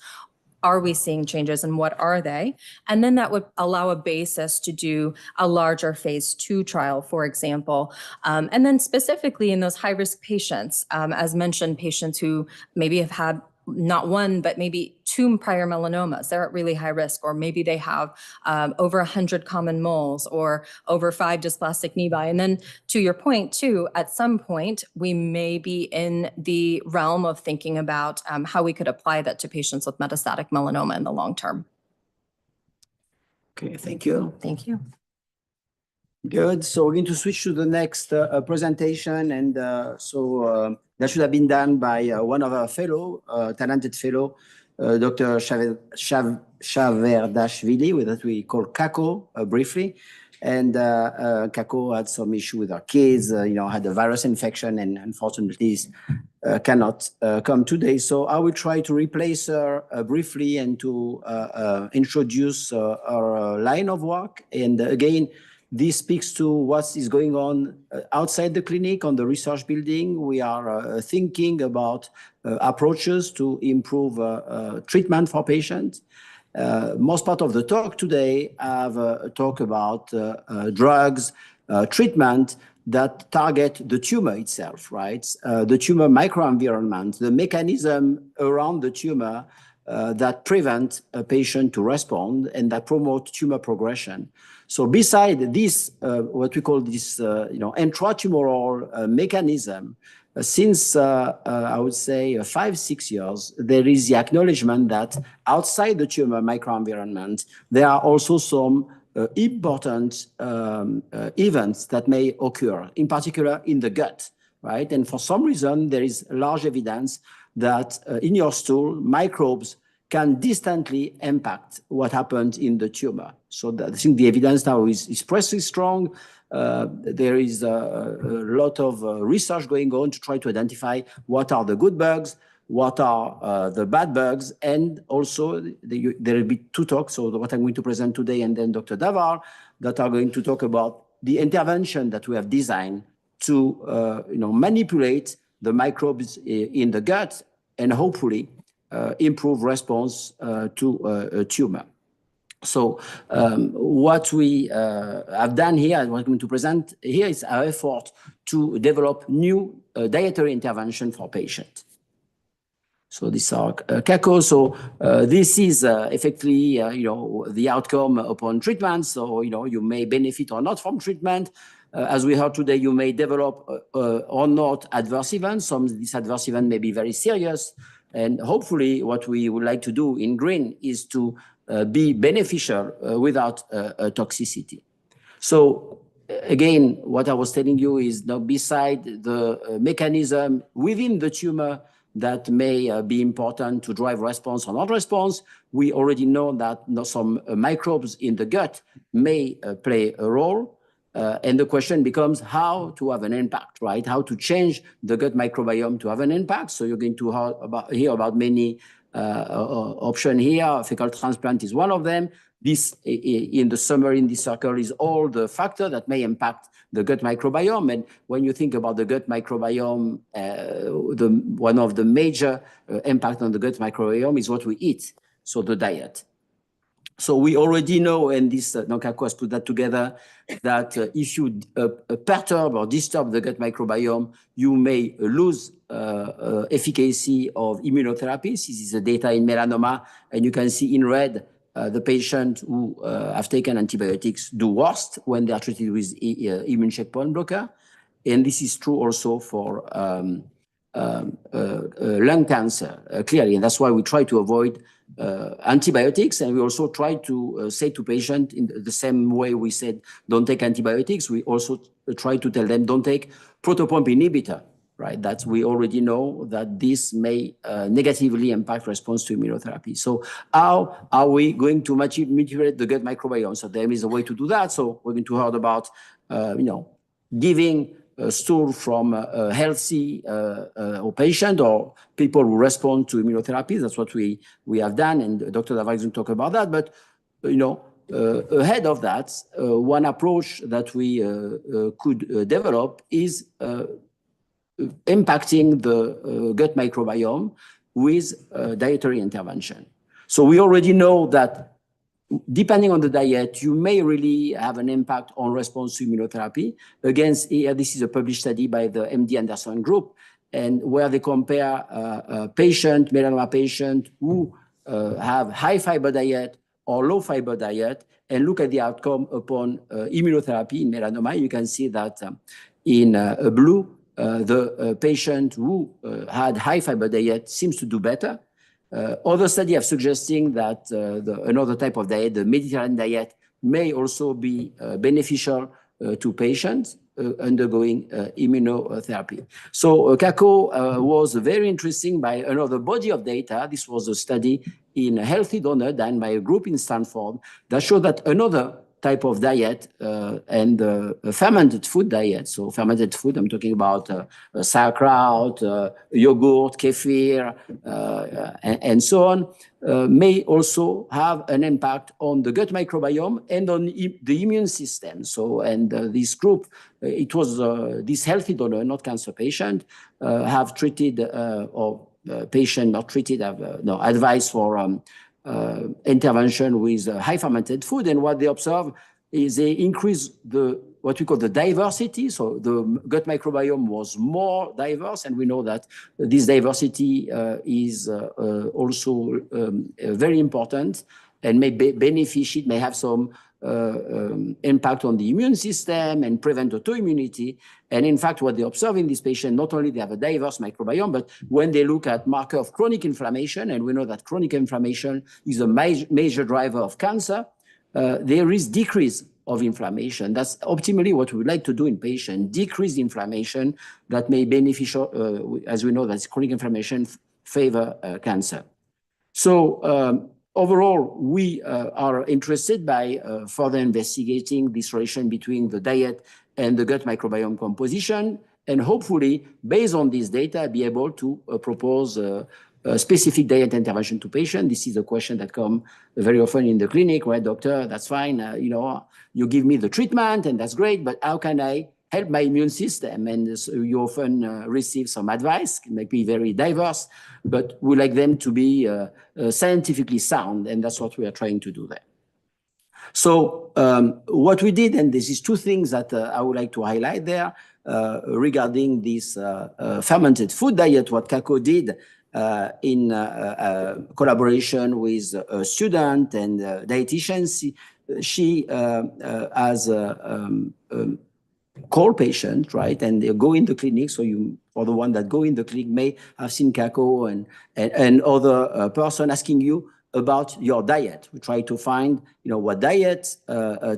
are we seeing changes and what are they? And then that would allow a basis to do a larger phase 2 trial, for example. And then specifically in those high-risk patients, as mentioned, patients who maybe have had not one, but maybe 2 prior melanomas, they're at really high risk, or maybe they have over 100 common moles or over 5 dysplastic nevi. And then to your point too, at some point, we may be in the realm of thinking about how we could apply that to patients with metastatic melanoma in the long term. Okay, thank you. Thank you. Good. So we're going to switch to the next presentation. And that should have been done by one of our talented fellow, Dr. Shaverdashvili, that we call Kako briefly. And Kako had some issue with her kids, had a virus infection, and unfortunately cannot come today. So I will try to replace her briefly and to introduce our line of work. And again, this speaks to what is going on outside the clinic on the research building. We are thinking about approaches to improve treatment for patients. Most part of the talk today have talk about drugs, treatment that target the tumor itself, right? The tumor microenvironment, the mechanism around the tumor that prevent a patient to respond and that promote tumor progression. So beside this, what we call this, intratumoral mechanism, since I would say 5-6 years, there is the acknowledgement that outside the tumor microenvironment, there are also some important events that may occur, in particular in the gut, right? And for some reason, there is large evidence that in your stool, microbes can distantly impact what happens in the tumor. So I think the evidence now is pretty strong. There is a lot of research going on to try to identify what are the good bugs, what are the bad bugs, and also there will be two talks, so what I'm going to present today and then Dr. Davar, that are going to talk about the intervention that we have designed to manipulate the microbes in the gut and hopefully improve response to a tumor. So what we have done here and what I'm going to present here is our effort to develop new dietary intervention for patients. So these are Kako. So this is effectively, the outcome upon treatment. So, you may benefit or not from treatment. As we heard today, you may develop or not adverse events. Some of these adverse events may be very serious. And hopefully what we would like to do in green is to be beneficial without toxicity. So again, what I was telling you is now beside the mechanism within the tumor that may be important to drive response or not response, we already know that some microbes in the gut may play a role. And the question becomes how to have an impact, right? How to change the gut microbiome to have an impact. So you're going to hear about many options here. Fecal transplant is one of them. This, in the summary in this circle, is all the factors that may impact the gut microbiome. And when you think about the gut microbiome, one of the major impact on the gut microbiome is what we eat, so the diet. So we already know, and this Kako has put that together, that if you perturb or disturb the gut microbiome, you may lose efficacy of immunotherapy. This is the data in melanoma, and you can see in red the patient who have taken antibiotics do worse when they are treated with immune checkpoint blocker. And this is true also for lung cancer, clearly. And that's why we try to avoid antibiotics. And we also try to say to patients in the same way we said, don't take antibiotics. We also try to tell them, don't take protopump inhibitor, right? That we already know that this may negatively impact response to immunotherapy. So how are we going to manipulate the gut microbiome? So there is a way to do that. So we're going to hear about, giving stool from a healthy patient or people who respond to immunotherapy. That's what we have done, and Dr. Davar is going to talk about that. But ahead of that, one approach that we could develop is impacting the gut microbiome with dietary intervention. So we already know that depending on the diet, you may really have an impact on response to immunotherapy. Again, this is a published study by the MD Anderson group, and where they compare melanoma patient who have high fiber diet or low fiber diet and look at the outcome upon immunotherapy in melanoma. You can see that in blue, the patient who had high fiber diet seems to do better. Other studies have suggesting that another type of diet, the Mediterranean diet, may also be beneficial to patients undergoing immunotherapy. So Kako was very interesting by another body of data. This was a study in a healthy donor done by a group in Stanford that showed that another type of diet and fermented food diet. So fermented food, I'm talking about sauerkraut, yogurt, kefir, and so on, may also have an impact on the gut microbiome and on the immune system. So, and this group, it was this healthy donor, not cancer patient, have treated or patient not treated, have no advice for intervention with high fermented food. And what they observe is they increase what we call the diversity. So the gut microbiome was more diverse. And we know that this diversity is also very important and may be beneficial, may have some impact on the immune system and prevent autoimmunity. And in fact, what they observe in this patient, not only they have a diverse microbiome, but when they look at marker of chronic inflammation, and we know that chronic inflammation is a major driver of cancer, there is decrease of inflammation. That's optimally what we would like to do in patients, decrease inflammation that may beneficial, as we know that chronic inflammation favor cancer. So overall, we are interested by further investigating this relation between the diet and the gut microbiome composition, and hopefully, based on this data, be able to propose a specific diet intervention to patients. This is a question that comes very often in the clinic, right, doctor? That's fine. You give me the treatment, and that's great, but how can I help my immune system? And so you often receive some advice, it may be very diverse, but we like them to be scientifically sound, and that's what we are trying to do there. So what we did, and this is two things that I would like to highlight there regarding this fermented food diet, what Kako did in collaboration with a student and dietitians. She has call patient, right? And they go in the clinic. So you, or the one that go in the clinic may have seen Kako and other person asking you about your diet. We try to find, what diet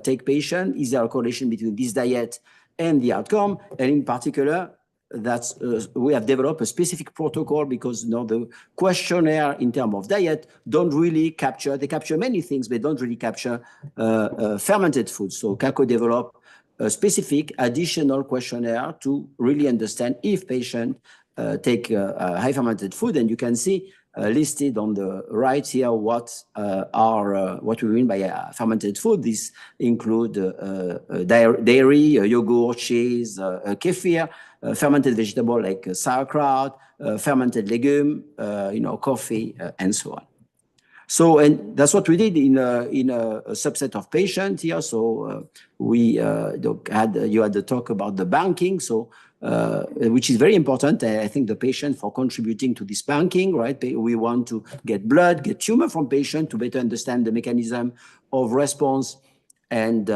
take patient. Is there a correlation between this diet and the outcome? And in particular, that's we have developed a specific protocol because the questionnaire in terms of diet don't really capture. They capture many things, but don't really capture fermented food. So Kako developed a specific additional questionnaire to really understand if patient take high fermented food. And you can see listed on the right here what we mean by fermented food. This include dairy, yogurt, cheese, kefir, fermented vegetable like sauerkraut, fermented legume, coffee, and so on. So, and that's what we did in a subset of patients here. So you had the talk about the banking, so which is very important. I think the patient for contributing to this banking, right? We want to get blood, get tumor from patient to better understand the mechanism of response and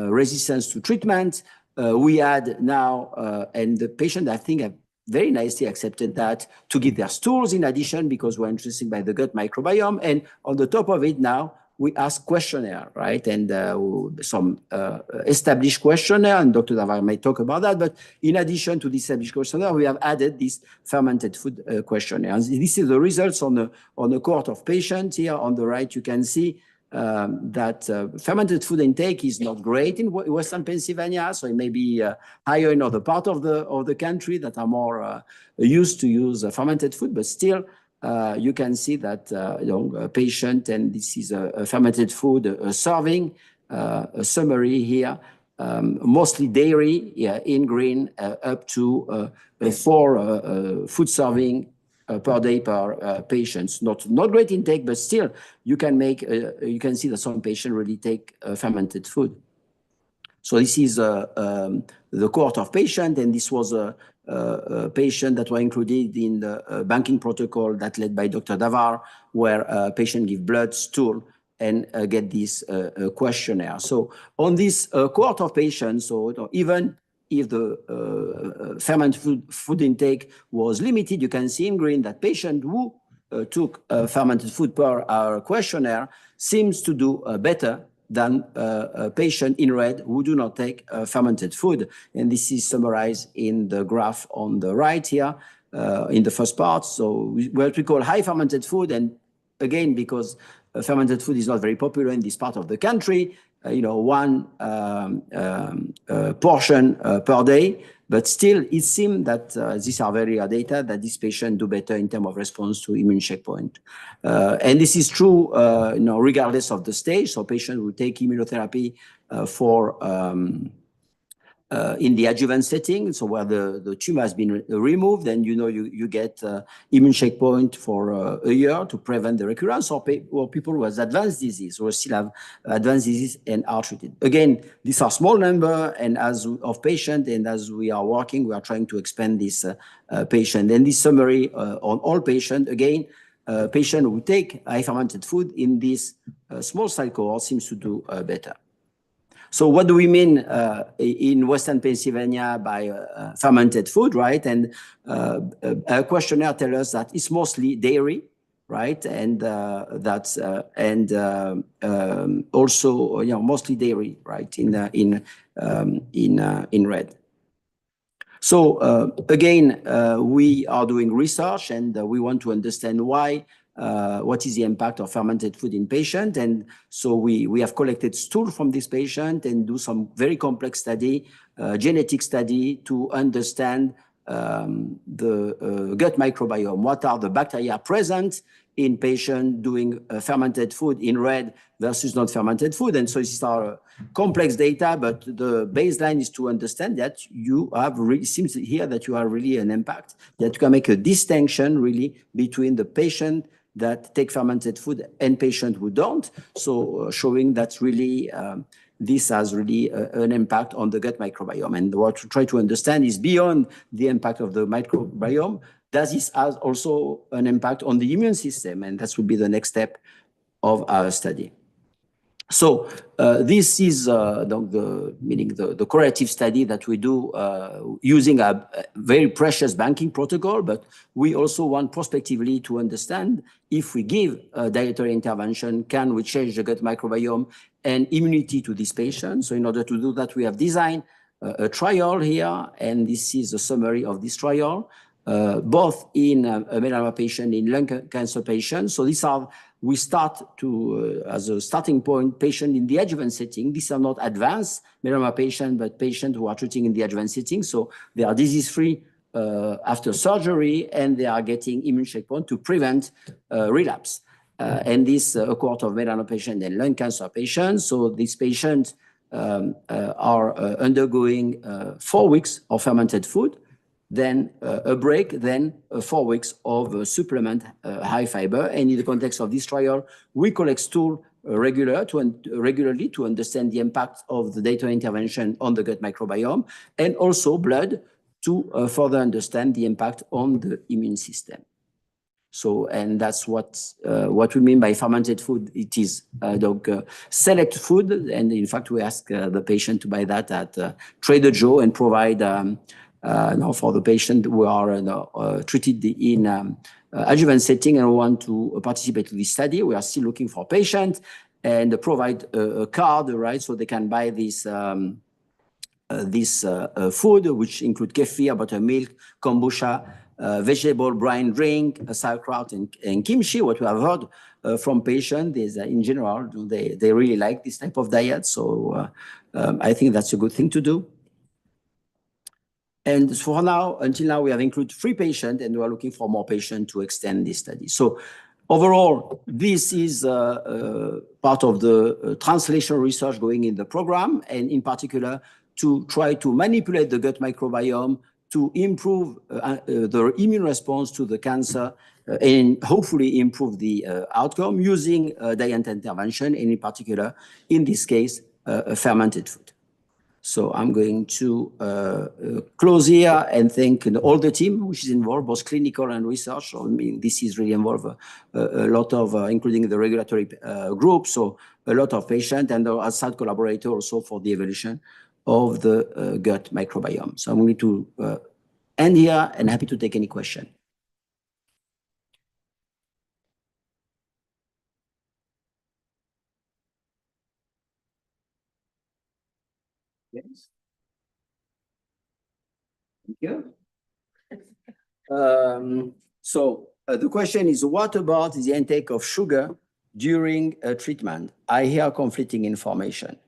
resistance to treatment. We had now, and the patient, I think, have very nicely accepted that to give their stools in addition because we're interested by the gut microbiome. And on the top of it now, we ask questionnaire, right? And some established questionnaire, and Dr. Davar may talk about that. But in addition to this established questionnaire, we have added this fermented food questionnaire. And this is the results on the cohort of patients. Here on the right, you can see that fermented food intake is not great in Western Pennsylvania, so it may be higher in other parts of the country that are more used to use fermented food, but still you can see that a patient, and this is a fermented food serving, a summary here, mostly dairy, in green, up to 4 food serving per day per patients. Not great intake, but still you can see that some patients really take fermented food. So this is the cohort of patients, and this was a patient that were included in the banking protocol that led by Dr. Davar, where a patient give blood, stool, and get this questionnaire. So on this cohort of patients, so even if the fermented food intake was limited, you can see in green that patient who took fermented food per our questionnaire seems to do better than a patient in red who do not take fermented food. And this is summarized in the graph on the right here in the first part. So what we call high fermented food, and again, because fermented food is not very popular in this part of the country, one portion per day. But still, it seems that these are very rare data that these patients do better in terms of response to immune checkpoint. And this is true, regardless of the stage. So patients who take immunotherapy in the adjuvant setting, so where the tumor has been removed, then you get immune checkpoint for a year to prevent the recurrence, or people who has advanced disease or still have advanced disease and are treated. Again, these are small number, and of patients, and as we are working, we are trying to expand this patient. And this summary on all patients, again, patients who take high fermented food in this small cell cohort seems to do better. So what do we mean in Western Pennsylvania by fermented food, right? And a questionnaire tells us that it's mostly dairy, right? And also mostly dairy, right? In red. So again, we are doing research, and we want to understand why. What is the impact of fermented food in patient? And so we have collected stool from this patient and do some very complex study, genetic study, to understand the gut microbiome. What are the bacteria present in patient doing fermented food in red versus not fermented food? And so these are complex data, but the baseline is to understand that you have really, seems here that you have really an impact, that you can make a distinction really between the patient that take fermented food and patients who don't. So showing that really this has really an impact on the gut microbiome. And what we try to understand is beyond the impact of the microbiome, does this have also an impact on the immune system? And that would be the next step of our study. So this is the correlative study that we do using a very precious banking protocol, but we also want prospectively to understand if we give a dietary intervention, can we change the gut microbiome and immunity to these patients? So in order to do that, we have designed a trial here, and this is a summary of this trial, both in a melanoma patient, in lung cancer patients. So these are, we start to, as a starting point, patient in the adjuvant setting. These are not advanced melanoma patients, but patients who are treating in the adjuvant setting. So they are disease-free after surgery, and they are getting immune checkpoint to prevent relapse. And this a cohort of melanoma patients and lung cancer patients. So these patients are undergoing 4 weeks of fermented food, then a break, then 4 weeks of supplement high fiber. And in the context of this trial, we collect stool regularly to understand the impact of the dietary intervention on the gut microbiome, and also blood to further understand the impact on the immune system. So, and that's what we mean by fermented food. It is select food, and in fact, we ask the patient to buy that at Trader Joe and provide now for the patient who are treated in adjuvant setting and want to participate in this study. We are still looking for patients and provide a card, right, so they can buy this food, which include kefir, buttermilk, kombucha, vegetable brine drink, sauerkraut, and kimchi. What we have heard from patients is in general, they really like this type of diet. So I think that's a good thing to do. And for now, until now, we have included 3 patients, and we are looking for more patients to extend this study. So overall, this is part of the translational research going in the program, and in particular, to try to manipulate the gut microbiome to improve the immune response to the cancer and hopefully improve the outcome using diet intervention, and in particular, in this case, fermented food. So I'm going to close here and thank all the team which is involved, both clinical and research. So, I mean, this is really involved a lot of, including the regulatory group, so a lot of patients and the outside collaborator also for the evolution of the gut microbiome. So I'm going to end here and happy to take any question. Yes. Thank you. So the question is, what about the intake of sugar during treatment? I hear conflicting information.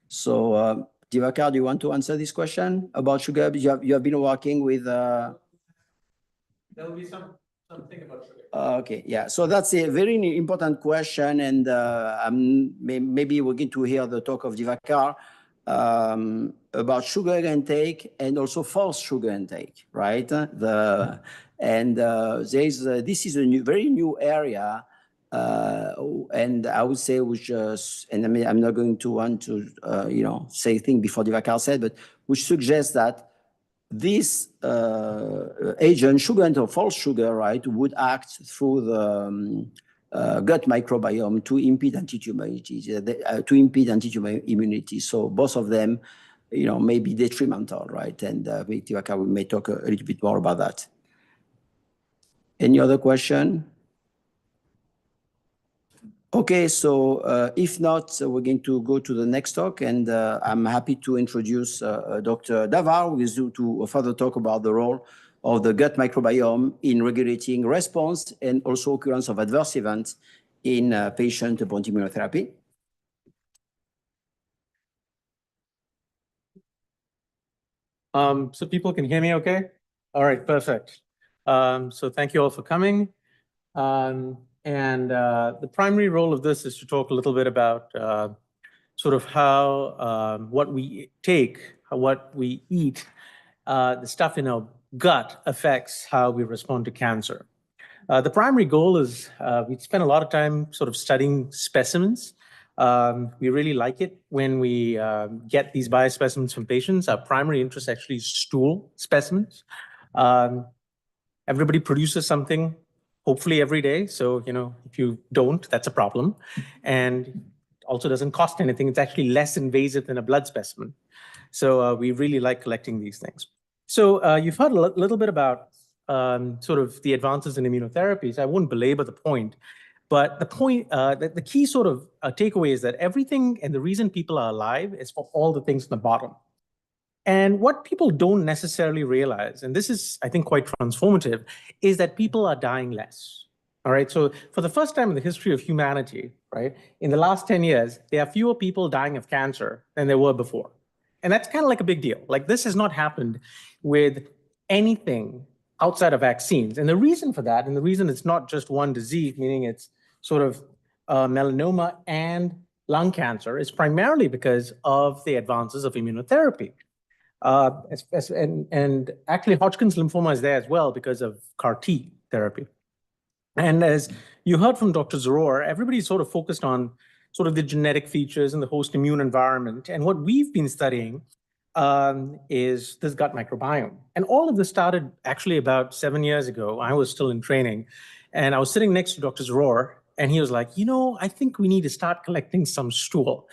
So Divakar, do you want to answer this question about sugar? You have been working with. There will be something about sugar. Okay, yeah. So that's a very important question, and maybe we're going to hear the talk of Divakar about sugar intake and also false sugar intake, right? This is a very new area, and I would say which, and I mean, I'm not going to want to say things before Divakar said, but which suggests that this agent, sugar or false sugar, right, would act through the gut microbiome to impede anti-tumor immunity. So both of them, may be detrimental, right? And Divakar, we may talk a little bit more about that. Any other question? Okay, so if not, we're going to go to the next talk, and I'm happy to introduce Dr. Davar, who is due to further talk about the role of the gut microbiome in regulating response and also occurrence of adverse events in patient upon immunotherapy. So people can hear me okay? All right, perfect. So thank you all for coming. The primary role of this is to talk a little bit about sort of how what we take, what we eat, the stuff in our gut affects how we respond to cancer. The primary goal is we spend a lot of time sort of studying specimens. We really like it when we get these biospecimens from patients. Our primary interest actually is stool specimens. Everybody produces something, hopefully every day. So, if you don't, that's a problem. And it also doesn't cost anything. It's actually less invasive than a blood specimen. So we really like collecting these things. So you've heard a little bit about sort of the advances in immunotherapies. I won't belabor the point, but the key sort of takeaway is that everything and the reason people are alive is for all the things in the bottom. And what people don't necessarily realize, and this is, I think, quite transformative, is that people are dying less. All right. So for the first time in the history of humanity, right, in the last 10 years, there are fewer people dying of cancer than there were before. And that's kind of like a big deal. Like, this has not happened with anything outside of vaccines. And the reason for that, and the reason it's not just one disease, meaning it's sort of melanoma and lung cancer, is primarily because of the advances of immunotherapy. And actually Hodgkin's lymphoma is there as well because of CAR T therapy. And as you heard from Dr. Zaror, everybody's sort of focused on sort of the genetic features and the host immune environment. And what we've been studying is this gut microbiome. And all of this started actually about 7 years ago. I was still in training, and I was sitting next to Dr. Zaror, and he was like, I think we need to start collecting some stool.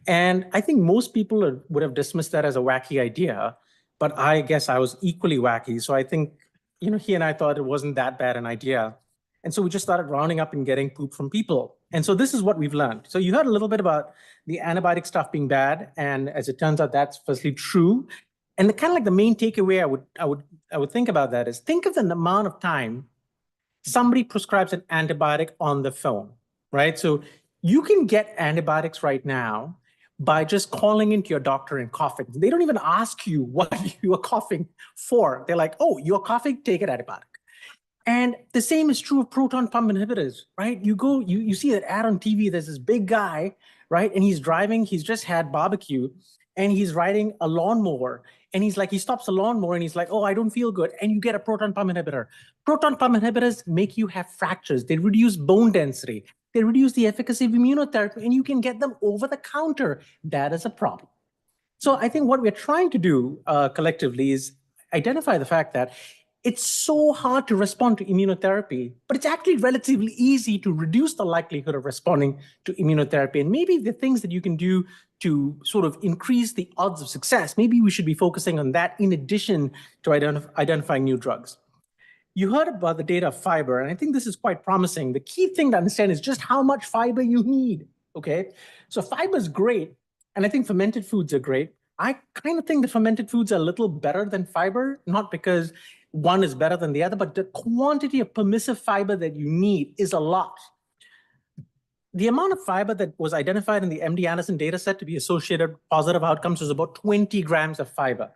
And I think most people would have dismissed that as a wacky idea, but I guess I was equally wacky. So I think, he and I thought it wasn't that bad an idea. And so we just started rounding up and getting poop from people. And so this is what we've learned. So you heard a little bit about the antibiotic stuff being bad. And as it turns out, that's firstly true. And the kind of like the main takeaway I would think about that is, think of the amount of time somebody prescribes an antibiotic on the phone, right? So you can get antibiotics right now by just calling into your doctor and coughing. They don't even ask you what you are coughing for. They're like, oh, you're coughing, take an antibiotic. And the same is true of proton pump inhibitors, right? You see that ad on TV, there's this big guy, right? And he's driving, he's just had barbecue, and he's riding a lawnmower. And he's like, he stops the lawnmower and he's like, oh, I don't feel good. And you get a proton pump inhibitor. Proton pump inhibitors make you have fractures. They reduce bone density. They reduce the efficacy of immunotherapy, and you can get them over the counter. That is a problem. So I think what we're trying to do collectively is identify the fact that it's so hard to respond to immunotherapy, but it's actually relatively easy to reduce the likelihood of responding to immunotherapy. And maybe the things that you can do to sort of increase the odds of success, maybe we should be focusing on that in addition to identifying new drugs. You heard about the data of fiber, and I think this is quite promising. The key thing to understand is just how much fiber you need, okay? So fiber is great, and I think fermented foods are great. I kind of think that fermented foods are a little better than fiber, not because one is better than the other, but the quantity of permissive fiber that you need is a lot. the amount of fiber that was identified in the MD Anderson data set to be associated with positive outcomes was about 20 grams of fiber.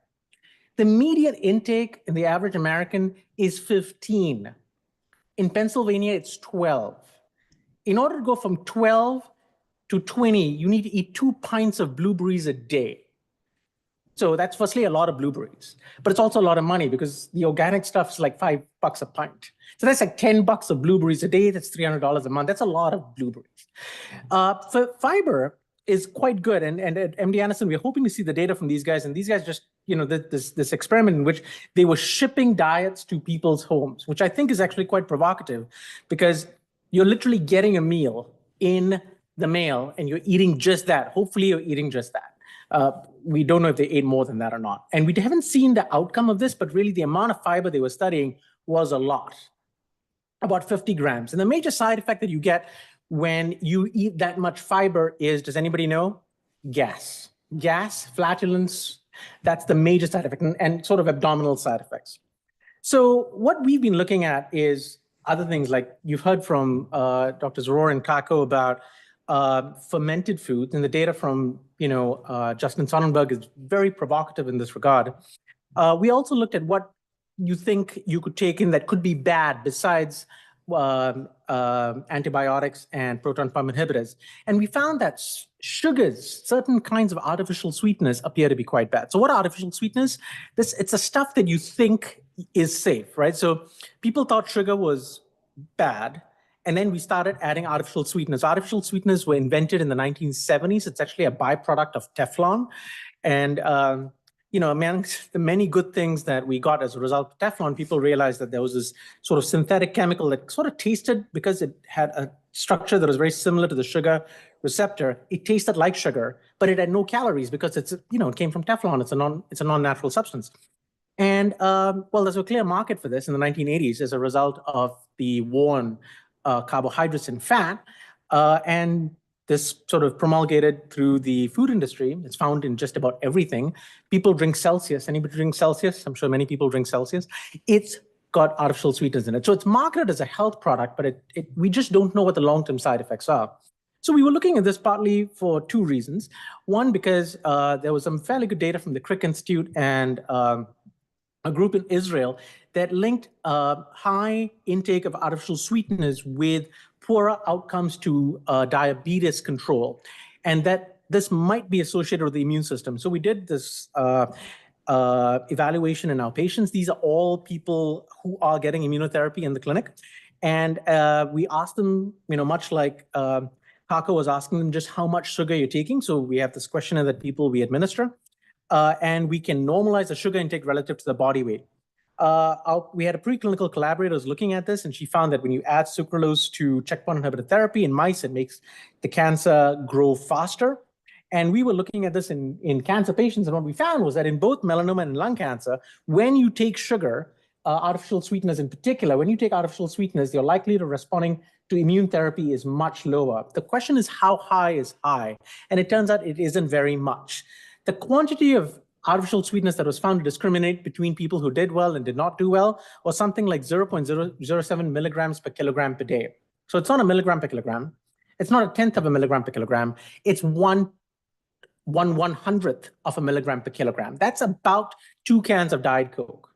The median intake in the average American is 15. In Pennsylvania, it's 12. In order to go from 12 to 20, you need to eat 2 pints of blueberries a day. So that's firstly a lot of blueberries, but it's also a lot of money because the organic stuff is like $5 a pint. So that's like $10 of blueberries a day. That's $300 a month. That's a lot of blueberries. So fiber is quite good. And at MD Anderson, we're hoping to see the data from these guys. And these guys just, this experiment in which they were shipping diets to people's homes, which I think is actually quite provocative because you're literally getting a meal in the mail and you're eating just that. Hopefully you're eating just that. We don't know if they ate more than that or not. And we haven't seen the outcome of this, but really the amount of fiber they were studying was a lot, about 50 grams. And the major side effect that you get when you eat that much fiber is, does anybody know? Gas, flatulence, that's the major side effect, and sort of abdominal side effects. So what we've been looking at is other things like you've heard from Dr. Zaror and Kako about fermented foods, and the data from Justin Sonnenberg is very provocative in this regard. We also looked at what you think you could take in that could be bad besides antibiotics and proton pump inhibitors, and we found that sugars, certain kinds of artificial sweeteners, appear to be quite bad. So what are artificial sweeteners? It's a stuff that you think is safe, right? So people thought sugar was bad. And then we started adding artificial sweeteners. Artificial sweeteners were invented in the 1970s. It's actually a byproduct of Teflon. And, amongst the many good things that we got as a result of Teflon, people realized that there was this sort of synthetic chemical that sort of tasted, because it had a structure that was very similar to the sugar receptor, it tasted like sugar, but it had no calories because it came from Teflon. It's a non-natural substance. And, there's a clear market for this in the 1980s as a result of the war on carbohydrates and fat, and this sort of promulgated through the food industry. It's found in just about everything. People drink Celsius. Anybody drink Celsius? I'm sure many people drink Celsius. It's got artificial sweeteners in it. So it's marketed as a health product, but we just don't know what the long-term side effects are. So we were looking at this partly for two reasons. One, because there was some fairly good data from the Crick Institute and a group in Israel that linked high intake of artificial sweeteners with poorer outcomes to diabetes control, and that this might be associated with the immune system. So we did this evaluation in our patients. These are all people who are getting immunotherapy in the clinic. And we asked them, much like Kako was asking them, just how much sugar you're taking. So we have this questionnaire that we administer, and we can normalize the sugar intake relative to the body weight. We had a preclinical collaborator who was looking at this, and she found that when you add sucralose to checkpoint inhibitor therapy in mice, it makes the cancer grow faster. And we were looking at this in cancer patients, and what we found was that in both melanoma and lung cancer, when you take sugar, artificial sweeteners in particular, when you take artificial sweeteners, your likelihood of responding to immune therapy is much lower. The question is, how high is high? And it turns out it isn't very much. The quantity of artificial sweetness that was found to discriminate between people who did well and did not do well was something like 0.007 milligrams per kilogram per day. So it's not a milligram per kilogram. It's not a tenth of a milligram per kilogram. It's 1/100th of a milligram per kilogram. That's about 2 cans of Diet Coke.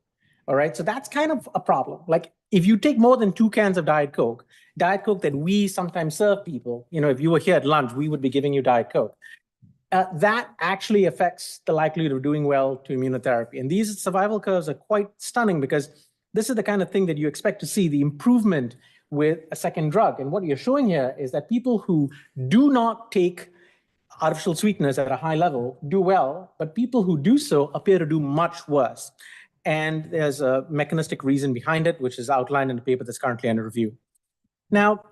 All right, so that's kind of a problem. Like if you take more than 2 cans of Diet Coke that we sometimes serve people, if you were here at lunch, we would be giving you Diet Coke. That actually affects the likelihood of doing well to immunotherapy. And these survival curves are quite stunning because this is the kind of thing that you expect to see, the improvement with a second drug. And what you're showing here is that people who do not take artificial sweeteners at a high level do well, but people who do so appear to do much worse. And there's a mechanistic reason behind it, which is outlined in the paper that's currently under review. Now,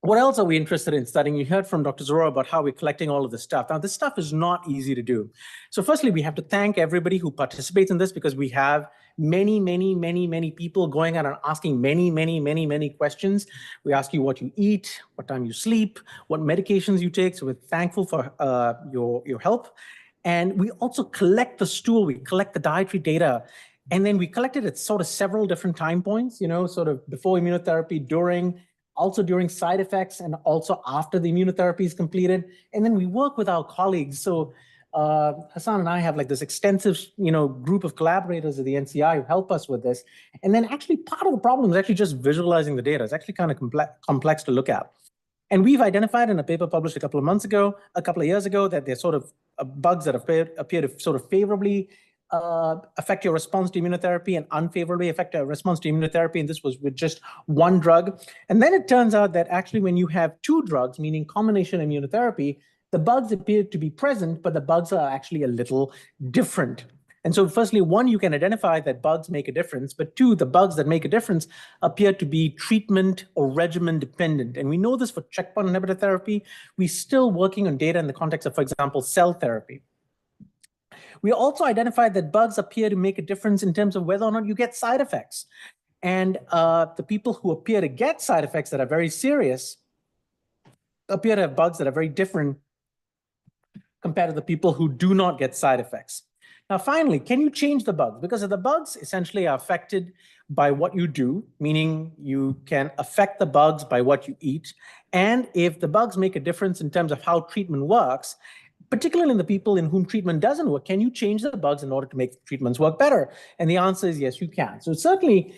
what else are we interested in studying? You heard from Dr. Zaror about how we're collecting all of this stuff. Now, this stuff is not easy to do. So firstly, we have to thank everybody who participates in this because we have many people going out and asking many questions. We ask you what you eat, what time you sleep, what medications you take. So we're thankful for your help. And we also collect the stool, we collect the dietary data, and then we collect it at sort of several different time points, sort of before immunotherapy, during, also during side effects, and also after the immunotherapy is completed. And then we work with our colleagues. So Hassan and I have like this extensive, group of collaborators at the NCI who help us with this. And then actually part of the problem is actually just visualizing the data. It's actually kind of complex to look at. And we've identified in a paper published a couple of years ago, that there's sort of bugs that appear to sort of favorably affect your response to immunotherapy and unfavorably affect your response to immunotherapy. And this was with just one drug. And then it turns out that actually when you have two drugs, meaning combination immunotherapy, the bugs appear to be present, but the bugs are actually a little different. And so firstly, one, you can identify that bugs make a difference, but two, the bugs that make a difference appear to be treatment or regimen dependent. And we know this for checkpoint inhibitor therapy. We're still working on data in the context of, for example, cell therapy. We also identified that bugs appear to make a difference in terms of whether or not you get side effects. And the people who appear to get side effects that are very serious appear to have bugs that are very different compared to the people who do not get side effects. Now, finally, can you change the bugs? Because the bugs essentially are affected by what you do, meaning you can affect the bugs by what you eat. And if the bugs make a difference in terms of how treatment works, particularly in the people in whom treatment doesn't work, can you change the bugs in order to make treatments work better? And the answer is yes, you can. So certainly,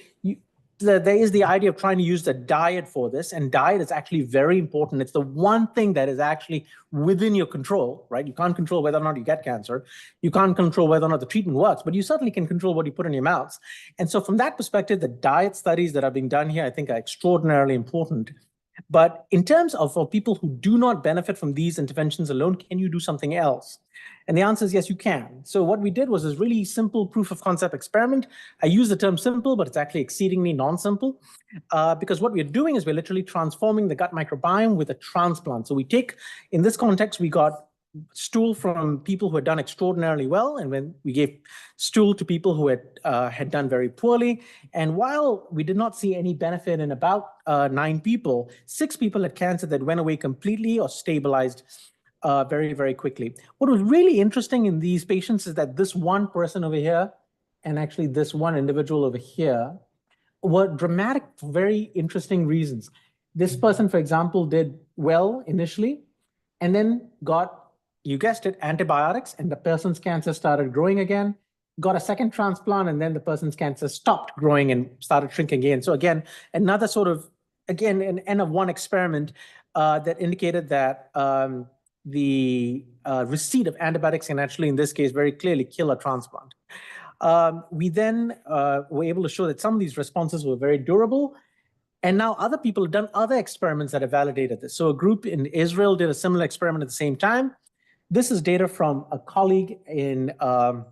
there is the idea of trying to use the diet for this, and diet is actually very important. It's the one thing that is actually within your control, right? You can't control whether or not you get cancer. You can't control whether or not the treatment works, but you certainly can control what you put in your mouths. And so from that perspective, the diet studies that are being done here, I think, are extraordinarily important. But in terms of for people who do not benefit from these interventions alone, can you do something else? And the answer is yes, you can. So what we did was this really simple proof of concept experiment. I use the term simple, but it's actually exceedingly non-simple because what we're doing is we're literally transforming the gut microbiome with a transplant. So we take, in this context, we got stool from people who had done extraordinarily well, and when we gave stool to people who had done very poorly. And while we did not see any benefit in about 9 people, 6 people had cancer that went away completely or stabilized very, very quickly. What was really interesting in these patients is that this one person over here and actually this one individual over here were dramatic for very interesting reasons. This person, for example, did well initially and then got, you guessed it, antibiotics, and the person's cancer started growing again, got a second transplant, and then the person's cancer stopped growing and started shrinking again. So again, another sort of, again, an N of 1 experiment that indicated that the receipt of antibiotics can actually, in this case, very clearly kill a transplant. We then were able to show that some of these responses were very durable. And now other people have done other experiments that have validated this. So a group in Israel did a similar experiment at the same time. This is data from a colleague in Canada,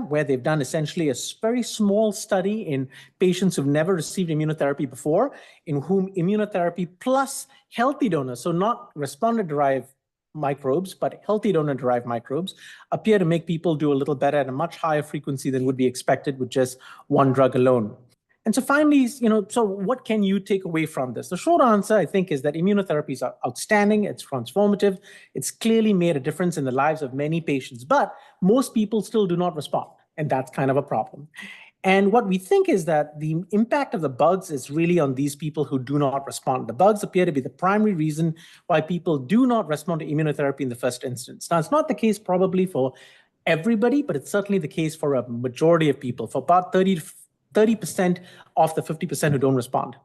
where they've done essentially a very small study in patients who've never received immunotherapy before, in whom immunotherapy plus healthy donors, so not responder-derived microbes, but healthy donor-derived microbes, appear to make people do a little better at a much higher frequency than would be expected with just one drug alone. And so finally, so what can you take away from this? The short answer, I think, is that immunotherapy is outstanding. It's transformative. It's clearly made a difference in the lives of many patients, but most people still do not respond, and that's kind of a problem. And what we think is that the impact of the bugs is really on these people who do not respond. The bugs appear to be the primary reason why people do not respond to immunotherapy in the first instance. Now, it's not the case probably for everybody, but it's certainly the case for a majority of people, for about 30% of the 50% who don't respond.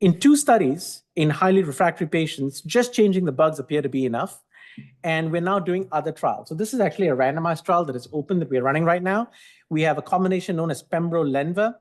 In 2 studies in highly refractory patients, just changing the bugs appear to be enough. And we're now doing other trials. So this is actually a randomized trial that is open that we're running right now. We have a combination known as Pembro-Lenva.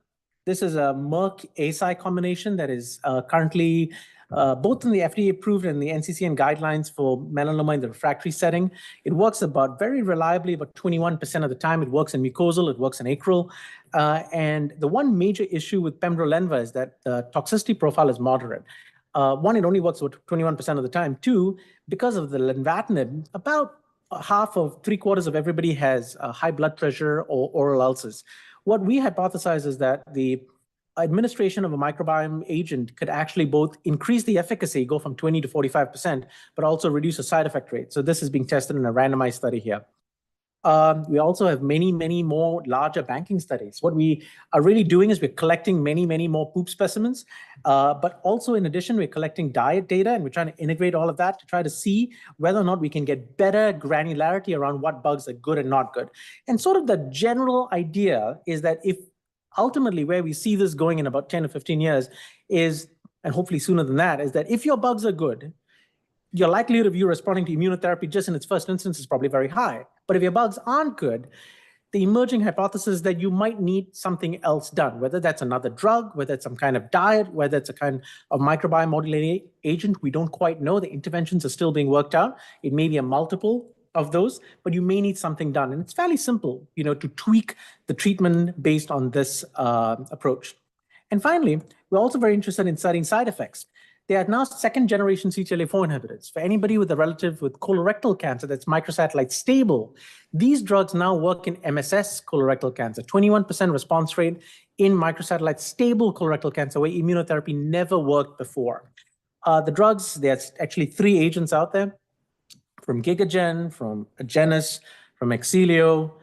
This is a Merck-ASI combination that is currently both in the FDA approved and the NCCN guidelines for melanoma in the refractory setting. It works about very reliably, about 21% of the time. It works in mucosal, it works in acral. And the one major issue with Pembro-Lenva is that the toxicity profile is moderate. One, it only works about 21% of the time. 2, because of the lenvatinib, about half of 3/4 of everybody has high blood pressure or oral ulcers. What we hypothesize is that the administration of a microbiome agent could actually both increase the efficacy, go from 20 to 45%, but also reduce the side effect rate. So this is being tested in a randomized study here. We also have many, many more larger banking studies. What we are really doing is we're collecting many, many more poop specimens. But also in addition, we're collecting diet data and we're trying to integrate all of that to try to see whether or not we can get better granularity around what bugs are good and not good. And sort of the general idea is that if ultimately where we see this going in about 10 or 15 years is, and hopefully sooner than that, is that if your bugs are good, your likelihood of you responding to immunotherapy just in its first instance is probably very high. But if your bugs aren't good, the emerging hypothesis is that you might need something else done, whether that's another drug, whether it's some kind of diet, whether it's a kind of microbiome modulating agent. We don't quite know. The interventions are still being worked out. It may be a multiple of those, but you may need something done. And it's fairly simple, to tweak the treatment based on this approach. And finally, we're also very interested in studying side effects. There are now second-generation CTLA-4 inhibitors. For anybody with a relative with colorectal cancer that's microsatellite stable, these drugs now work in MSS colorectal cancer, 21% response rate in microsatellite stable colorectal cancer, where immunotherapy never worked before. The drugs, there's actually 3 agents out there, from Gigagen, from Agenus, from Exelio,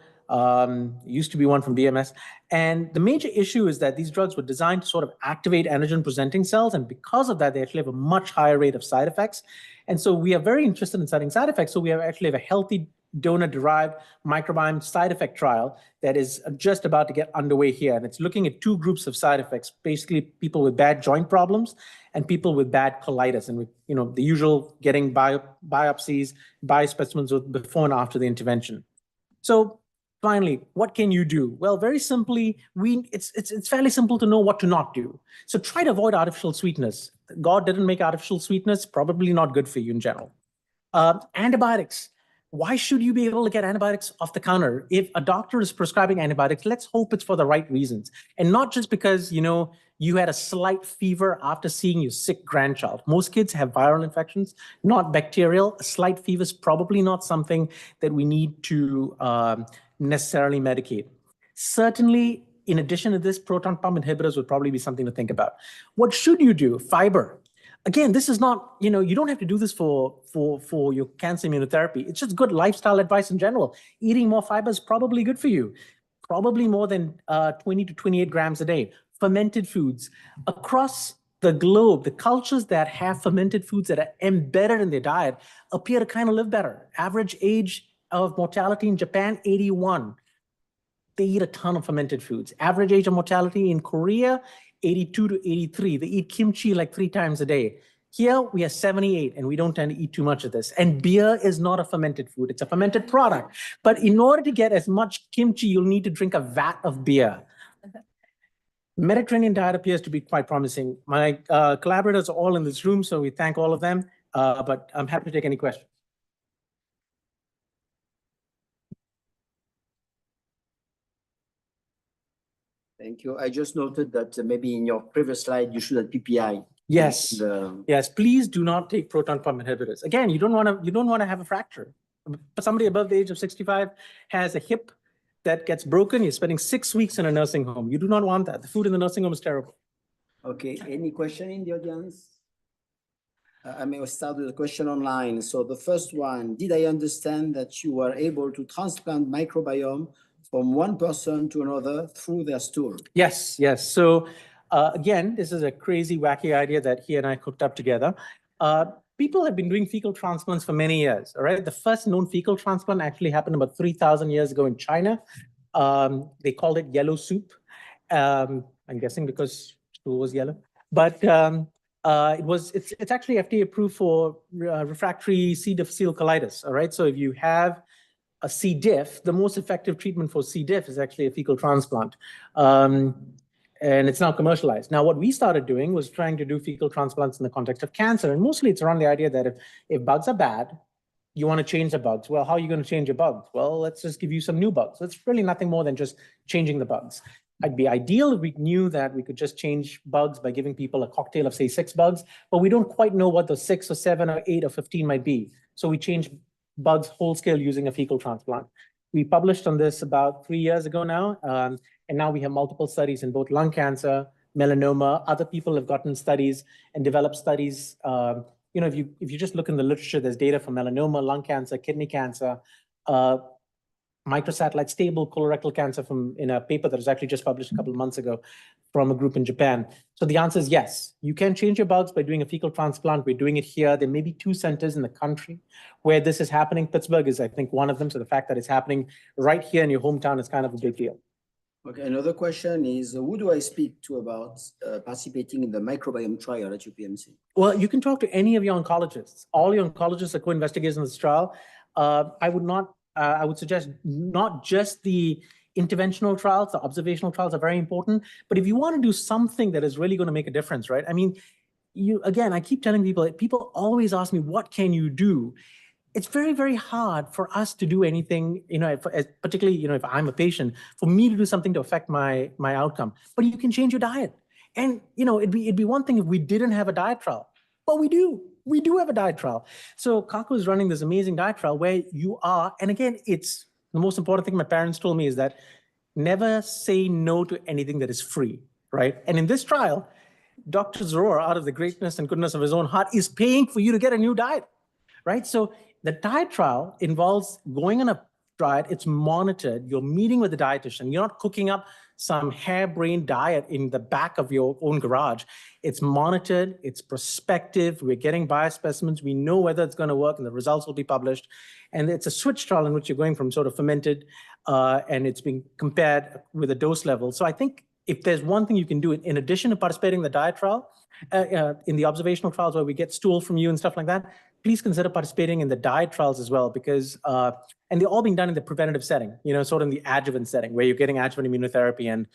used to be one from BMS. And the major issue is that these drugs were designed to sort of activate antigen-presenting cells, and because of that, they actually have a much higher rate of side effects. And so we are very interested in studying side effects, so we actually have a healthy donor-derived microbiome side effect trial that is just about to get underway here. And it's looking at 2 groups of side effects, basically people with bad joint problems and people with bad colitis. And the usual getting biopsies, biospecimens before and after the intervention. So finally, what can you do? Well, very simply, it's fairly simple to know what to not do. So try to avoid artificial sweeteners. God didn't make artificial sweeteners, probably not good for you in general. Antibiotics. Why should you be able to get antibiotics off the counter? If a doctor is prescribing antibiotics, let's hope it's for the right reasons. And not just because, you had a slight fever after seeing your sick grandchild. Most kids have viral infections, not bacterial. A slight fever is probably not something that we need to necessarily medicate. Certainly, in addition to this, proton pump inhibitors would probably be something to think about. What should you do? Fiber. Again, this is not, you don't have to do this for your cancer immunotherapy. It's just good lifestyle advice in general. Eating more fiber is probably good for you. Probably more than 20 to 28 grams a day. Fermented foods. Across the globe, the cultures that have fermented foods that are embedded in their diet appear to kind of live better. Average age of mortality in Japan, 81. They eat a ton of fermented foods. Average age of mortality in Korea, 82 to 83. They eat kimchi like 3 times a day. Here, we are 78, and we don't tend to eat too much of this. And beer is not a fermented food. It's a fermented product. But in order to get as much kimchi, you'll need to drink a vat of beer. Mediterranean diet appears to be quite promising. My collaborators are all in this room, so we thank all of them. But I'm happy to take any questions. Thank you. I just noted that maybe in your previous slide, you should have PPI. Yes. Yes. Please do not take proton pump inhibitors. Again, you don't want to have a fracture. But somebody above the age of 65 has a hip that gets broken. You're spending 6 weeks in a nursing home. You do not want that. The food in the nursing home is terrible. Okay. Any question in the audience? I may start with a question online. So the first one, did I understand that you were able to transplant microbiome from one person to another through their stool? Yes, yes. So again, this is a crazy, wacky idea that he and I cooked up together. People have been doing fecal transplants for many years, all right? The first known fecal transplant actually happened about 3,000 years ago in China. They called it yellow soup. I'm guessing because stool was yellow. But it's actually FDA approved for refractory C. difficile colitis, all right? So if you have a C. diff, the most effective treatment for C. diff is actually a fecal transplant. And it's now commercialized. Now, what we started doing was trying to do fecal transplants in the context of cancer. And mostly it's around the idea that if bugs are bad, you want to change the bugs. Well, how are you going to change your bugs? Well, let's just give you some new bugs. It's really nothing more than just changing the bugs. It'd be ideal if we knew that we could just change bugs by giving people a cocktail of, say, 6 bugs, but we don't quite know what those 6 or 7 or 8 or 15 might be. So we change bugs whole scale using a fecal transplant. We published on this about 3 years ago now, and now we have multiple studies in both lung cancer, melanoma. Other people have gotten studies and developed studies. If you just look in the literature, there's data for melanoma, lung cancer, kidney cancer. microsatellite stable colorectal cancer in a paper that was actually just published a couple of months ago from a group in Japan. So the answer is yes. You can change your bugs by doing a fecal transplant. We're doing it here. There may be 2 centers in the country where this is happening. Pittsburgh is, I think, one of them. So the fact that it's happening right here in your hometown is kind of a big deal. Okay, another question is, who do I speak to about participating in the microbiome trial at UPMC? Well, you can talk to any of your oncologists. All your oncologists are co-investigators in this trial. I would suggest not just the interventional trials, the observational trials are very important, but if you want to do something that is really going to make a difference, right? I mean, again, I keep telling people always ask me, what can you do? It's very, very hard for us to do anything, particularly, if I'm a patient, for me to do something to affect my outcome. But you can change your diet. And, it'd be one thing if we didn't have a diet trial, but we do. We do have a diet trial. So Kako is running this amazing diet trial where you are, and again, it's the most important thing my parents told me is that never say no to anything that is free, right? And in this trial, Dr. Zaror, out of the greatness and goodness of his own heart, is paying for you to get a new diet, right? So the diet trial involves going on a diet, it's monitored, you're meeting with the dietitian, you're not cooking up some harebrained diet in the back of your own garage. It's monitored, it's prospective, we're getting biospecimens, we know whether it's going to work and the results will be published. And it's a switch trial in which you're going from sort of fermented and it's being compared with a dose level. So I think if there's one thing you can do, in addition to participating in the diet trial, in the observational trials where we get stool from you and stuff like that, please consider participating in the diet trials as well, because, and they're all being done in the preventative setting, sort of in the adjuvant setting where you're getting adjuvant immunotherapy. And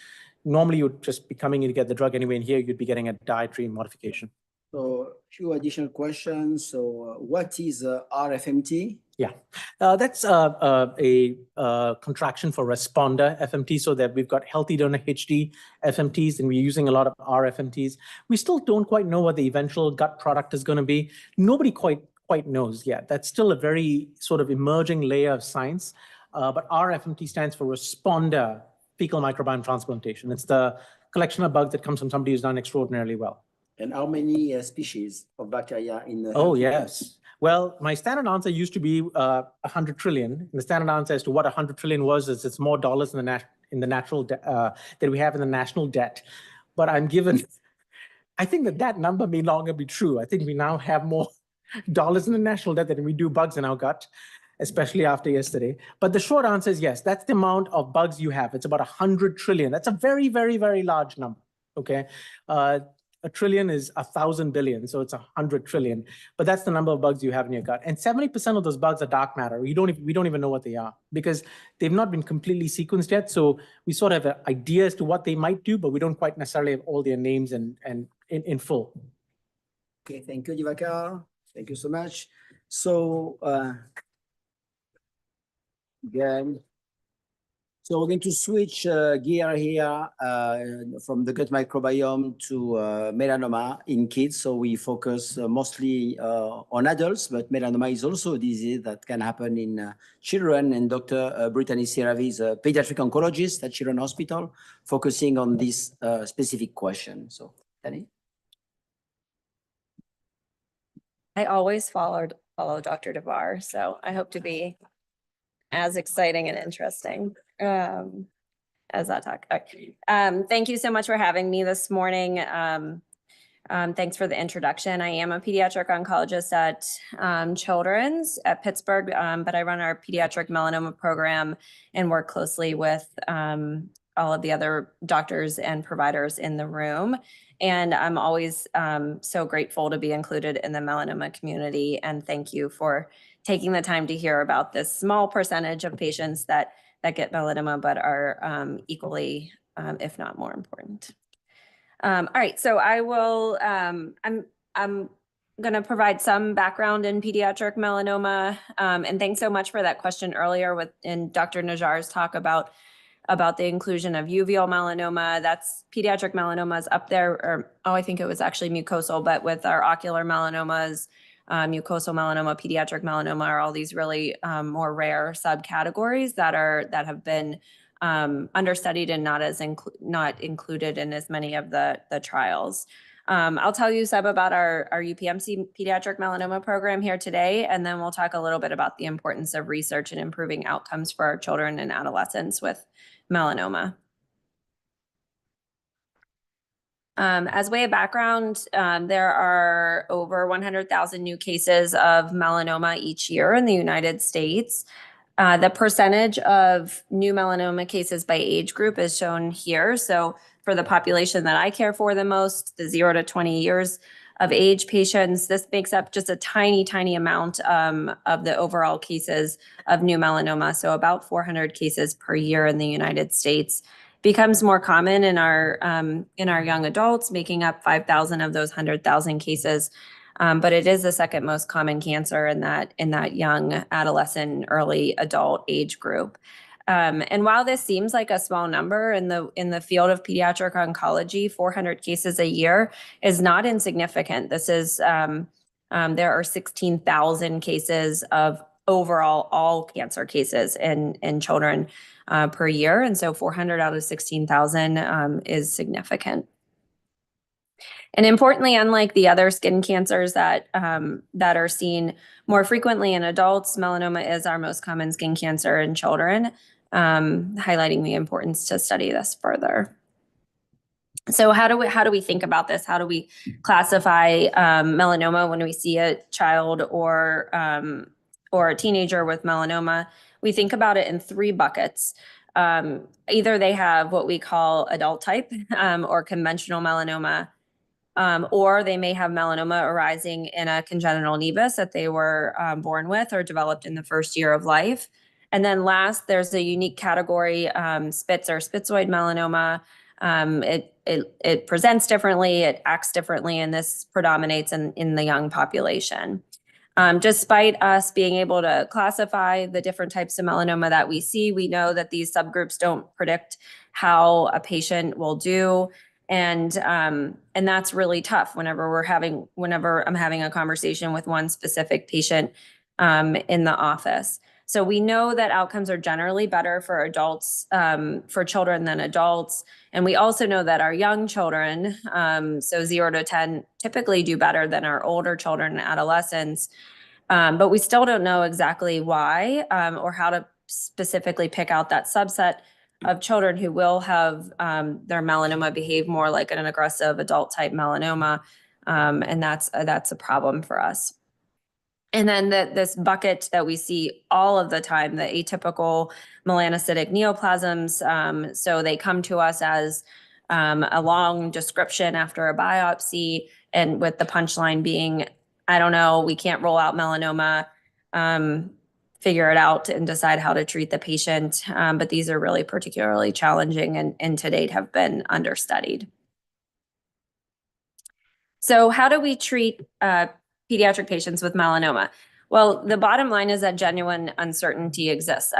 normally you would just be coming in to get the drug anyway. And here you'd be getting a dietary modification. So a few additional questions. So what is RFMT? Yeah, that's a contraction for responder FMT, so that we've got healthy donor HD FMTs and we're using a lot of RFMTs. We still don't quite know what the eventual gut product is going to be. Nobody quite knows yet. That's still a very sort of emerging layer of science. But RFMT stands for responder fecal microbiome transplantation. It's the collection of bugs that comes from somebody who's done extraordinarily well. And how many species of bacteria in the Oh, yes. Well, my standard answer used to be 100 trillion. And the standard answer as to what 100 trillion was is it's more dollars in the natural that we have in the national debt. But I'm given, I think that number may no longer be true. I think we now have more dollars in the national debt than we do bugs in our gut, especially after yesterday. But the short answer is yes, that's the amount of bugs you have. It's about 100 trillion. That's a very, very, very large number, okay? A trillion is 1,000 billion, so it's 100 trillion. But that's the number of bugs you have in your gut. And 70% of those bugs are dark matter. We don't even know what they are because they've not been completely sequenced yet. So we sort of have an idea as to what they might do, but we don't quite necessarily have all their names and in full. Okay, thank you, Divakar. Thank you so much. So again, so we're going to switch gear here from the gut microbiome to melanoma in kids. So we focus mostly on adults, but melanoma is also a disease that can happen in children. And Dr. Brittany Seravi is a pediatric oncologist at Children's Hospital, focusing on this specific question. So, Danny? I always follow Dr. DeVar, so I hope to be as exciting and interesting as that talk. Okay. Thank you so much for having me this morning. Thanks for the introduction. I am a pediatric oncologist at Children's at Pittsburgh, but I run our pediatric melanoma program and work closely with all of the other doctors and providers in the room. And I'm always so grateful to be included in the melanoma community. And thank you for taking the time to hear about this small percentage of patients that get melanoma, but are equally, if not more important. All right, so I will, I'm going to provide some background in pediatric melanoma. And thanks so much for that question earlier in Dr. Najjar's talk about the inclusion of uveal melanoma. That's pediatric melanomas up there, or I think it was actually mucosal, but with our ocular melanomas, mucosal melanoma, pediatric melanoma are all these really more rare subcategories that have been understudied and not included in as many of the trials. I'll tell you some about our UPMC pediatric melanoma program here today, and then we'll talk a little bit about the importance of research and improving outcomes for our children and adolescents with melanoma. As way of background, there are over 100,000 new cases of melanoma each year in the United States. The percentage of new melanoma cases by age group is shown here. So for the population that I care for the most, the 0 to 20 years of age patients, this makes up just a tiny, tiny amount of the overall cases of new melanoma. So about 400 cases per year in the United States. Becomes more common in our young adults, making up 5,000 of those 100,000 cases. But it is the second most common cancer in that young adolescent, early adult age group. And while this seems like a small number in the field of pediatric oncology, 400 cases a year is not insignificant. This is there are 16,000 cases of overall all cancer cases in children per year, and so 400 out of 16,000 is significant. And importantly, unlike the other skin cancers that are seen more frequently in adults, melanoma is our most common skin cancer in children, highlighting the importance to study this further. So how do we think about this? How do we classify melanoma when we see a child or a teenager with melanoma? We think about it in 3 buckets. Either they have what we call adult type or conventional melanoma, or they may have melanoma arising in a congenital nevus that they were born with or developed in the first year of life. And then last, there's a unique category, Spitz or Spitzoid melanoma. It presents differently, it acts differently, and this predominates in the young population. Despite us being able to classify the different types of melanoma that we see, we know that these subgroups don't predict how a patient will do. And that's really tough whenever I'm having a conversation with one specific patient in the office. So we know that outcomes are generally better for adults, for children than adults. And we also know that our young children, so 0 to 10, typically do better than our older children and adolescents. But we still don't know exactly why or how to specifically pick out that subset of children who will have their melanoma behave more like an aggressive adult type melanoma. And that's a problem for us. And then this bucket that we see all of the time, the atypical melanocytic neoplasms. So they come to us as a long description after a biopsy, and with the punchline being, I don't know, we can't rule out melanoma, figure it out and decide how to treat the patient. But these are really particularly challenging and to date have been understudied. So how do we treat pediatric patients with melanoma? Well, the bottom line is that genuine uncertainty exists.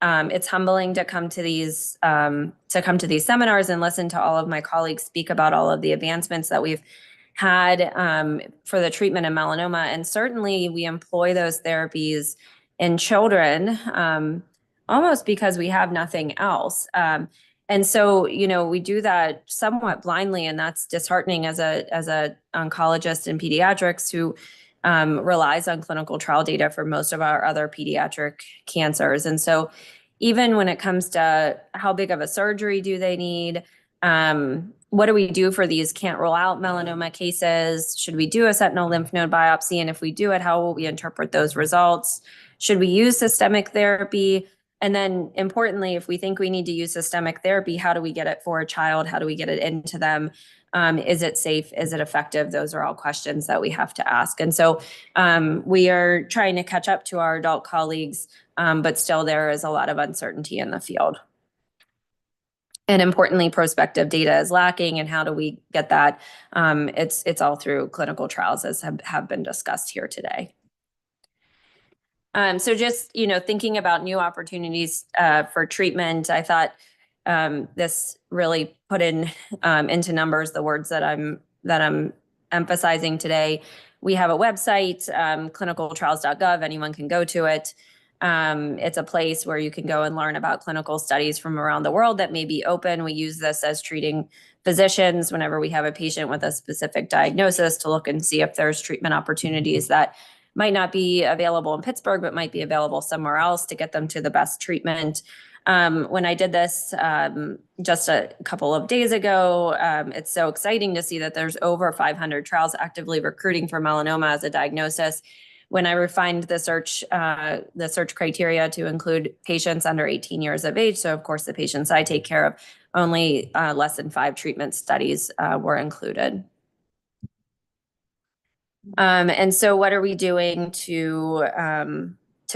It's humbling to come to these seminars and listen to all of my colleagues speak about all of the advancements that we've had for the treatment of melanoma. And certainly we employ those therapies in children almost because we have nothing else. And so, we do that somewhat blindly, and that's disheartening as a oncologist in pediatrics who relies on clinical trial data for most of our other pediatric cancers. And so even when it comes to how big of a surgery do they need, what do we do for these can't rule out melanoma cases? Should we do a sentinel lymph node biopsy? And if we do it, how will we interpret those results? Should we use systemic therapy? And then importantly, if we think we need to use systemic therapy, how do we get it for a child? How do we get it into them? Is it safe? Is it effective? Those are all questions that we have to ask. And so we are trying to catch up to our adult colleagues, but still there is a lot of uncertainty in the field. And importantly, prospective data is lacking. And how do we get that? It's all through clinical trials, as have been discussed here today. So just, thinking about new opportunities for treatment, I thought this really put into numbers the words that I'm emphasizing today. We have a website, clinicaltrials.gov. Anyone can go to it. It's a place where you can go and learn about clinical studies from around the world that may be open. We use this as treating physicians whenever we have a patient with a specific diagnosis to look and see if there's treatment opportunities that might not be available in Pittsburgh, but might be available somewhere else to get them to the best treatment. When I did this just a couple of days ago, it's so exciting to see that there's over 500 trials actively recruiting for melanoma as a diagnosis. When I refined the search criteria to include patients under 18 years of age, so of course the patients I take care of, only less than 5 treatment studies were included. And so what are we doing to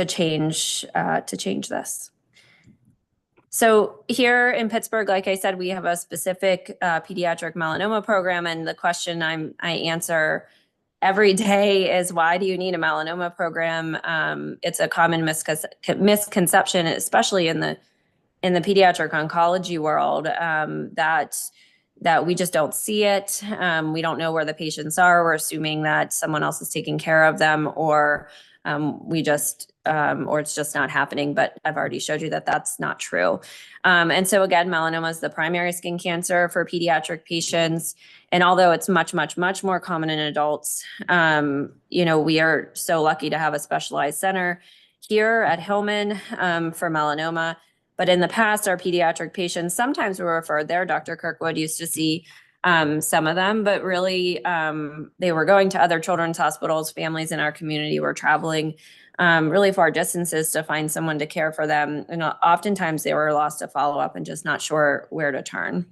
change this? So here in Pittsburgh, like I said, we have a specific pediatric melanoma program, and the question I answer every day is, why do you need a melanoma program? It's a common misconception, especially in the pediatric oncology world, that we just don't see it. We don't know where the patients are. We're assuming that someone else is taking care of them, or or it's just not happening. But I've already showed you that that's not true. And so again, melanoma is the primary skin cancer for pediatric patients. And although it's much, much, much more common in adults, we are so lucky to have a specialized center here at Hillman for melanoma. But in the past, our pediatric patients sometimes were referred there. Dr. Kirkwood used to see some of them, but really they were going to other children's hospitals. Families in our community were traveling really far distances to find someone to care for them. And oftentimes they were lost to follow up and just not sure where to turn.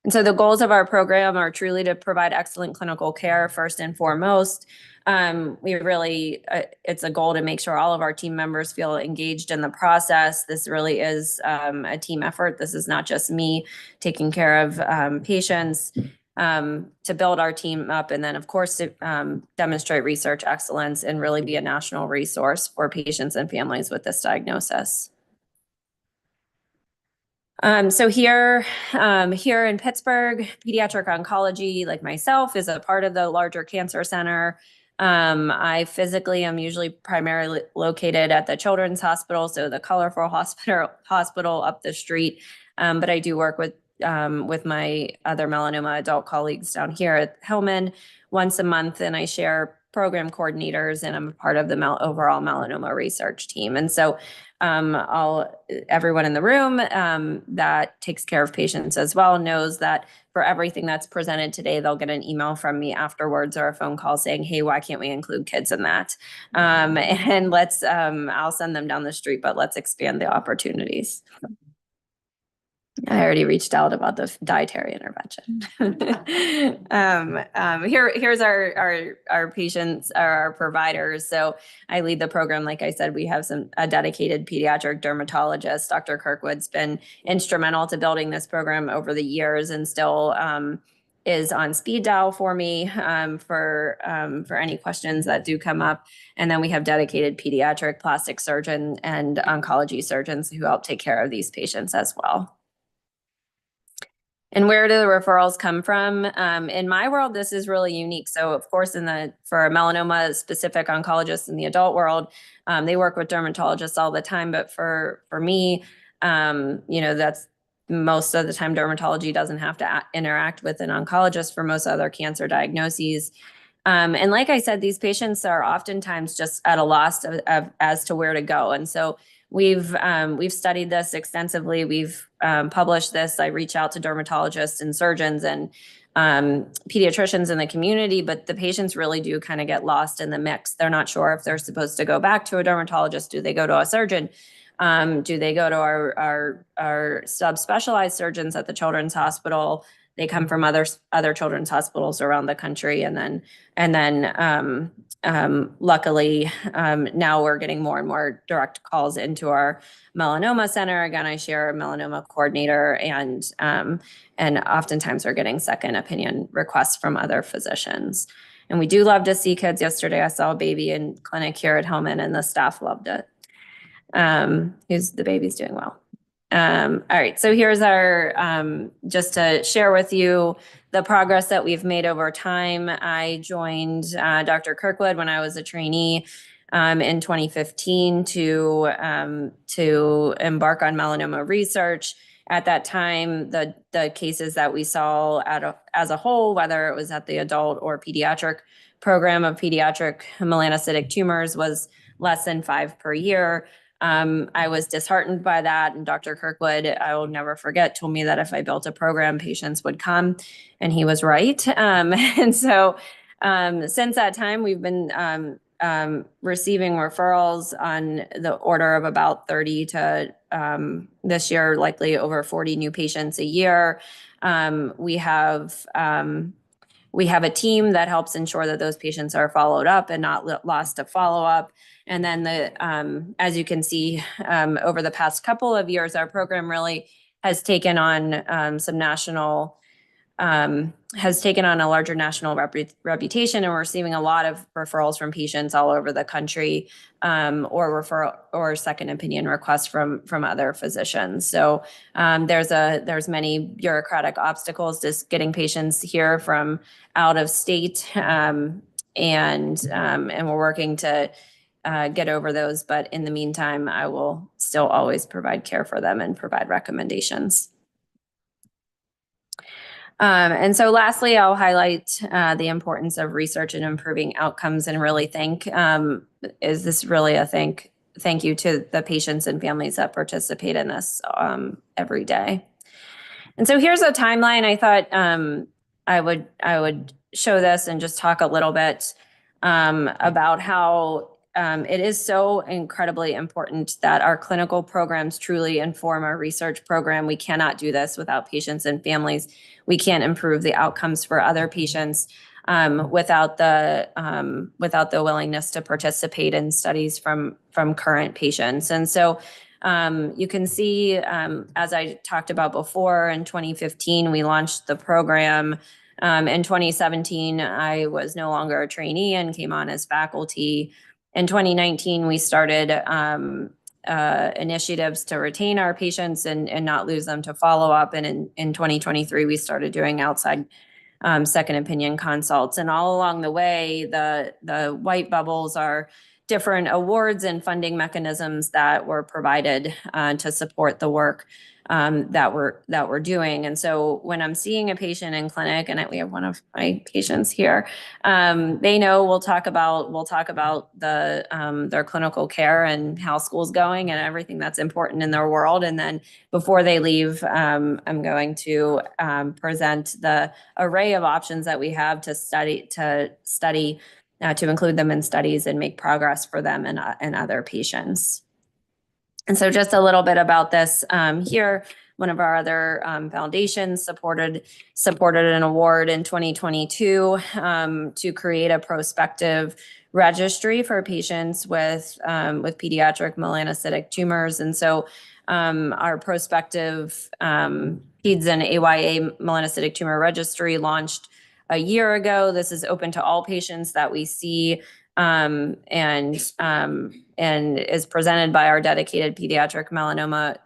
And so the goals of our program are truly to provide excellent clinical care first and foremost. We really, it's a goal to make sure all of our team members feel engaged in the process. This really is a team effort. This is not just me taking care of patients. To build our team up, and then of course to demonstrate research excellence and really be a national resource for patients and families with this diagnosis. So here in Pittsburgh, pediatric oncology, like myself, is a part of the larger cancer center. I physically am usually primarily located at the Children's Hospital, so the colorful hospital up the street. But I do work with my other melanoma adult colleagues down here at Hillman once a month, and I share program coordinators, and I'm a part of the overall melanoma research team. And so everyone in the room that takes care of patients as well knows that for everything that's presented today, they'll get an email from me afterwards or a phone call saying, hey, why can't we include kids in that? And I'll send them down the street, but let's expand the opportunities. I already reached out about the dietary intervention. Here's our patients, our providers. So I lead the program. Like I said, we have a dedicated pediatric dermatologist. Dr. Kirkwood's been instrumental to building this program over the years, and still is on speed dial for me for any questions that do come up. And then we have dedicated pediatric plastic surgeon and oncology surgeons who help take care of these patients as well. And where do the referrals come from? In my world, this is really unique. So of course, for a melanoma specific oncologist in the adult world, they work with dermatologists all the time. But for me, that's most of the time dermatology doesn't have to interact with an oncologist for most other cancer diagnoses. And like I said, these patients are oftentimes just at a loss as to where to go. And so we've studied this extensively. We've published this. I reach out to dermatologists and surgeons and pediatricians in the community, but the patients really do kind of get lost in the mix. They're not sure if they're supposed to go back to a dermatologist. Do they go to a surgeon? Do they go to our subspecialized surgeons at the Children's Hospital? They come from other children's hospitals around the country, and then luckily now we're getting more and more direct calls into our melanoma center. Again, I share a melanoma coordinator, and oftentimes we're getting second opinion requests from other physicians. And we do love to see kids. Yesterday, I saw a baby in clinic here at Hillman, and the staff loved it. The baby's doing well. All right, so here's our, just to share with you the progress that we've made over time. I joined Dr. Kirkwood when I was a trainee in 2015 to embark on melanoma research. At that time, the cases that we saw as a whole, whether it was at the adult or pediatric program of pediatric melanocytic tumors, was less than 5 per year. I was disheartened by that, and Dr. Kirkwood, I will never forget, told me that if I built a program, patients would come, and he was right. And so since that time, we've been receiving referrals on the order of about 30 to this year, likely over 40 new patients a year. We have a team that helps ensure that those patients are followed up and not lost to follow-up. And then as you can see, over the past couple of years, our program really has taken on a larger national reputation, and we're receiving a lot of referrals from patients all over the country, or second opinion requests from other physicians. So there's many bureaucratic obstacles just getting patients here from out of state, and we're working to get over those. But in the meantime, I will still always provide care for them and provide recommendations. And so lastly, I'll highlight the importance of research in improving outcomes, and really thank you to the patients and families that participate in this every day. And so here's a timeline. I thought I would show this and just talk a little bit about how it is so incredibly important that our clinical programs truly inform our research program. We cannot do this without patients and families. We can't improve the outcomes for other patients without the willingness to participate in studies from current patients. And so you can see, as I talked about before, in 2015, we launched the program. In 2017, I was no longer a trainee and came on as faculty. In 2019, we started initiatives to retain our patients and not lose them to follow-up. And in 2023, we started doing outside second opinion consults. And all along the way, the white bubbles are different awards and funding mechanisms that were provided to support the work that we're doing. And so when I'm seeing a patient in clinic, and we have one of my patients here, they know we'll talk about their clinical care and how school's going and everything that's important in their world. And then before they leave, I'm going to present the array of options that we have to include them in studies and make progress for them and other patients. And so just a little bit about this here. One of our other foundations supported an award in 2022 to create a prospective registry for patients with pediatric melanocytic tumors. And so our prospective PEDS and AYA melanocytic tumor registry launched a year ago. This is open to all patients that we see, and is presented by our dedicated pediatric melanoma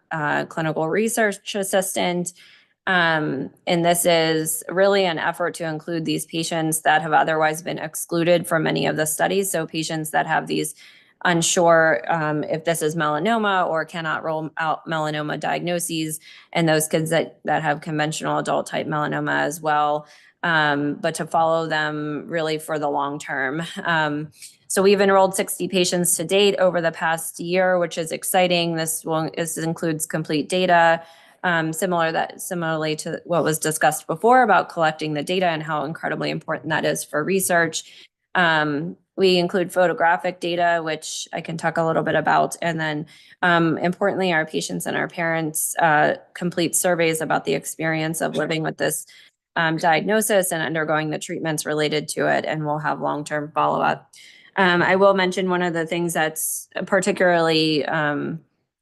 clinical research assistant. And this is really an effort to include these patients that have otherwise been excluded from many of the studies. So patients that have these unsure if this is melanoma or cannot rule out melanoma diagnoses, and those kids that have conventional adult type melanoma as well, but to follow them really for the long term. So we've enrolled 60 patients to date over the past year, which is exciting. This includes complete data, similarly to what was discussed before about collecting the data and how incredibly important that is for research. We include photographic data, which I can talk a little bit about. And then importantly, our patients and our parents complete surveys about the experience of living with this diagnosis and undergoing the treatments related to it, and we'll have long-term follow-up. I will mention one of the things that's particularly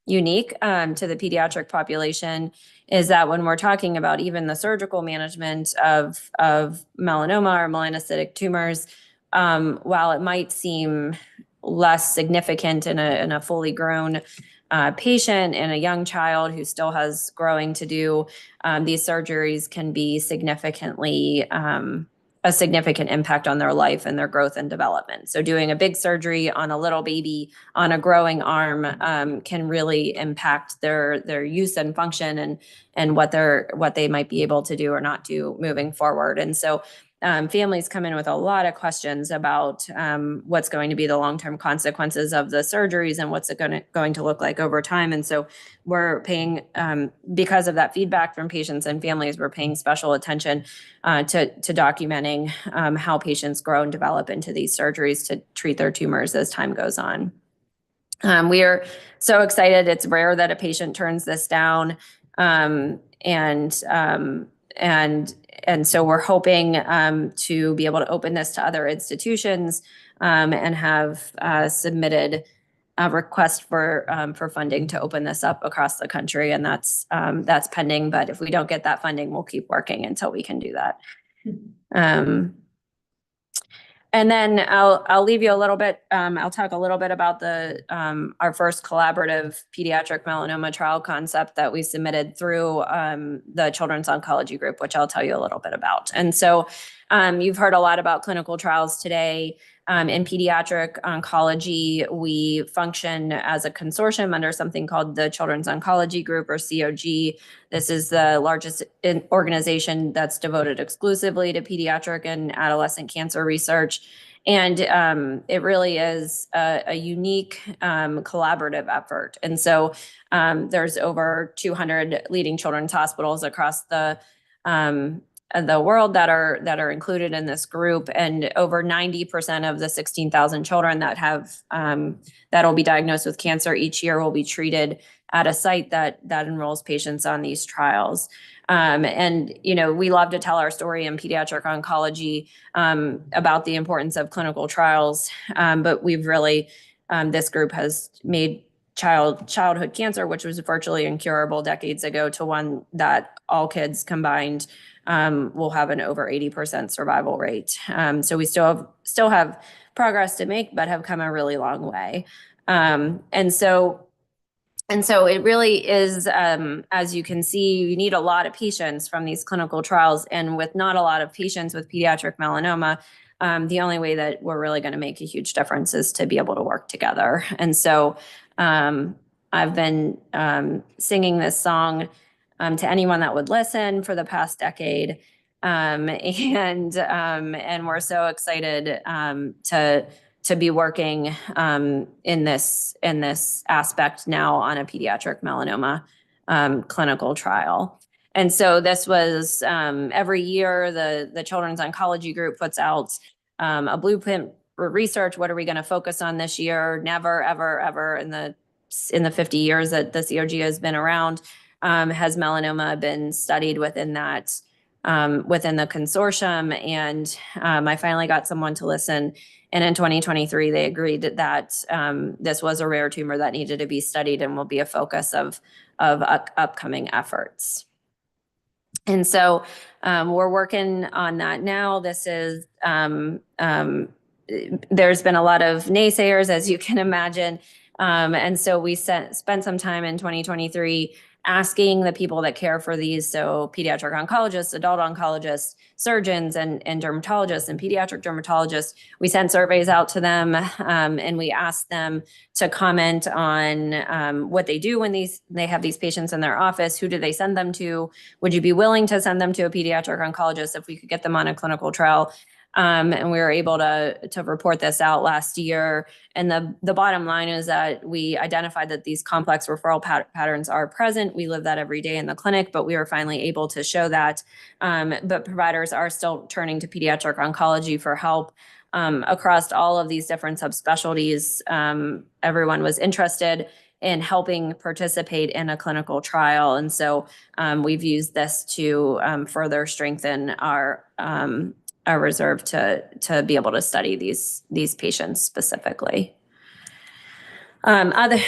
unique to the pediatric population is that when we're talking about even the surgical management of melanoma or melanocytic tumors, while it might seem less significant in a fully grown patient and a young child who still has growing to do, these surgeries can be significantly a significant impact on their life and their growth and development. So doing a big surgery on a little baby on a growing arm can really impact their use and function and what they might be able to do or not do moving forward. And so families come in with a lot of questions about what's going to be the long-term consequences of the surgeries and what's it going to look like over time. And so we're paying, because of that feedback from patients and families, we're paying special attention to documenting how patients grow and develop into these surgeries to treat their tumors as time goes on. We are so excited. It's rare that a patient turns this down. And so we're hoping to be able to open this to other institutions and have submitted a request for funding to open this up across the country. And that's pending. But if we don't get that funding, we'll keep working until we can do that. And then I'll leave you a little bit. I'll talk a little bit about our first collaborative pediatric melanoma trial concept that we submitted through the Children's Oncology Group, which I'll tell you a little bit about. And so you've heard a lot about clinical trials today. In pediatric oncology, we function as a consortium under something called the Children's Oncology Group, or COG. This is the largest organization that's devoted exclusively to pediatric and adolescent cancer research. And it really is a unique collaborative effort. And so there's over 200 leading children's hospitals across the world that are included in this group, and over 90% of the 16,000 children that'll be diagnosed with cancer each year will be treated at a site that enrolls patients on these trials. And we love to tell our story in pediatric oncology about the importance of clinical trials, but we've really this group has made childhood cancer, which was virtually incurable decades ago, to one that all kids combined will have an over 80% survival rate. So we still have progress to make, but have come a really long way. And so it really is, as you can see, you need a lot of patients from these clinical trials, and with not a lot of patients with pediatric melanoma, the only way that we're really going to make a huge difference is to be able to work together. And so I've been singing this song to anyone that would listen for the past decade. And we're so excited to be working in this aspect now on a pediatric melanoma clinical trial. And so this was every year the Children's Oncology Group puts out a blueprint for research. What are we going to focus on this year? Never, ever, ever in the 50 years that the COG has been around has melanoma been studied within that within the consortium. And I finally got someone to listen. And in 2023, they agreed that this was a rare tumor that needed to be studied and will be a focus of upcoming efforts. And so we're working on that now. This is, there's been a lot of naysayers, as you can imagine. And so we spent some time in 2023 asking the people that care for these, so pediatric oncologists, adult oncologists, surgeons, and dermatologists and pediatric dermatologists. We sent surveys out to them, and we asked them to comment on what they do when they have these patients in their office. Who do they send them to? Would you be willing to send them to a pediatric oncologist if we could get them on a clinical trial? And we were able to report this out last year. And the bottom line is that we identified that these complex referral patterns are present. We live that every day in the clinic, but we were finally able to show that. But providers are still turning to pediatric oncology for help across all of these different subspecialties. Everyone was interested in helping participate in a clinical trial. And so we've used this to further strengthen our reserve to be able to study these patients specifically. Another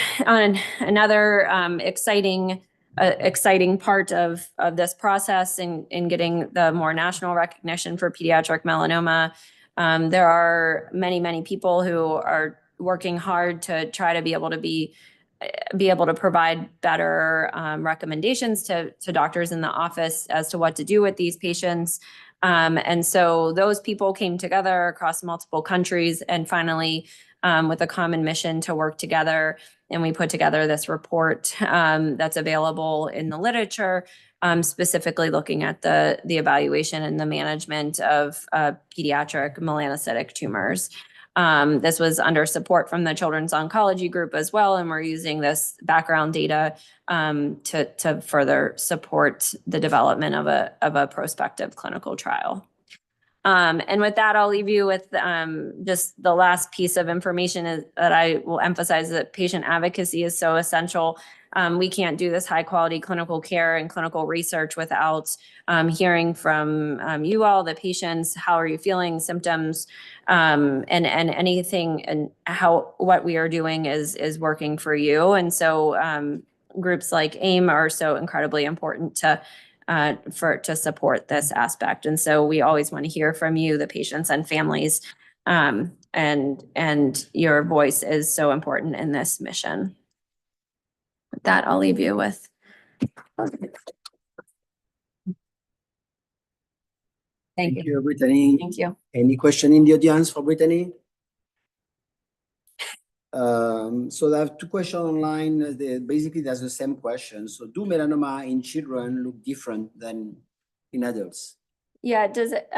exciting part of this process in getting the more national recognition for pediatric melanoma, there are many people who are working hard to try to be able to provide better recommendations to doctors in the office as to what to do with these patients. And so those people came together across multiple countries and finally with a common mission to work together. And we put together this report that's available in the literature, specifically looking at the evaluation and the management of pediatric melanocytic tumors. This was under support from the Children's Oncology Group as well, and we're using this background data to further support the development of a prospective clinical trial. And with that, I'll leave you with just the last piece of information that I will emphasize, that patient advocacy is so essential. We can't do this high quality clinical care and clinical research without hearing from you all, the patients. How are you feeling? Symptoms, and anything, and what we are doing is working for you. And so groups like AIM are so incredibly important to support this aspect. And so we always want to hear from you, the patients and families, and your voice is so important in this mission. With that, I'll leave you with. Thank you. Brittany. Thank you. Any question in the audience for Brittany? So I have two questions online. Basically, that's the same question. So do melanoma in children look different than in adults? Yeah, does it,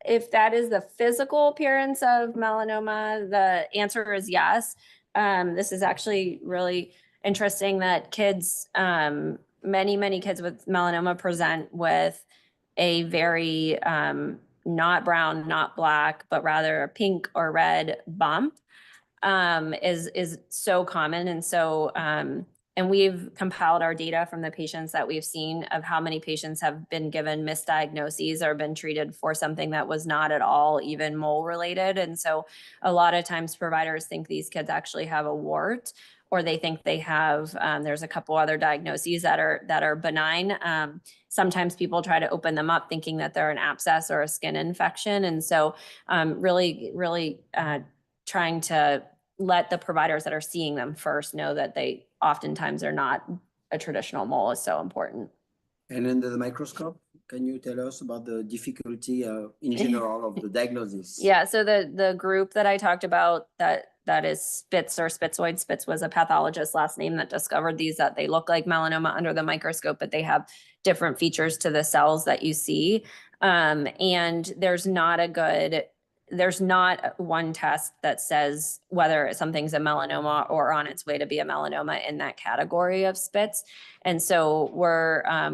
if that is the physical appearance of melanoma, the answer is yes. This is actually really interesting that kids, many kids with melanoma present with a very not brown, not black, but rather a pink or red bump. Is so common. And so, and we've compiled our data from the patients that we've seen of how many patients have been given misdiagnoses or been treated for something that was not at all even mole related. And so a lot of times providers think these kids actually have a wart, or they think they have, there's a couple other diagnoses that are benign. Sometimes people try to open them up thinking that they're an abscess or a skin infection. And so really trying to let the providers that are seeing them first know that they oftentimes are not a traditional mole is so important. And under the microscope, can you tell us about the difficulty in general of the diagnosis? Yeah, so the group that I talked about that is Spitz or Spitzoid. Spitz was a pathologist last name that discovered these, that they look like melanoma under the microscope, but they have different features to the cells that you see. And there's not one test that says whether something's a melanoma or on its way to be a melanoma in that category of Spitz. And so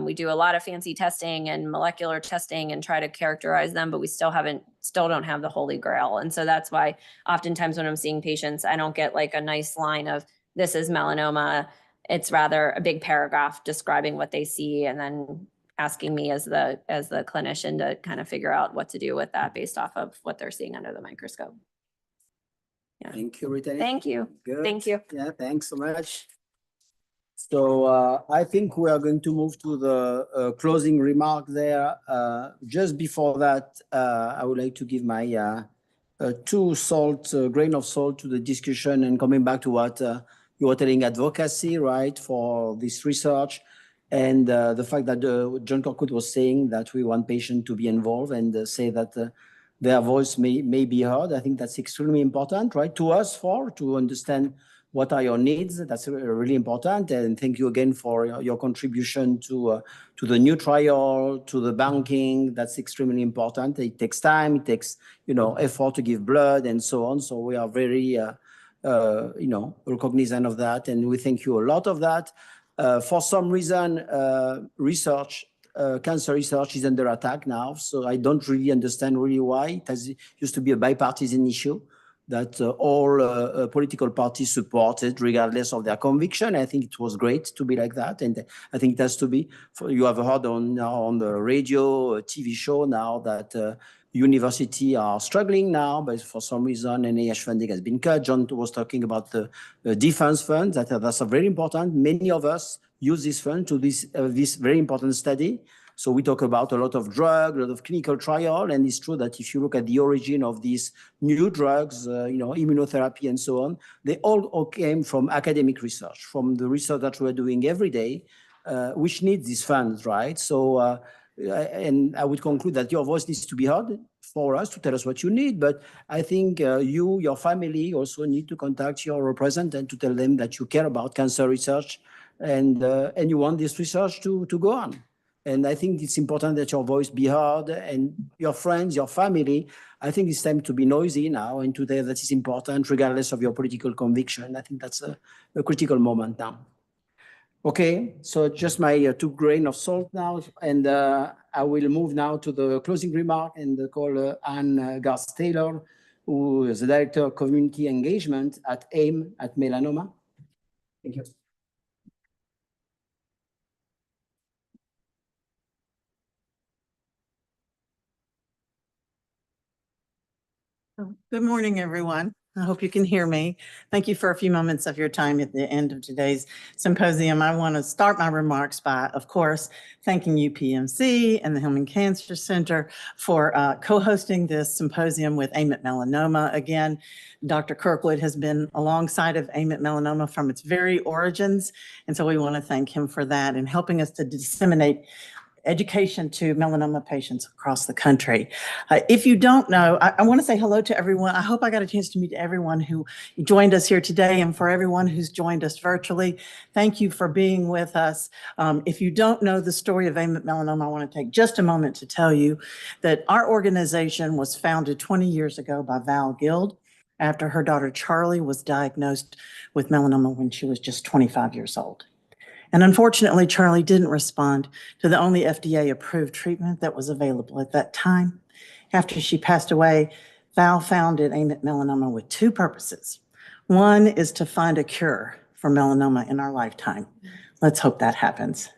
we do a lot of fancy testing and molecular testing and try to characterize them, but we still don't have the holy grail. And so that's why oftentimes when I'm seeing patients, I don't get like a nice line of this is melanoma. It's rather a big paragraph describing what they see and then asking me as the clinician to kind of figure out what to do with that based off of what they're seeing under the microscope. Yeah. Thank you, Rita. Thank you. Good. Thank you. Yeah, thanks so much. So I think we are going to move to the closing remark there. Just before that, I would like to give my grain of salt to the discussion and coming back to what you were telling, advocacy, right, for this research. And the fact that John Kirkwood was saying that we want patients to be involved and say that their voice may be heard. I think that's extremely important, right, to us to understand what are your needs. That's really important. And thank you again for your contribution to the new trial, to the banking. That's extremely important. It takes time. It takes, effort to give blood and so on. So we are very, cognizant of that. And we thank you a lot of that. For some reason, cancer research is under attack now. So I don't really understand why. It used to be a bipartisan issue that all political parties supported regardless of their conviction. I think it was great to be like that. And I think it has to be. You have heard on the radio, TV show now that universities are struggling now, but for some reason, NIH funding has been cut. John was talking about the defense funds. That's very important. Many of us use this fund to this very important study. So we talk about a lot of drugs, a lot of clinical trial, and it's true that if you look at the origin of these new drugs, immunotherapy and so on, they all came from academic research, from the research that we're doing every day, which needs these funds, right? So And I would conclude that your voice needs to be heard for us to tell us what you need. But I think you, your family also need to contact your representative to tell them that you care about cancer research and you want this research to go on. And I think it's important that your voice be heard, and your friends, your family. I think it's time to be noisy now and today that is important regardless of your political conviction. I think that's a critical moment now. Okay, so just my 2 grains of salt now, and I will move now to the closing remark and call Anne Garth-Taylor, who is the Director of Community Engagement at AIM at Melanoma. Thank you. Good morning, everyone. I hope you can hear me. Thank you for a few moments of your time at the end of today's symposium. I want to start my remarks by, of course, thanking UPMC and the Hillman Cancer Center for co-hosting this symposium with AIM at Melanoma. Again, Dr. Kirkwood has been alongside of AIM at Melanoma from its very origins, and so we want to thank him for that and helping us to disseminate education to melanoma patients across the country. If you don't know, I want to say hello to everyone. I hope I got a chance to meet everyone who joined us here today, and for everyone who's joined us virtually, thank you for being with us. If you don't know the story of AIM at Melanoma, I want to take just a moment to tell you that our organization was founded 20 years ago by Val Guild after her daughter Charlie was diagnosed with melanoma when she was just 25 years old. And unfortunately, Charlie didn't respond to the only FDA-approved treatment that was available at that time. After she passed away, Val founded AIM at Melanoma with 2 purposes. One is to find a cure for melanoma in our lifetime. Let's hope that happens.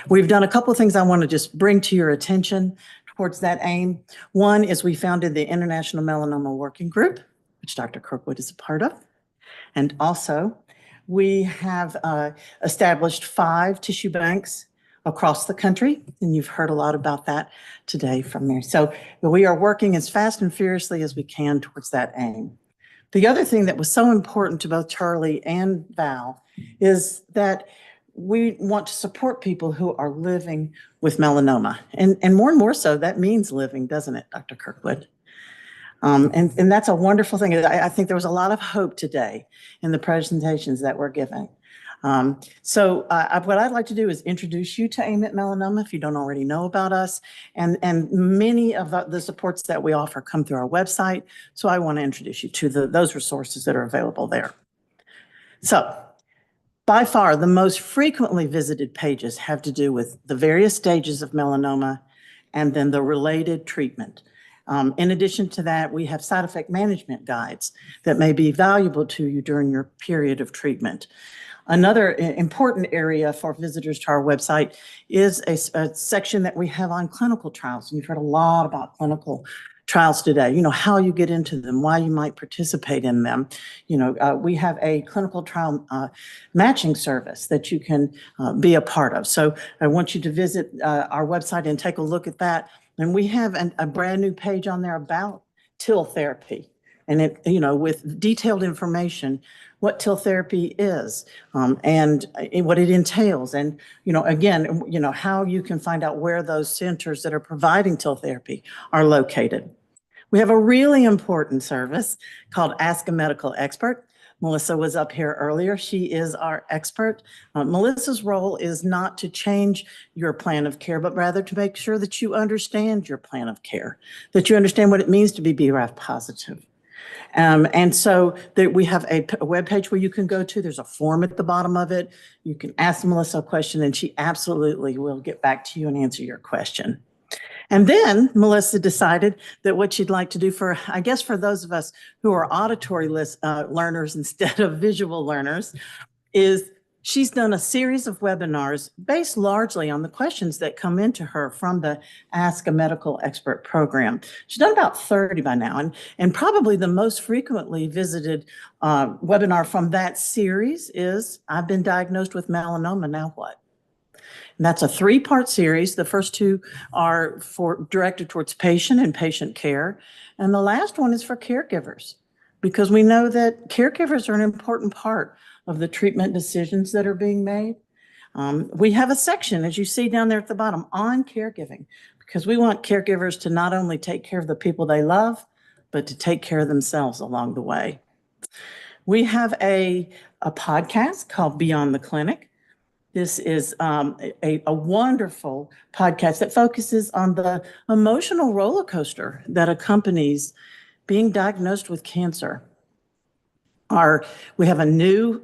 We've done a couple of things I want to just bring to your attention towards that aim. One is we founded the International Melanoma Working Group, which Dr. Kirkwood is a part of. And also, we have established 5 tissue banks across the country, and you've heard a lot about that today from me. So we are working as fast and furiously as we can towards that aim. The other thing that was so important to both Charlie and Val is that we want to support people who are living with melanoma. And more so, that means living, doesn't it, Dr. Kirkwood? And that's a wonderful thing. I think there was a lot of hope today in the presentations that we're giving. So what I'd like to do is introduce you to AIM at Melanoma if you don't already know about us. And many of the supports that we offer come through our website. So I want to introduce you to those resources that are available there. So by far, the most frequently visited pages have to do with the various stages of melanoma and then the related treatment. In addition to that, we have side effect management guides that may be valuable to you during your period of treatment. Another important area for visitors to our website is a section that we have on clinical trials. And you've heard a lot about clinical trials today, you know, how you get into them, why you might participate in them. You know, we have a clinical trial matching service that you can be a part of. So I want you to visit our website and take a look at that. And we have a brand new page on there about TIL therapy, and it, you know, with detailed information, what TIL therapy is, and what it entails. And, you know, again, you know, how you can find out where those centers that are providing TIL therapy are located. We have a really important service called Ask a Medical Expert. Melissa was up here earlier. She is our expert. Melissa's role is not to change your plan of care, but rather to make sure that you understand your plan of care, that you understand what it means to be BRAF positive. And so we have a webpage where you can go to. There's a form at the bottom of it. You can ask Melissa a question, and she absolutely will get back to you and answer your question. And then Melissa decided that what she'd like to do for, I guess, for those of us who are auditory learners instead of visual learners, is she's done a series of webinars based largely on the questions that come into her from the Ask a Medical Expert program. She's done about 30 by now, and probably the most frequently visited webinar from that series is, I've been diagnosed with melanoma, now what? And that's a 3-part series. The first 2 are directed towards patient and patient care. And the last one is for caregivers, because we know that caregivers are an important part of the treatment decisions that are being made. We have a section, as you see down there at the bottom, on caregiving, because we want caregivers to not only take care of the people they love, but to take care of themselves along the way. We have a podcast called Beyond the Clinic. This is a wonderful podcast that focuses on the emotional roller coaster that accompanies being diagnosed with cancer. We have a new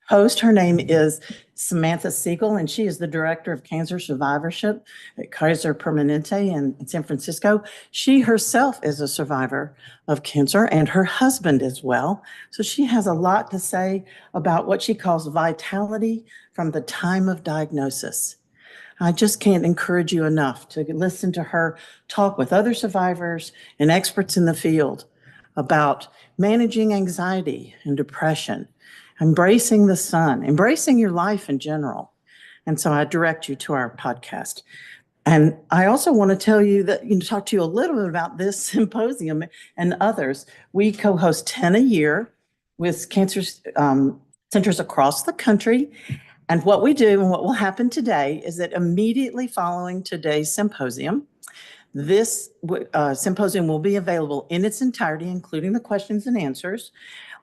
host. Her name is Samantha Siegel, and she is the Director of Cancer Survivorship at Kaiser Permanente in San Francisco. She herself is a survivor of cancer, and her husband as well. So she has a lot to say about what she calls vitality from the time of diagnosis. I just can't encourage you enough to listen to her talk with other survivors and experts in the field about managing anxiety and depression, embracing the sun, embracing your life in general. And so I direct you to our podcast. And I also want to tell you that, talk to you a little bit about this symposium and others. We co-host 10 a year with cancer centers across the country. And what we do and what will happen today is that immediately following today's symposium, this symposium will be available in its entirety, including the questions and answers,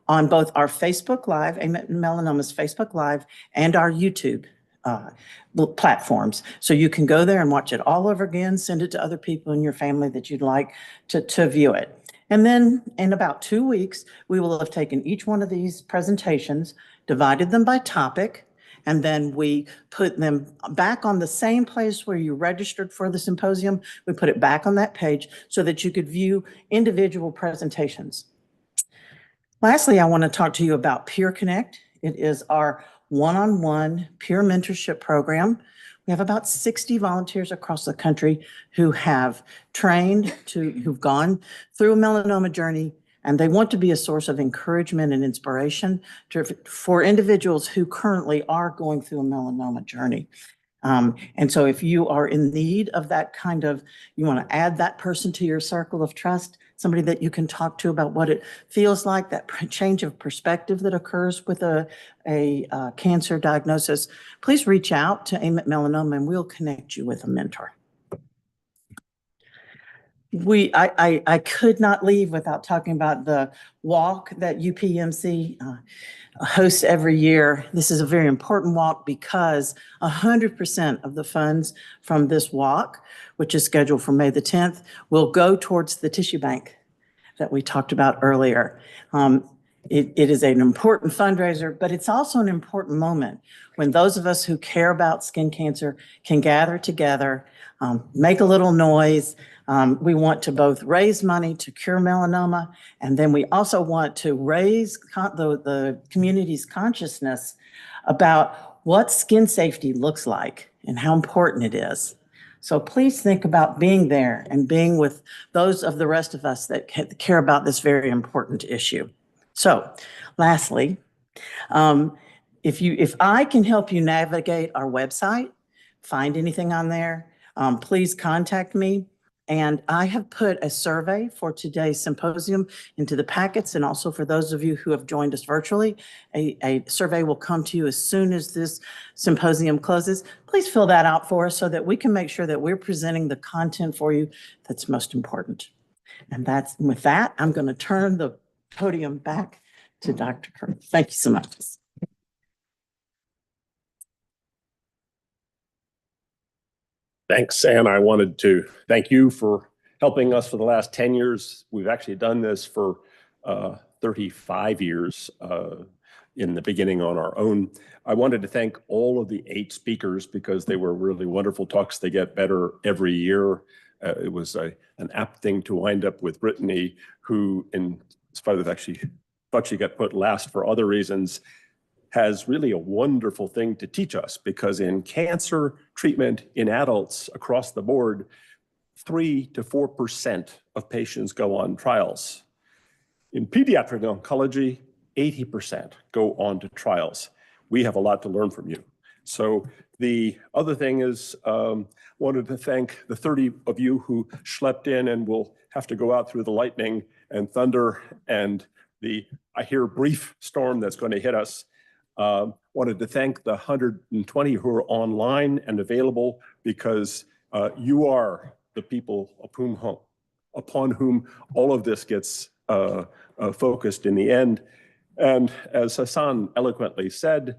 on both our Facebook Live, Melanoma's Facebook Live, and our YouTube platforms. So you can go there and watch it all over again, send it to other people in your family that you'd like to view it. And then in about 2 weeks, we will have taken each one of these presentations, divided them by topic, and then we put them back on the same place where you registered for the symposium. We put it back on that page so that you could view individual presentations. Lastly, I want to talk to you about Peer Connect. It is our one-on-one peer mentorship program. We have about 60 volunteers across the country who have who've gone through a melanoma journey, and they want to be a source of encouragement and inspiration for individuals who currently are going through a melanoma journey. And so if you are in need of that you want to add that person to your circle of trust, somebody that you can talk to about what it feels like, that change of perspective that occurs with a cancer diagnosis, please reach out to AIM at Melanoma and we'll connect you with a mentor. I could not leave without talking about the walk that UPMC hosts every year. This is a very important walk because 100% of the funds from this walk, which is scheduled for May the 10th, will go towards the tissue bank that we talked about earlier. It is an important fundraiser, but it's also an important moment when those of us who care about skin cancer can gather together, make a little noise. We want to both raise money to cure melanoma, and then we also want to raise the community's consciousness about what skin safety looks like and how important it is. So please think about being there and being with those of the rest of us that care about this very important issue. So lastly, if I can help you navigate our website, find anything on there, please contact me. And I have put a survey for today's symposium into the packets, and also for those of you who have joined us virtually, a survey will come to you as soon as this symposium closes. Please fill that out for us so that we can make sure that we're presenting the content for you that's most important. And with that, I'm going to turn the podium back to Dr. Kirk. Thank you so much. Thanks, and I wanted to thank you for helping us for the last 10 years. We've actually done this for 35 years in the beginning on our own. I wanted to thank all of the 8 speakers because they were really wonderful talks. They get better every year. It was an apt thing to wind up with Brittany, who, in spite of actually thought she got put last for other reasons, has really a wonderful thing to teach us, because in cancer treatment in adults across the board, 3 to 4% of patients go on trials. In pediatric oncology, 80% go on to trials. We have a lot to learn from you. So the other thing is, wanted to thank the 30 of you who schlepped in and will have to go out through the lightning and thunder and I hear brief storm that's going to hit us. Wanted to thank the 120 who are online and available, because you are the people upon whom all of this gets focused in the end. And as Hassan eloquently said,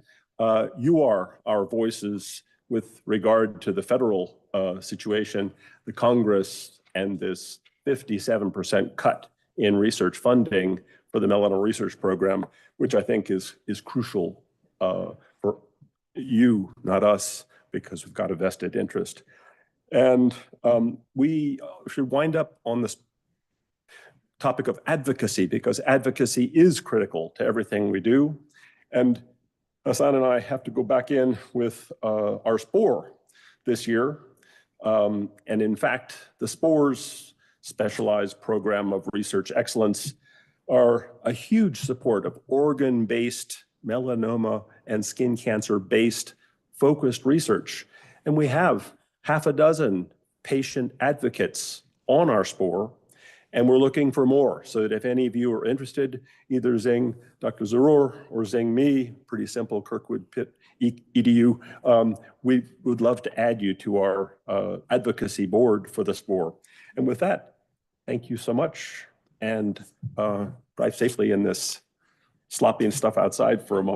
you are our voices with regard to the federal situation, the Congress, and this 57% cut in research funding for the melanoma research program, which I think is crucial for you, not us, because we've got a vested interest. And we should wind up on this topic of advocacy, because advocacy is critical to everything we do. And Hassan and I have to go back in with our SPORE this year. And in fact, the SPORE's specialized program of research excellence are a huge support of organ-based melanoma and skin cancer-based focused research. And we have half a dozen patient advocates on our SPORE, and we're looking for more, so that if any of you are interested, either Zing, Dr. Zarur, or Zing me, pretty simple, Kirkwood Pitt EDU, we would love to add you to our advocacy board for the SPORE. And with that, thank you so much, and drive safely in this sloppy and stuff outside for a moment.